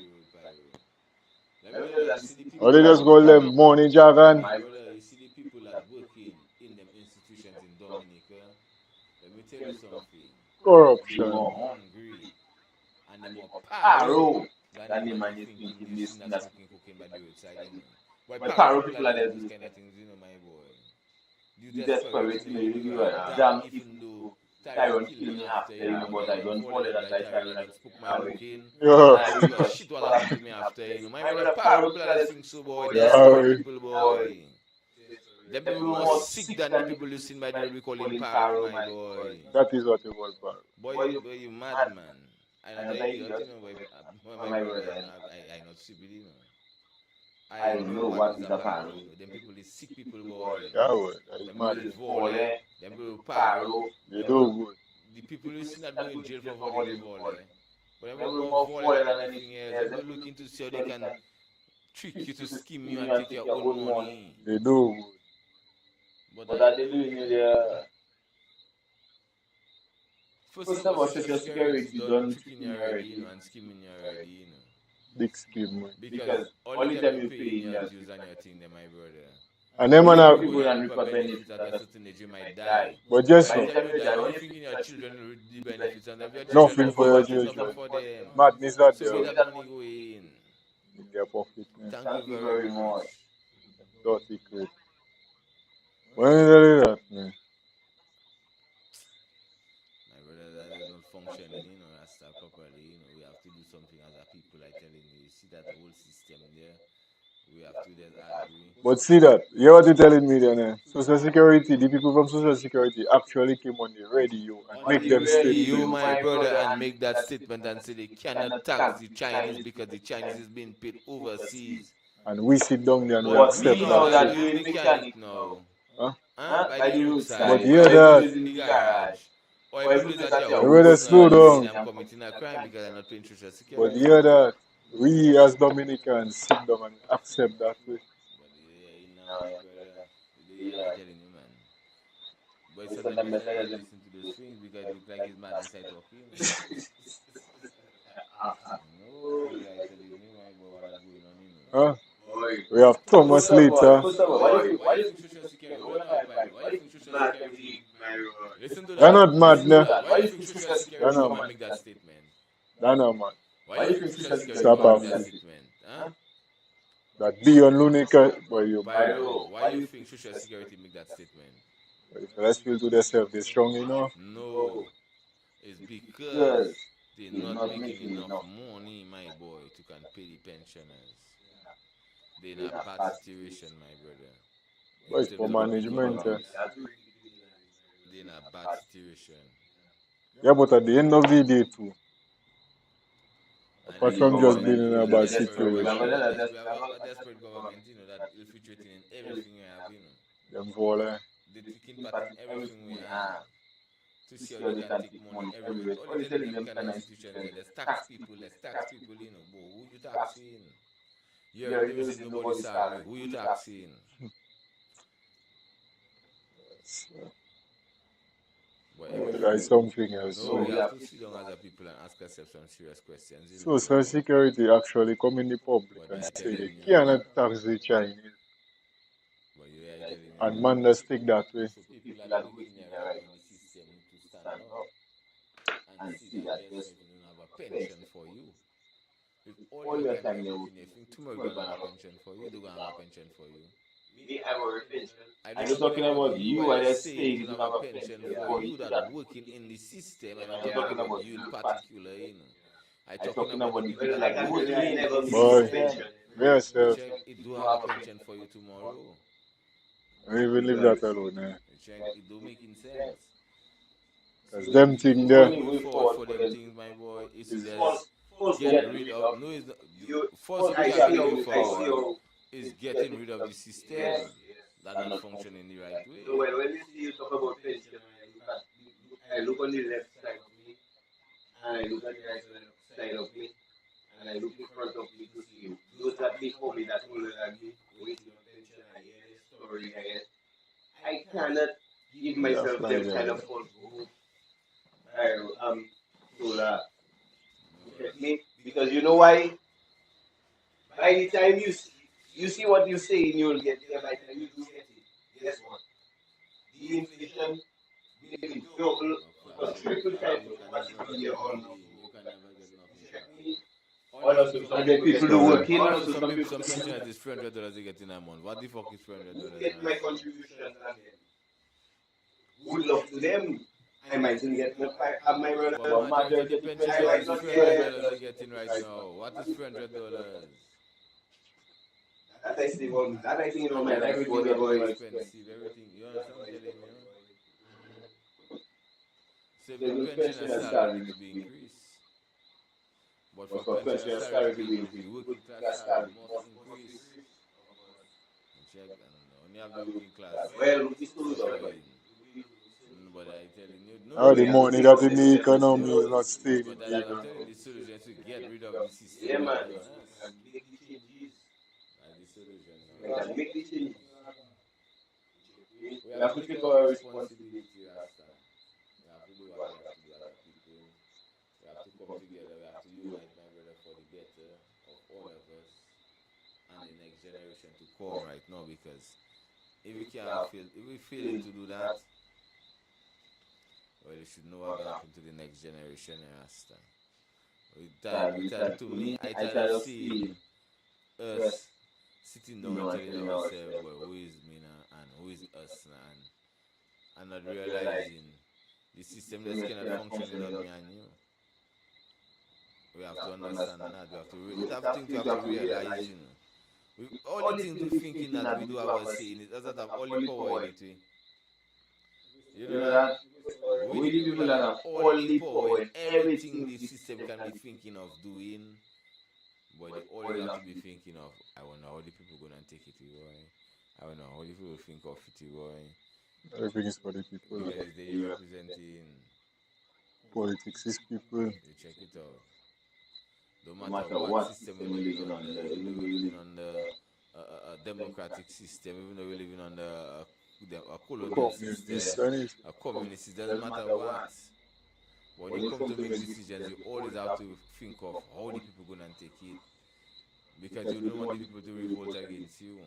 S3: Let me tell you that you see the
S2: Or
S3: people
S2: they
S3: that
S2: just go them money jagan.
S3: my brother, you see the people that working in them institutions in Dominica. Let me tell you something. They
S2: Corruption.
S3: more hungry and they more paro than the man you think you seen that smoking cocaine by the roadside, you know. But paro people are there do those kind of things, you know, my boy. You desperate, you know, you give a damn even though Tyrone kill me after, you know, but I don't fall that by Tyrone, I don't smoke my cocaine.
S2: Yeah.
S3: And I don't give a shit what happened to me after, you know. My brother, paro people are there think so, boy.
S2: Yeah.
S3: Desperate people, boy. Them people more sick than the people you seen by the road we call him paro, my boy.
S2: That is what it was, bro.
S3: Boy, you mad, man. I'm not an idiot, you know, my brother, I not stupid, you know. I know what is a paro, you know. Them people is sick people, boy.
S2: Yeah, boy. That is
S3: Them
S2: mad.
S3: people is vole, them people paro.
S2: They do good.
S3: The people you see not go in jail for vole is vole. But them people more vole than anything else. Them people looking to see how they can trick you to scheme you and take your own money.
S2: They do good.
S3: But that they doing it there. First of all, Social Security done tricking you already, you know, and scheming you already, you know.
S2: Big scheme, man.
S3: Because all the time you pay in your dues and your thing, then my brother.
S2: And them man
S3: When
S2: have,
S3: you go and reap a benefit at a certain age, you might die.
S2: but just
S3: By the
S2: now,
S3: time you die, only thinking your children will reap the benefits, and if your
S2: nothing
S3: children
S2: for your
S3: don't get nothing
S2: children.
S3: for them.
S2: Madness that
S3: So where
S2: there
S3: that money go in?
S2: in their pocket, man.
S3: Thank you very much.
S2: Dirty crap. When you tell you that, man?
S3: My brother, that is not functioning, you know, Rasta properly, you know, we have to do something as a people, I telling you. You see that whole system there, we have to just agree.
S2: But see that, you hear what you're telling me then, eh? Social Security, the people from Social Security actually came on the radio and
S3: On
S2: make
S3: the
S2: them
S3: radio,
S2: statement.
S3: my brother, and make that statement and say they cannot tax the Chinese because the Chinese is being paid overseas.
S2: And we sit down there and we
S3: But
S2: accept
S3: me now that
S2: that.
S3: doing mechanic now,
S2: Huh?
S3: by the roadside,
S2: But
S3: or
S2: hear
S3: if
S2: that.
S3: you in the garage, or if you at your
S2: brother,
S3: house,
S2: slow
S3: now, and
S2: down.
S3: I'm committing a crime because I'm not paying social
S2: But
S3: security.
S2: hear that, we as Dominicans sit down and accept that way.
S3: But yeah, now, my brother, yeah, I'm telling you, man. But sometimes better that you listen to those things because it look like it's madness I talking. No, I telling you, my boy, what is going on, you know.
S2: Huh? We have Thomas later.
S3: First of all, why you think social security? Hold on, pilot. Why you think social security? Listen to that.
S2: They're not mad,
S3: Listen to
S2: no.
S3: that. Why you think social security
S2: They're not
S3: come and
S2: mad.
S3: make that statement?
S2: They're not mad.
S3: Why you think social security
S2: Stop
S3: make
S2: off.
S3: that statement? Huh?
S2: That Beyond Lunica, boy, you
S3: Pyro, why you think social security make that statement?
S2: let's feel to themselves, they're strong enough.
S3: No, it's because they're not making enough money, my boy, to can pay the pensioners. They're in a bad situation, my brother. In
S2: But it's for
S3: terms of the
S2: management.
S3: economics, they're in a bad situation.
S2: Yeah, but at the end of the day, too,
S3: And
S2: apart
S3: the
S2: from just
S3: government,
S2: being in a
S3: we have a
S2: bad
S3: desperate
S2: situation,
S3: government. Yes, we have a desperate government, that infiltrating in everything we have.
S2: them fall,
S3: They're taking part in everything we have to see how they can take money everywhere. All they telling them kind of institutions there. Let's tax people, But who you taxing? You already raising nobody's salary. Who you taxing? But everything.
S2: that's something else.
S3: No, we have to sit down as a people and ask ourselves some serious questions.
S2: So, Social Security actually come in the public
S3: But
S2: and
S3: I
S2: say they
S3: telling you,
S2: cannot tax the Chinese.
S3: but you are telling me.
S2: And man, they stick that way.
S3: So people are looking here right now in the system to stand up and see that yes, maybe don't have a pension for you. If all your time you're working, if tomorrow you're gonna have a pension for you, they're gonna have a pension for you. I'm not talking about you. I just saying you don't have a pension for you that are working in the system. I'm not talking about you in particular. I'm talking about the people that are working in the
S2: Boy,
S3: system.
S2: yes, sir.
S3: Check, it do have a pension for you tomorrow.
S2: We will leave that alone.
S3: Check, it do making sense.
S2: Because them thing
S3: The
S2: there.
S3: only way forward for them things, my boy, is to just get rid of. No, it's not, first we can be the way forward is getting rid of the system that not functioning the right way.
S4: When you talk about pension, I look on the left side of me, and I look on the right side of me, and I look in front of me to see you. Those that before me, that older than me, waiting on pension, I hear their story, I cannot give myself them kind of false hope. So that you get me, because you know why? By the time you see what you say, you'll get there. By the time you do get it, guess what? The inflation will be double or triple times of what it will be almost.
S3: You can never get nothing
S4: Check
S3: back.
S4: me.
S3: Also, some
S4: And then people do working,
S3: also
S4: also some people
S3: some pensioners is $300 they get in a month. What the fuck is
S4: who
S3: $300?
S4: get my contributions and then good luck to them. I might not get my brother.
S3: But majority of the
S4: I might
S3: pensioners is
S4: not get.
S3: $300 they getting right now. What is $300?
S4: That I say, well, that I think in my life,
S3: Everything
S4: boy,
S3: get more
S4: boy.
S3: expensive. Everything. You understand what I'm telling you? So if
S4: The
S3: the pensioner salary need to be increased. But for pensioner salary to be increased, the working class salary must increase. And check, and only have the working class
S4: Well, it's too good.
S3: suffering. But I telling you,
S2: All
S3: no.
S2: the money that in the economy is not staying
S3: But
S2: in
S3: that's
S2: the
S3: what I'm telling
S2: economy.
S3: you, the solution is to get rid of the system.
S4: Yeah, man.
S3: That's
S4: Make the changes.
S3: the solution.
S4: Make the changes.
S3: We have to take our responsibility, Rasta. We have to do what we have to do as a people. We have to come together. We have to unite, my brother, for the better of all of us and the next generation to come right now. Because if we fail to do that, well, you should know what's gonna happen to the next generation, Rasta. To me, I tired of seeing us sitting down and telling ourselves, well, who is me now and who is us now, and not realizing the system just cannot function without me and you. We have to understand that. We have to realize. All the things we thinking that we do our say in it doesn't have all the power in it. You know that? We the people that have all the power in everything the system can be thinking of doing. But they always have to be thinking of, I wonder how the people gonna take it, boy. I wonder how the people think of it, boy.
S2: Everything is for the people.
S3: Because they representing.
S2: Politics is people.
S3: You check it out. No matter what system we're living under, even though we're living under a democratic system, even though we're living under a colonial system, a communist, it doesn't matter what. When you come to make decisions, you always have to think of how the people gonna take it, because you don't want the people to revolt against you.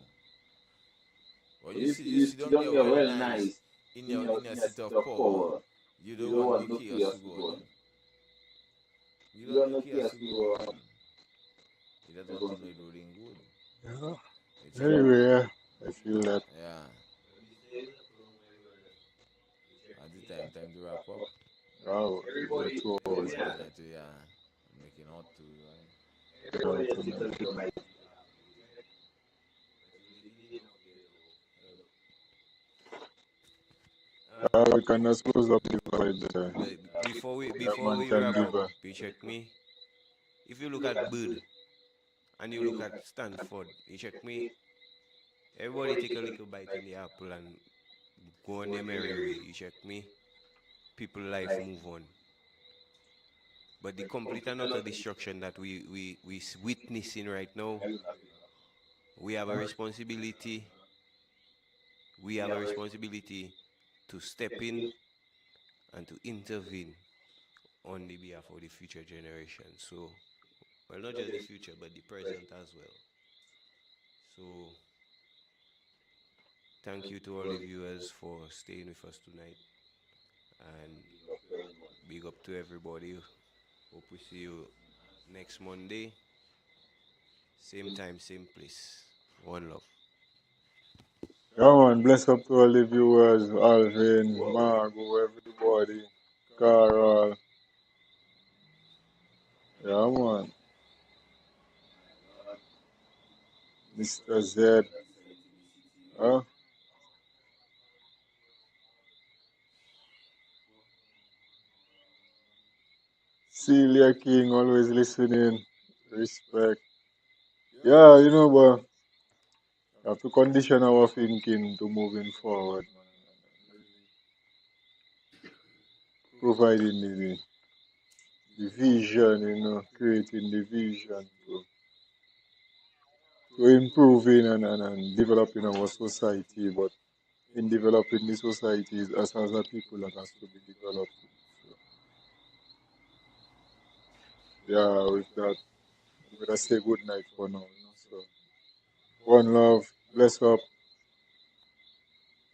S3: When you sit down there well nice in your seat of power, you don't want the chaos to go on. You don't know chaos to go on. You just want to know it rolling good.
S2: Yeah.
S3: It's it.
S2: Anyway, yeah, I feel that.
S3: Yeah. At the time to wrap up.
S2: Oh, the 2 hours.
S3: It's better to making out to right.
S2: Yeah, to make it. We can just close up the vibes there. That
S1: Before
S2: man
S1: we
S2: can
S1: wrap
S2: give
S1: up,
S2: a.
S1: you check me. If you look at Bird and you look at Stanford, you check me. Everybody take a little bite in the apple and go on their merry way. You check me. People life move on. But the complete and utter destruction that we witnessing right now, we have a responsibility. We have a responsibility to step in and to intervene on the behalf of the future generation. So, well, not just the future, but the present as well. So, thank you to all the viewers for staying with us tonight, and big up to everybody. Hope we see you next Monday, same time, same place. One love.
S2: Yeah, man, bless up to all the viewers, Alvin, Margo, everybody, Carol. Yeah, man, Mr. Z. Huh? Celia King, always listening. Respect. Yeah, but we have to condition our thinking to moving forward, man. Providing the vision, creating the vision to improving and developing our society, but in developing the society, as a people that has to be developed. So, yeah, with that, I'm gonna say good night for now. So, one love, bless up.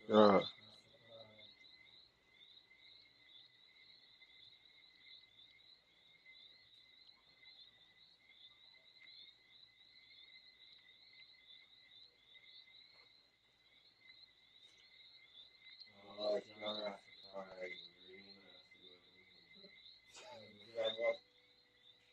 S2: Yeah.
S4: Oh, it's not Rastafari.